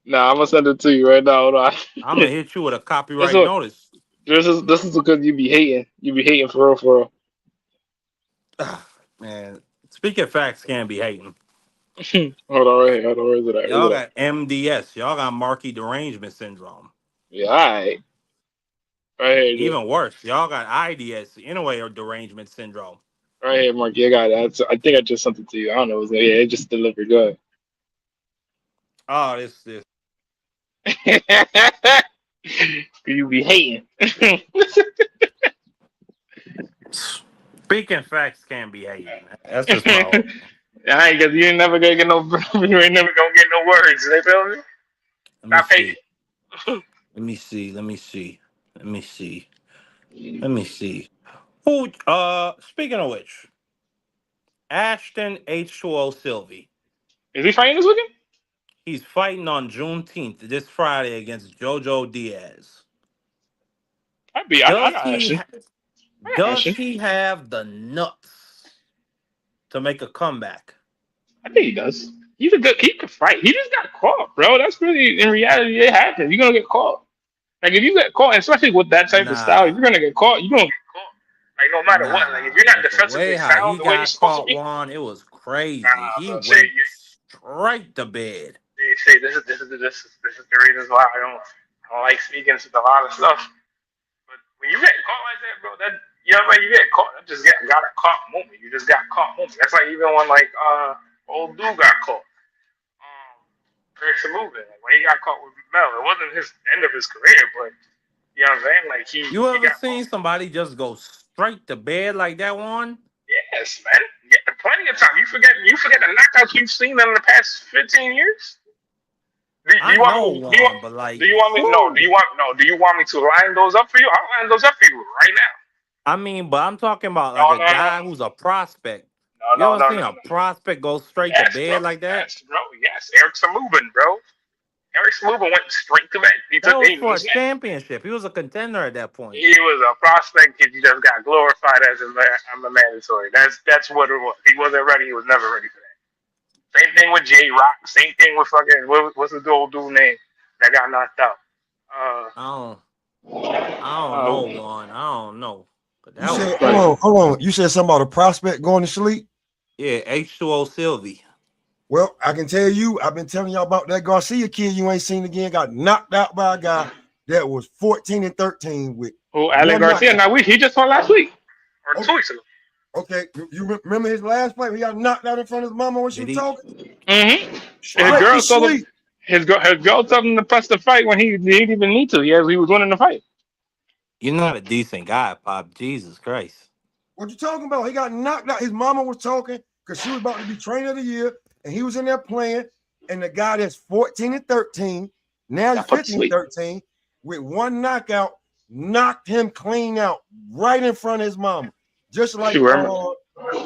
Nah, I'm gonna send it to you right now. Hold on. I'm gonna hit you with a This copyright one. notice. This is because you be hating. You be hating for real, for Man, speaking facts can't be hating. real. Hold on, right here. Hold on, where is it at? Where's Y'all it at? got MDS. Y'all got Marquee derangement syndrome. Yeah, all right. Right here, dude. Even worse, y'all got IDS, anyway, or derangement syndrome. Right here, Mark. Yeah, I got it. I think I just sent it to you. I don't know. Yeah, it just delivered. Go Oh, this. ahead. You be hating. Speaking facts can't be hating. That's just my own. I ain't, cause you ain't never gonna get no. You ain't never gonna get no words. You feel me? Let me Stop see. hating. Let me see. Let me see. Let me see. Let me see. Who? Speaking of which, Ashton H2O Sylvie. Is he fighting this weekend? He's fighting on Juneteenth this Friday against JoJo Diaz. I'd be. I Does got he? Ashton. I got Does Ashton. he have the nuts to make a comeback? I think he does. He's a good. He could fight. He just got caught, bro. That's really in reality it happens. You're gonna get caught. Like if you get caught, and especially with that type of style, if Nah, you're gonna get caught, you're gonna get caught. Like no matter what. Like if nah. you're not But the way defensively how sound he the way you're got supposed to caught, be, Juan, it was crazy. nah, He bro. went straight to bed. See, this is the reasons why I don't like speaking to a lot of stuff. But when you get caught like that, bro, that you know what I mean, you get caught. That just got a caught moment. You just got caught moment. That's like even when like old dude got caught. Eric moving. Like, when he got caught with Mel, it wasn't his end of his career, but you know what I'm saying? Like You he ever got caught. seen somebody just go straight to bed like that, Juan? Yes, man. Yeah, plenty of time. You forget the knockouts you've seen in the past 15 years? Do I you want know me? Do you want? Juan, but like, Do you want me? No. Do whew. you want? No. Do you want me to line those up for you? I'll line those up for you right now. I mean, but I'm talking about No, like a no, no, guy who's a prospect. no, You no, ever no, seen no, a no. prospect go straight to Yes, bro. bed like that? Yes, bro. Yes. Eric's moving, bro. Eric's moving went straight to that. He That took. was He, for a listen, championship. He was a contender at that point. he was a prospect kid. He just got glorified as I'm a mandatory. That's what it was. He wasn't ready. He was never ready for that. Same thing with J Rock. Same thing with fucking what's the old dude name that got knocked out? Uh, I don't, I don't know, Juan. I don't know, but You that was said, right. crazy. hold on. You said something about a prospect going to sleep. Yeah, H2O Sylvie. Well, I can tell you, I've been telling y'all about that Garcia kid you ain't seen again. Got knocked out by a guy that was 14 and 13 with Who? Alex one Garcia? knockout. Now he just fought last week or Oh, 2 weeks ago. okay, you remember his last fight? He got knocked out in front of his mama when she Did was he? talking. Mm-hmm. His Straight to girl told him. sleep. His girl told him to press the fight when he didn't even need to. He was winning the fight. You're not a decent guy, Pop. Jesus Christ. What you talking about? He got knocked out. His mama was talking because she was about to be trainer of the year, and he was in there playing. And the guy that's 14 and 13, now he's Got put to 15 and sleep. 13, with one knockout, knocked him clean out right in front of his mama, just Shoot, remember?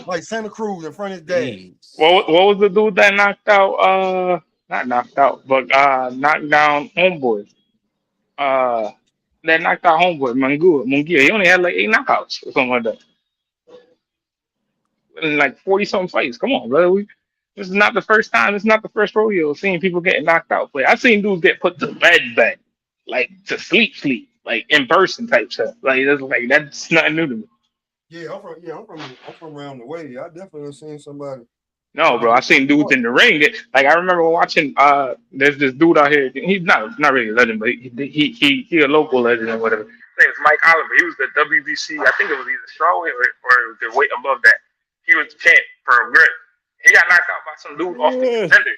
like Santa Cruz in front of his dad. Jeez. What was the dude that knocked out? Not knocked out, but knocked down Homeboy. Uh, that knocked out Homeboy Mungia. He only had like 8 knockouts or something like that in like 40 something fights. Come on, brother. This is not the first time. This is not the first rodeo seeing people getting knocked out. But I've seen dudes get put to bed, like to sleep, like in person type stuff. That's nothing new to me. Yeah, I'm from around the way. I definitely have seen somebody No, try to bro. I get seen dudes caught. in the ring. Like I remember watching. There's this dude out here. He's not really a legend, but he a local legend or whatever. His name is Mike Oliver. He was the WBC. I think it was either strawweight or the weight above that. He was the champ for a grip. He got knocked out by some dude off the Yeah. contender.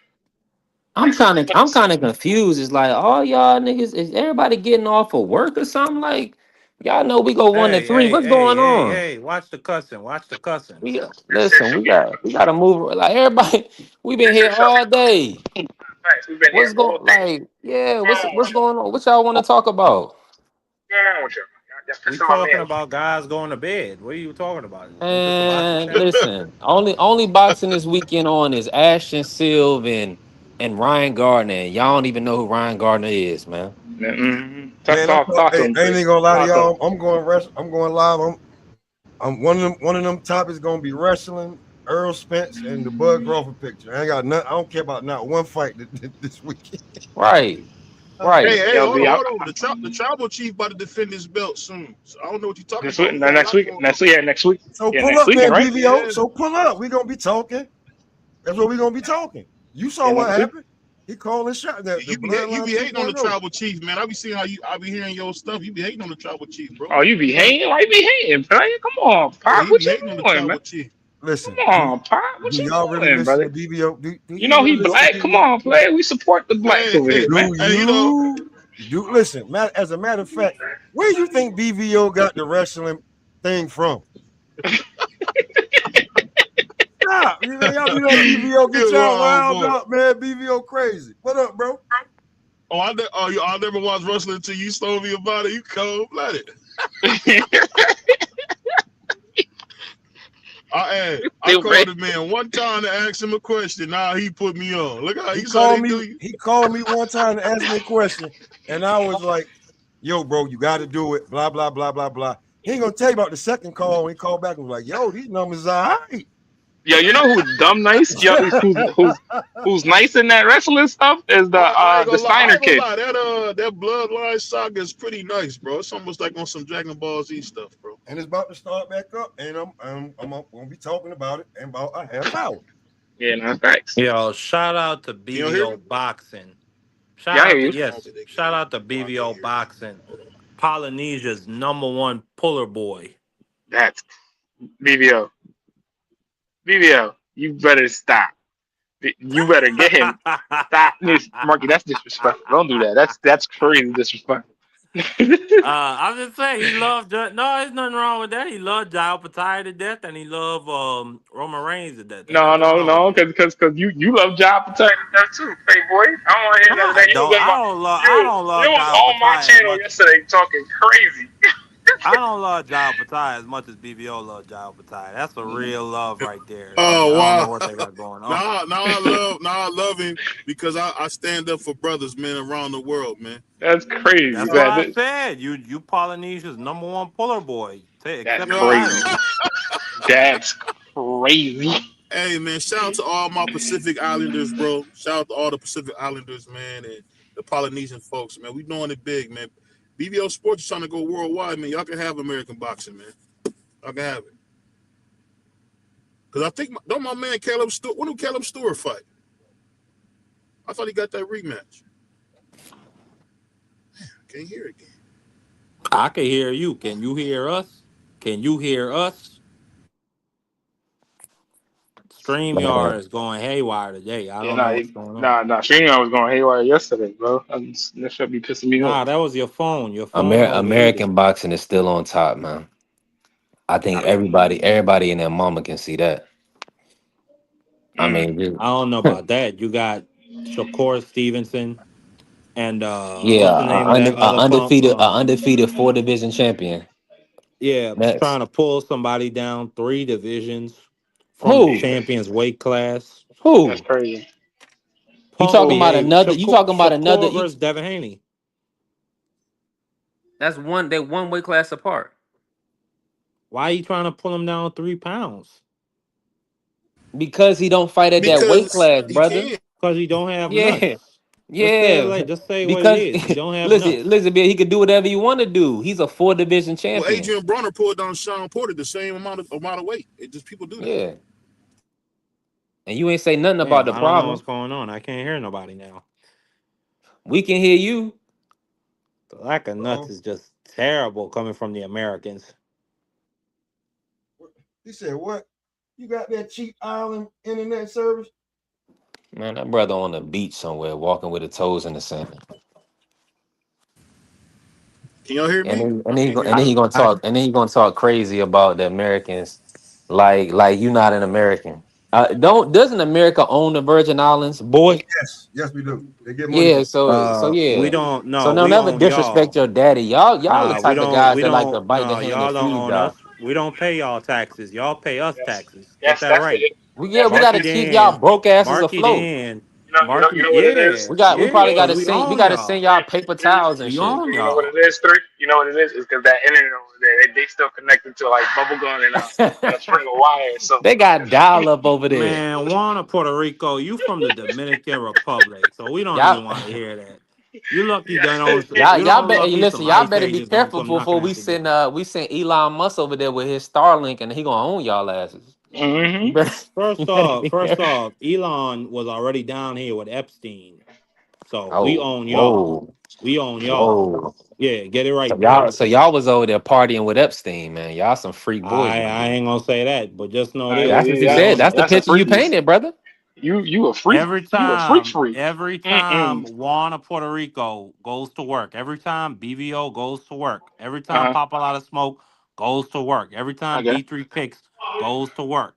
I'm kind of confused. It's like all y'all niggas is everybody getting off of work or something? Like y'all know we go 1 to 3. What's going on? Hey! Watch the cussing. Watch the cussing. We It's just listen. you We getting got to move. Like everybody, we been it's here just y'all all getting day. facts. We've been here What's all going day. like? Yeah. What's wrong with What's you? going on? What y'all want to talk about? What's going on with you? Y'all We pissing my talking man. about guys going to bed. What are you talking about? Is this a boxing And channel? listen, only boxing this weekend on is Ashton Silva and Ryan Gardner. And y'all don't even know who Ryan Gardner is, man. Mm-hmm. Man, Talk to hey, him, I ain't Chris. even gonna lie to Talk to him. y'all. I'm going I'm going live. I'm one of them topics gonna be wrestling, Errol Spence, and the Bud Crawford picture. I ain't got nothing. I don't care about not one fight this weekend. Right, Hey, right. hey, Yo, B, hold on. The tribal chief about to defend his belt soon. So I don't know what you're talking this week, about. We got a next lot week, going on. next week, So yeah, pull next up, weekend, man, right? BVO. Yeah. So pull up. We gonna be talking. That's what we gonna be talking. You saw Yeah, what next week. happened. He called and shot the You bloodline be hating on the 2.0. tribal chief, man. I be seeing I be hearing your stuff. You be hating on the tribal chief, bro. Oh, you be hating? Why you be hating, man? Come on, Yeah, Pop. he What be you hating on the doing, man? tribal chief. Listen, Come on, Pop. What do you y'all really doing, listen to brother? BVO? Do You you know really he listen black. to Come BVO? on, player. We support the blacks Hey, over here, man. Do hey, you know, you listen? As a matter of fact, where you think BVO got the wrestling thing from? Stop. You know, y'all be letting BVO get you y'all wild riled boy. up, man. BVO crazy. What up, bro? I never watched wrestling until you told me about it. You cold blooded. I Still called great. the man one time to ask him a question. Now he put me on. Look how He you saw called they me. do you. He called me one time to ask me a question, and I was like, "Yo, bro, you got to do it." Blah blah blah blah blah. He ain't gonna tell you about the second call when he called back and was like, "Yo, these numbers are high." Yo, you know who's dumb nice? Yo, who's nice in that wrestling stuff is I ain't the gonna lie. I Steiner ain't gonna kid. lie. That bloodline saga is pretty nice, bro. It's almost like on some Dragon Ball Z stuff, bro. And it's about to start back up, and I'm gonna be talking about it in about a half hour. Yeah, no, thanks. Yo, shout out to Can y'all hear me? BVO Boxing. Yeah, I hear you. I don't think they can Shout hear me. out to Oh, I can't BVO hear you. Boxing. Polynesia's #1 puller boy. That's BBO. BBO, you better stop. You better get him. Stop this, Marky. That's disrespectful. Don't do that. That's crazy disrespectful. I'm just saying he loved. No, there's nothing wrong with that. He loved Jao Patai to death, and he loved Roman Reigns to death. Ain't No, nothing no, wrong with no, that. because you love job protecting stuff too, hey boy. I don't want to hear Nah, none of I that. You was don't. on my I don't you love was Jao on my Patai as channel much. yesterday talking crazy. I don't love Jao Patai as much as BVO love Jao Patai. That's a real love right there. Oh I don't know wow! what they got going on. Now I love him because I stand up for brothers, man, around the world, man. That's crazy, That's why man. I said you Polynesia's #1 puller boy. That's Accept the Yo, title. crazy. That's crazy. hey man, shout out to all my Pacific Islanders, bro. Shout out to all the Pacific Islanders, man, and the Polynesian folks, man. We doing it big, man. BBO Sports is trying to go worldwide, man. Y'all can have American boxing, man. Y'all can have it. Cause I think don't my man Caleb Stewart. When do Caleb Stewart fight? I thought he got that rematch. Can't hear it again. I can hear you. Can you hear us? Can you hear us? StreamYard Man, is going haywire today. I Yeah, don't know what's going on. Streaming was going haywire yesterday, bro. That should be pissing me off. Nah, that was your phone. Your phone overheated. American boxing is still on top, man. I think Yeah. everybody and their mama can see that. I Mm. mean, just, I don't know about that. You got Shakur Stevenson and yeah, what's the name of that other pump? undefeated 4 division champion. Yeah, trying Next, to pull somebody down 3 divisions from the who? champions weight class. That's Who? crazy. You Pump talking Who? about behave. another? You talking about another? Shakur versus Devin Haney. That's one. They one weight class apart Why are you trying to pull him down 3 pounds? because he don't fight at that weight Because class, he brother. can. Because he don't have Yeah, nuts. Just say it yeah. like just say what it Because is. He don't have listen, nuts. listen, man, he could do whatever he want to do. He's a 4 division Well, champion. Adrian Bronner pulled down Sean Porter the same amount of weight. It just people do that. Yeah, and you ain't say nothing about Damn, the I don't know what's problem. going on. I can't hear nobody now. We can hear you. The lack of nuts is just terrible coming from the Americans. He said, "What? You got that cheap island internet service?" Man, that brother on the beach somewhere, walking with his toes in the sand. Can y'all hear And me? then, I can't hear and then he nothing. gonna talk, and then he gonna talk crazy about the Americans, like you not an American. Doesn't America own the Virgin Islands, boy? Yes, we do. They get money Yeah, from. so We yeah. don't. So No, no, we never own disrespect y'all. your daddy. Y'all the Nah, we type of don't. guys We that like to don't. bite the No, hand that y'all don't feeds own y'all. us. We don't pay y'all taxes. Y'all pay us Yes, taxes. Get yes, that that's right. it. We That's got Marky to keep it. y'all Dan, broke asses Marky afloat. Dan, You Marky. know what it is. Yeah, We yeah, probably got because to we send we own got to y'all. send y'all paper towels and We shit. own You know what y'all. it is, three. You know what it is because that internet over there, they still connected to like bubble gun and a string of wire. So They got dial up over there. Man, Juan of Puerto Rico, you from the Dominican Republic, so we don't Y'all even want to hear that. You lucky yeah, that on y'all you y'all don't better hey, lucky listen, some y'all ice better be agents don't careful come knocking before at your door. we send Elon Musk over there with his Starlink and he gonna own y'all asses. hmm You better, you First better off, be first careful. off, Elon was already down here with Epstein, so we Oh, own y'all. whoa, We own y'all. whoa. Yeah, get it So right, boy. y'all was over there partying with Epstein, man. Y'all some freak boys, I man. ain't gonna say that, but just know That's this: what you we said. own That's y'all. the That's a picture you freak. painted, brother. You a freak. Every You a freak time, freak. every time Mm-mm. Juan of Puerto Rico goes to work, every time BVO goes to work, every time Uh-huh. Pop a Lot of Smoke goes to work, every time Okay. B3 Picks goes to work,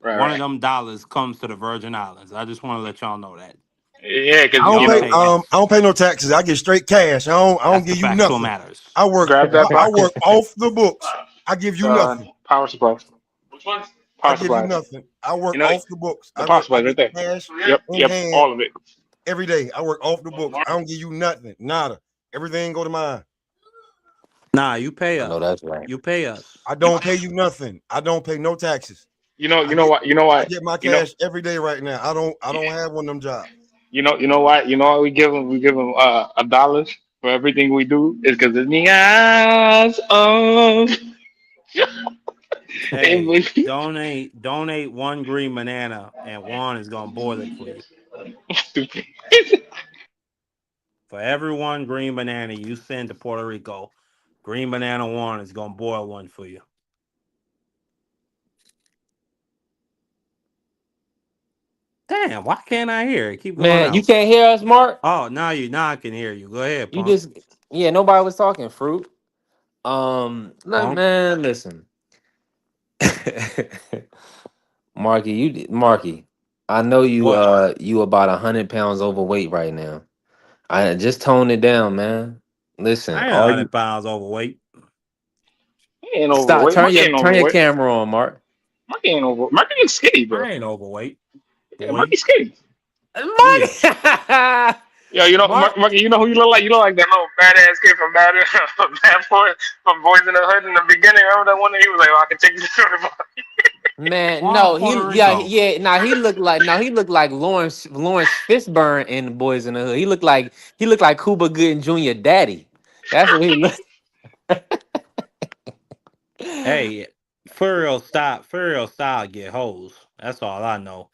Right, one of right. them dollars comes to the Virgin Islands. I just want to let y'all know that. Yeah, because I don't you Y'all pay. know, pay us. I don't pay no taxes. I get straight cash. I don't That's the give you factual nothing. matters. I work. grab that I box. work off the books. I give you Son, nothing. power supplies. Which one? I Power give you supplies. nothing. I work You know off the books. the power I supplies right get there. cash Yep, in yep, hand all of it. every day. I work off the books. I don't give you nothing. Nada. Everything go to mine. Nah, you pay I know us. that's right. You pay us. I don't pay you nothing. I don't pay no taxes. You know what? You know I what? get my You know, cash every day right now. I don't have one of them jobs. you know what? You know what we give them? We give them a dollar for everything we do. Is because it's the eyes of. Hey, donate one green banana, and Juan is gonna boil it for you. Stupid. For every one green banana you send to Puerto Rico, Green Banana One is gonna boil one for you. Damn, why can't I hear it? Keep going Man, you out. can't hear us, Mark? Oh, now I can hear you. Go ahead, You punk. just yeah, nobody was talking fruit. Punk. Man, listen. Marky, I know What? you about 100 pounds overweight right now. I just tone it down, man. Listen, I ain't are you 100 pounds overweight. He ain't stop overweight. Mark ain't turn your overweight. camera on, Mark. Mark ain't over. Mark ain't skinny, bro. I ain't overweight, Yeah, Mark boy. is skinny. Yeah. Mark Yeah, you know, Mark Mark, you know who you look like? You look like that little badass kid from Bad Boy, from Boys in the Hood in the beginning. Remember that one that he was like, oh, I can take you to the Man, Juan of no, Puerto Rico. yeah, nah, he looked like Lawrence Fishburne in the Boys in the Hood. He looked like Cuba Gooding Jr. daddy. That's what he looked. Hey, for real style get hoes. That's all I know.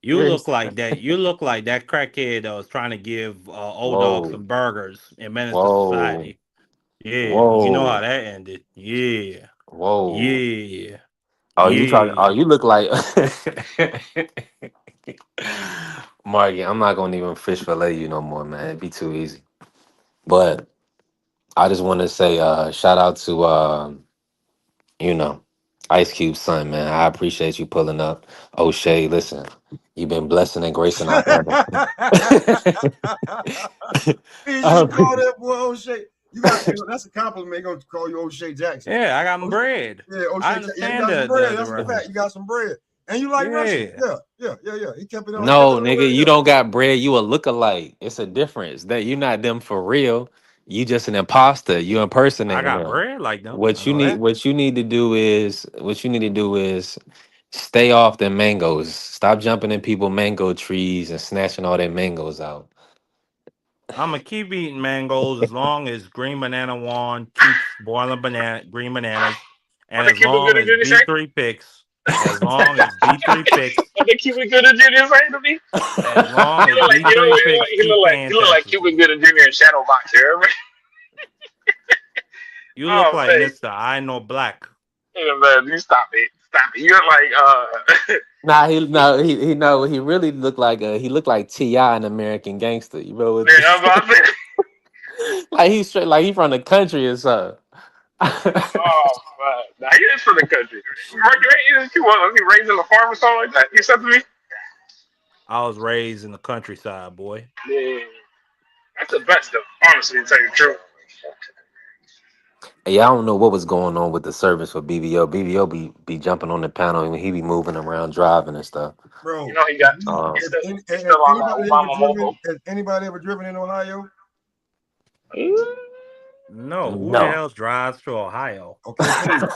You look Yes. like that. You look like that crackhead that was trying to give old dog Whoa, some burgers and Menace to whoa, Society. Yeah, you know how whoa, that ended. Yeah, whoa. yeah, Oh, you talking? Oh, yeah. you look like Marky. I'm not gonna even fish fillet you no more, man. It'd be too easy. But I just want to say, shout out to you know, Ice Cube's son, man. I appreciate you pulling up. O'Shea, listen, you've been blessing and gracing our family. You should Um, call that boy O'Shea. You got that's a compliment. They're gonna call you O'Shea Jackson. Yeah, I got my bread. Yeah, I O'Shea. Yeah, you understand got some the bread. the That's a fact. reference. You got some bread, and you like wrestling. Yeah, Yeah. He kept it on. Kept it no, on the nigga, you radio. don't got bread. You a lookalike. It's a difference. That you not them for real. You just an imposter. You I impersonating got them. bread like them. I know that. What you need to do is stay off the mangoes. Stop jumping in people mango trees and snatching all their mangoes out. I'm gonna keep eating mangoes as long as Green Banana One keeps boiling green bananas, what and the as Cuban long Gooding as Jr. say? B3 picks, as long as B3 picks, What the Cuban Gooding Jr. say to me? as long He as look like B3 picks keep paying he look like taxes for Cuban me. Gooding Jr. in Shadow Box. You remember? You look Oh like man, Mister I Know Black. yeah, man, you stop it. Stop it. You look like Nah, he really looked like he looked like T.I. an American Gangster. You know what? man, I'm about to say, Like he's straight, like he from the country or something. oh man. Nah, he is from the country. Was he raised on a farm or something like that? You said to me? I was raised in the countryside, boy. Yeah. That's the best though, honestly, to tell you the truth. Yeah, I don't know what was going on with the service for BBO. BBO be jumping on the panel and he be moving around driving and stuff. You Bro, know he got Um, he's still on that anybody ever Obama driven? mobile. Has anybody ever driven in Ohio? No, who the no. hell drives to Ohio? Okay, cool.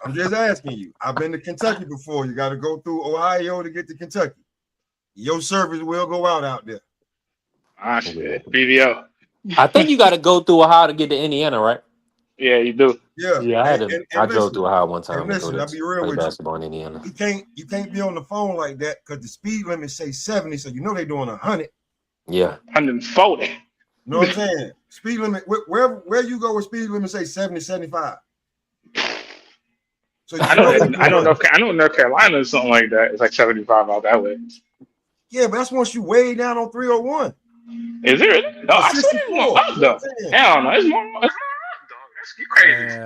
I'm just asking you. I've been to Kentucky before. You got to go through Ohio to get to Kentucky. Your service will go out there. Ah shit. BBO. I think you got to go through Ohio to get to Indiana, right? Yeah, you do. Yeah. Yeah, I had to. I And drove listen, through Ohio one time to go I'll to be real play with you. basketball in Indiana. You can't be on the phone like that because the speed limit say 70, so you know they're doing 100. Yeah. 140. You know what I'm saying? Speed limit, where you go with speed limit say 70, 75. So I know North Carolina is something like that. It's like 75 out that way. Yeah, but that's once you way down on 301. Is it really? No, I swear it's more up though. Hell no, it's more up, dog. That's you crazy.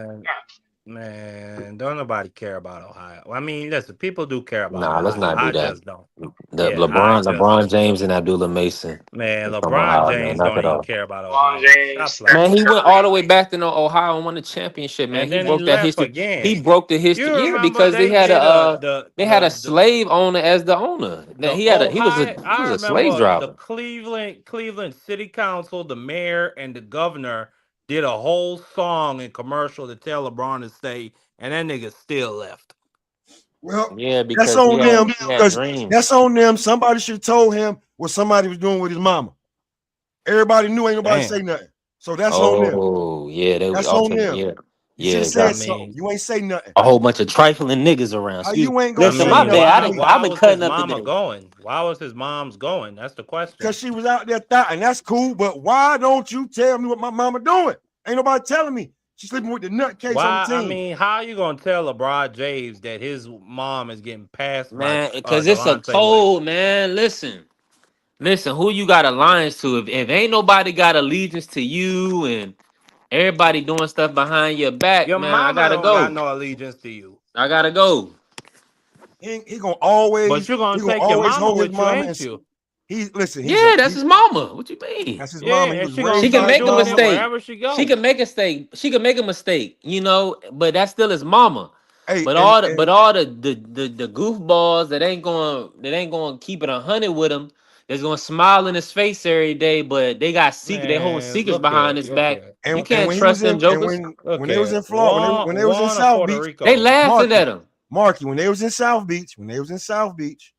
Man, don't nobody care about Ohio. I mean, listen, people do care about Nah, let's Ohio. not do I that. just don't. The Yeah, I just LeBron don't. James and Abdullah Mason Man, from LeBron Ohio, man. James Knock don't it even off. care about LeBron Ohio. James, Stop playing. Man, he Steph went all the Curry. way back to Ohio and won the championship, man. And He then he broke that left history. again. He broke the history. You Yeah, remember because they they had did they had a slave owner as the owner. the He Ohio. I was a slave remember the driver. Cleveland City Council, the mayor, and the governor did a whole song and commercial to tell LeBron to stay, and that nigga still left. Well, Yeah, that's because on them he had because dreams. that's on them. Somebody should have told him what somebody was doing with his mama. Everybody knew, ain't nobody say nothing. So that's on them. Oh, yeah, they That's on also them. yeah. You should Yeah, have said got something. You ain't say nothing. a whole bunch of trifling niggas around. Excuse me. You ain't gonna Listen, say my nothing bad. to me. I've Why been was his cutting up mama today. going? Why was his mom's going? That's the question. Because she was out there and that's cool. But why don't you tell me what my mama doing? Ain't nobody telling me. She's sleeping with the nutcase on the team. I mean, how you gonna tell LeBron James that his mom is getting passed Man, by because it's a Delonte West? code, man. Listen, who you got alliance to? If ain't nobody got allegiance to you and everybody doing stuff behind your back, Your man, I mama gotta don't got go. no allegiance to you. I gotta go. He gonna But always you're gonna take your mama hold his with you, mama and ain't you? he's Yeah, that's his mama. What you mean? that's his Yeah, mama. He and was she gonna She raised can by keep his make a doing it mama. mistake. wherever she goes. She can make a mistake. She can make a mistake, but that's still his mama. Hey, But and, all the and but all the goofballs that ain't going to keep it 100 with him. That's gonna smile in his face every day, but they holding Man, secrets look behind here, his look back. here, You and can't when he was trust them in and jokers. look when they was here. in Florida, when they was in One of South Puerto Beach, They Rico. laughing at him. Marky, when they was in South Beach,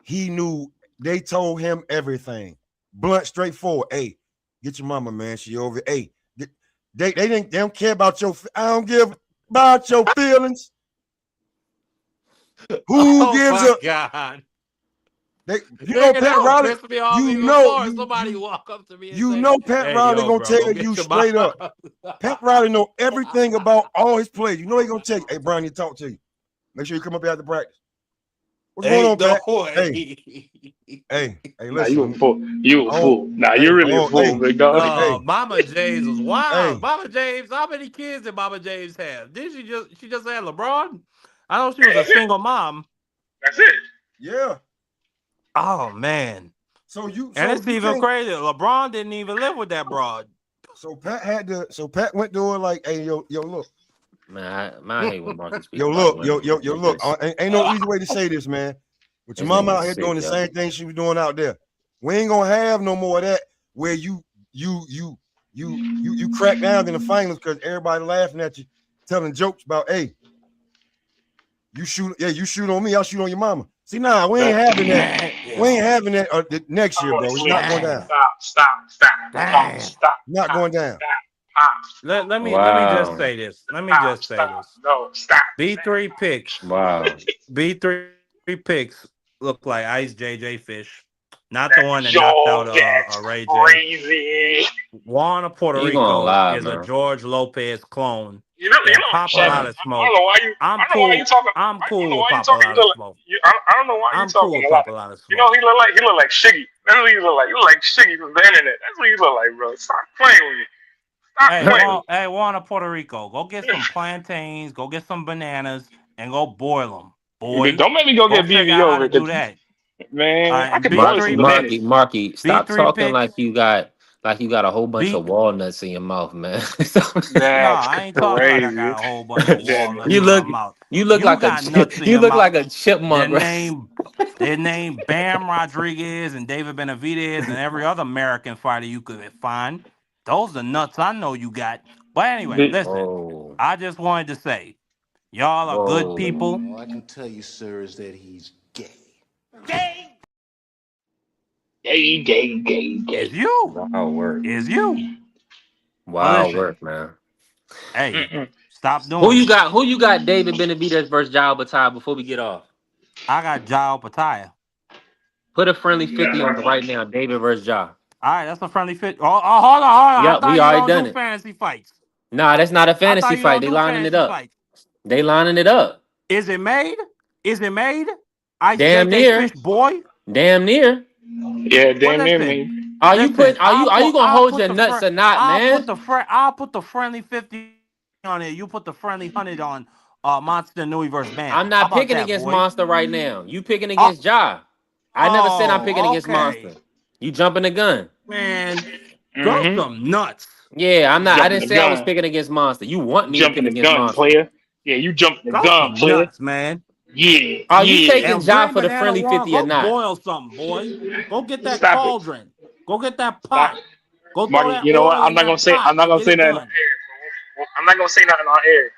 he knew they told him everything. Blunt, straightforward. Hey, get your mama, man. She over. Hey, they don't care about your. I don't give about your feelings. Who Oh gives my a? God. You know, Nigga, Pat that would Riley. piss me off You even know, more. Somebody walk up to me and you say, know, Pat "Hey, Riley yo, gonna bro, go tell get you your straight mom." up. Pat Riley know everything about all his plays. You know he gonna tell you, hey, Brian, he talk to you. Make sure you come up here after practice. What's going on, Ain't no Pat? way. Hey, Nah, you a listen. fool. You a fool. Nah, Hey, you're really a fool, big dog. hey, Mama James was wild. hey. Mama James, how many kids did Mama James have? Did she just had LeBron? I know she was a single mom. That's it. Yeah. Oh man. So And it's even can't. crazy. LeBron didn't even live with that broad. So Pat went to her like, hey, yo, look. Man, I hate when Marcus speak Yo, about look, women. yo, look. Ain't no easy way to say this, man. But your This mama nigga out here sick, doing the yo. same thing she was doing out there. We ain't gonna have no more of that where you crack down in the finals because everybody laughing at you, telling jokes about, hey, you shoot on me, I'll shoot on your mama. See, nah, we ain't having that. We ain't having that next year, bro. It's not going down. Stop. Not going down. Let me just Wow. say this. No, stop. B3 picks. Wow. B3 picks look like Ice JJ Fish. Not the one that knocked Yo, out that's Ray J. crazy. Juan of Puerto You gonna Rico lie, is a man. George Lopez clone. You And look like Papa Shaq. Lot I of don't Smoke. know why you. I'm I don't know why you cool. talking. I'm I don't cool know with why you Papa talking. You Lot of look like. Smoke. I don't know why you I'm cool talking with a lot. Papa Lot of You know Smoke. he look like Shiggy. That's what you look like. You look like Shiggy from the internet. That's what you look like, bro. Stop playing with me. Stop playing with Hey, Juan of Puerto Rico, go get me. some plantains, go get some bananas, and go boil them, boy. Don't make me go Go get figure BV out how to over, do cause that. man, I And could B boil three some picks, bananas. Marky, B stop three talking picks, like you got a whole bunch B. of walnuts in your mouth, man. No, That's I ain't talking like I crazy. got a whole bunch of That walnuts you in my look mouth. you look You like a got nuts in you your look mouth. like a Their chipmunk, right? name, their name, Bam Rodriguez and David Benavidez and every other American fighter you could find. Those are nuts I know you got. But anyway, The- listen, Oh, I just wanted to say, y'all are good whoa. people. All I can tell you, sir, is that he's gay. Is gay. you. Wild work. Is you. But Wild listen, work, man. hey, Mm-mm. stop doing it. Who you got David Benavidez versus Jao Batai before we get off? I got Jao Pataya. Put a friendly 50 on it right now, David versus Ja. All right, that's a friendly fit. Oh, hold on, hold on. I Yep, we thought you already don't done do it. fantasy fights. Nah, that's not a I fantasy thought you fight. don't They do lining it fantasy up. fights. They lining it up. Is it made? Is it made? Ice Damn JJ near. Fish boy. Damn near. Yeah, Well, damn near listen, me. listen. Are you gonna hold your nuts or not, man? I'll put the friendly 50 on it. You put the friendly 100 on Monster Nui versus I'm Bam. How not about picking that, against boy? Monster right now. You picking Oh, against Ja. I never said I'm picking oh, against okay, Monster. You jumping the gun. man. Throw Mm-hmm. some nuts. Yeah, I'm not. I Jumping didn't the say I was gun. picking against Monster. You want me to Jumping pick the against gun, Monster. player. Yeah, you jumping the Throw gun, some player. nuts, man. Yeah, Are you yeah. taking And Ja bring for the banana friendly one. 50 or Go not? boil something, boy. Go get that Stop it. cauldron. Go get that Stop pot. it. Go throw Marty, that you know what? oil in that pot I'm not and gonna get say it nothing on done. air. I'm not gonna say nothing on air.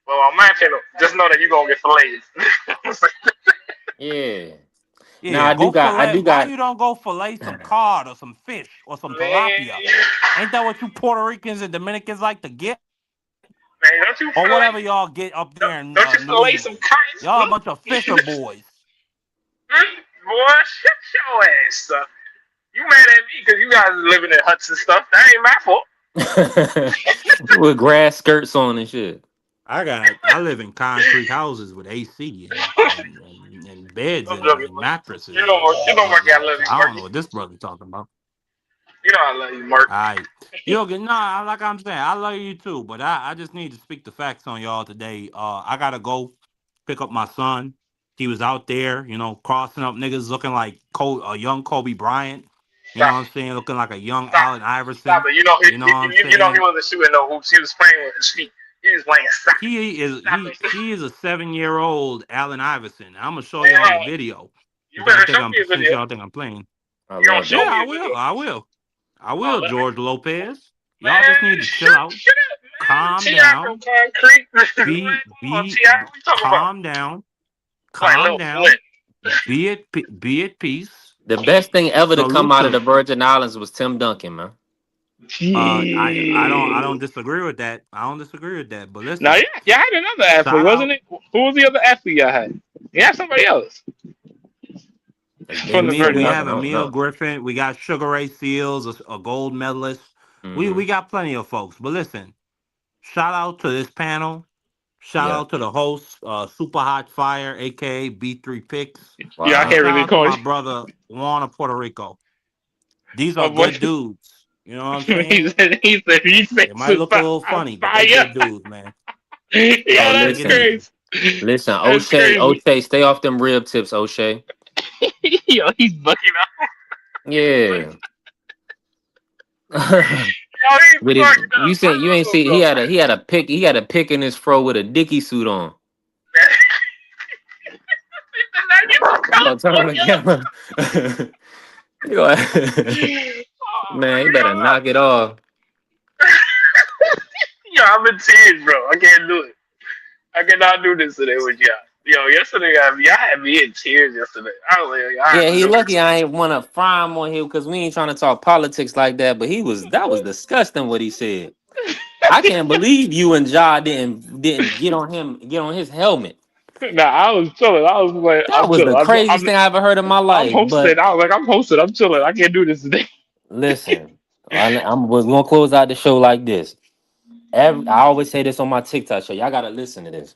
Well, on my channel, just know that you're gonna get filleted. Yeah. Now Yeah, go I fillet. do Why got you don't go fillet some cod or some fish or some tilapia? Man, Ain't that what you Puerto Ricans and Dominicans like to get? man, don't you Or fillet? whatever y'all get up there in Don't you New fillet some England. kites? Y'all a bunch of fisher boys. Boy, shut your ass up. You mad at me because you guys are living in huts and stuff. That ain't my fault. with grass skirts on and shit. I live in concrete houses with AC and beds I'm in them joking, and Mark. mattresses You know, Marky, I love so you, I don't know Marky. what this brother talking about. You know I love you, Mark. All right. You know, nah, like I'm saying, I love you too, but I just need to speak the facts on y'all today. I gotta go pick up my son. He was out there, crossing up niggas looking like a young Kobe Bryant. You know Stop what I'm it. saying? Looking like a young Stop Allen it. Stop Iverson. it. You know, You know what I'm you know he saying? wasn't shooting no hoops. He was playing with his feet. He was playing soccer. Stop it. He is a 7-year-old Allen Iverson. I'm gonna show y'all the Man, video you better show me a since video. y'all think I'm playing. I You don't love show Yeah, that. me I a video. will. I Oh, will, let me. George Lopez. Y'all just Man, need to chill out, shut up, man. calm T.I. from down, Concrete. Man, be come on, be T.I. What you talking about? calm down, Like calm Lil Flint. down, be at peace. The best thing ever to come Salute out of to the Virgin Islands was Tim Duncan, man. I don't Yeah. disagree with that. I don't disagree with that. But Now, listen, yeah, you had another athlete, shout wasn't out it? Who was the other athlete y'all had? You had somebody else They gave from the us Emil. Tim Virgin We Islands. have Duncan. I don't Emil know. Griffin. We got Sugar Ray Seals, a gold medalist. Hmm. We got plenty of folks. But listen, shout out to this panel. Shout Yeah. out to the host, Super Hot Fire, aka B3 Picks, Y'all and Wow. can't shout really out to call my it. brother Juan of Puerto Rico. These My are boy, good dudes. You know what I'm he saying? said he They might faces look a little hot funny, but they fire. good dudes, man. Hey, Yeah, So that's take it listen. easy. crazy. Listen, That's crazy. O'Shea, stay off them rib tips, O'Shea. Yo, he's bucking out. Yeah. Yo, he's But it, bucking you out. said you ain't see he had a pick in his fro with a Dickie suit on. You gonna turn on the camera. You gonna- Man, you better knock it off. Yo, I'm in tears, bro. I can't do it. I cannot do this today with y'all. Yo, yesterday, y'all had me in tears yesterday. I was like, I have Yeah, to he do lucky this. I ain't wanna fry him on here because we ain't trying to talk politics like that. But that was disgusting what he said. I can't believe you and Ja didn't get on his helmet. Nah, I was chilling. I was like, That I'm was the chilling. craziest thing I ever heard in my I'm life. hosting. But I was like, I'm hosting. I'm chilling. I can't do this today. listen, we're gonna close out the show like this. I always say this on my TikTok show. Y'all gotta listen to this.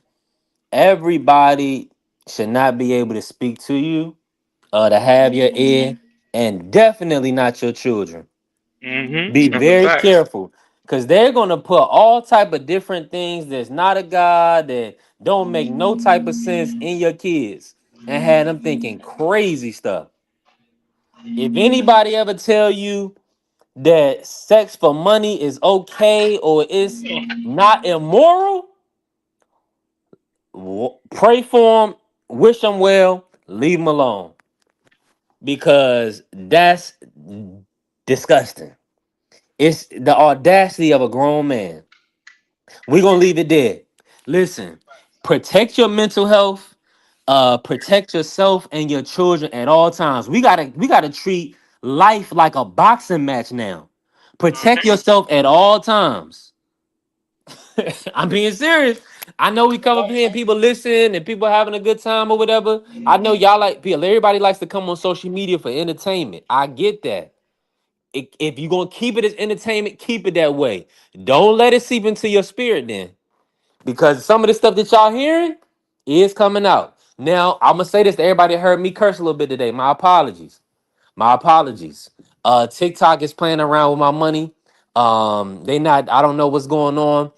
Everybody should not be able to speak to you, to have your ear, and definitely not your children. Be That's a very fact. careful, because they're gonna put all type of different things that's not a God, that don't make no type of sense in your kids, and have them thinking crazy stuff. If anybody ever tell you that sex for money is okay or it's not immoral, pray for them, wish them well, leave them alone, because that's disgusting. It's the audacity of a grown man. We're gonna leave it there. Listen, protect your mental health, protect yourself and your children at all times. We gotta treat life like a boxing match now. Protect yourself at all times. I'm being serious. I know we come up here and people listen and people having a good time or whatever. I know y'all like people. Everybody likes to come on social media for entertainment. I get that. If you're gonna keep it as entertainment, keep it that way. Don't let it seep into your spirit then, because some of the stuff that y'all hearing is coming out. Now, I'm gonna say this to everybody that heard me curse a little bit today. My apologies. My apologies. TikTok is playing around with my money. They not. I don't know what's going on.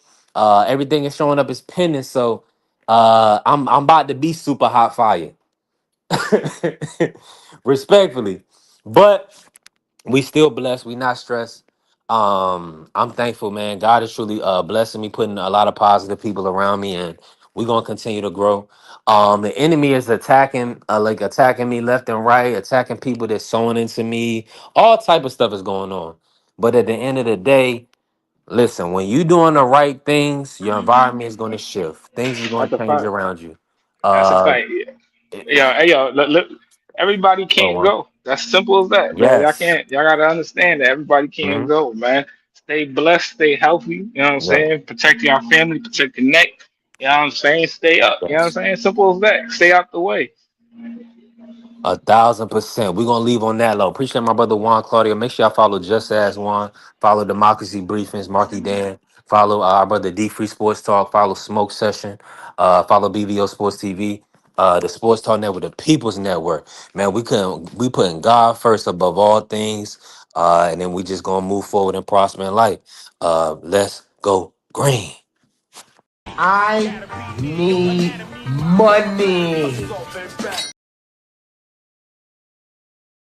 Everything is showing up as pending. So, I'm about to be super hot fire, respectfully. But we still blessed. We not stressed. I'm thankful, man. God is truly blessing me, putting a lot of positive people around me, and we're gonna continue to grow. The enemy is attacking me left and right, attacking people that's sowing into me. All type of stuff is going on. But at the end of the day, listen, when you doing the right things, your environment is gonna shift. Things is gonna That's a change fact. around you. That's a Uh, fact. it- Yeah, hey, yo, look, everybody go can't on. go. That's simple as that, bro. Y'all Yes. can't. Y'all gotta understand that everybody can't Mhm. go, man. Stay blessed, stay healthy. You know what I'm Yeah. saying? Protect your family, protect your neck. You know what I'm saying? Stay up. You know what I'm Yes. saying? Simple as that. Stay out the way. 1,000%. We're gonna leave on that low. Appreciate my brother Juan Claudio. Make sure y'all follow Just As Juan. Follow Democracy Briefings, Marky Dan. Follow our brother D Free Sports Talk. Follow Smoke Session. Follow BVO Sports TV. The Sports Talk Network, the People's Network. Man, we putting God first above all things. And then we just gonna move forward and prosper in life. Let's go green. I need money.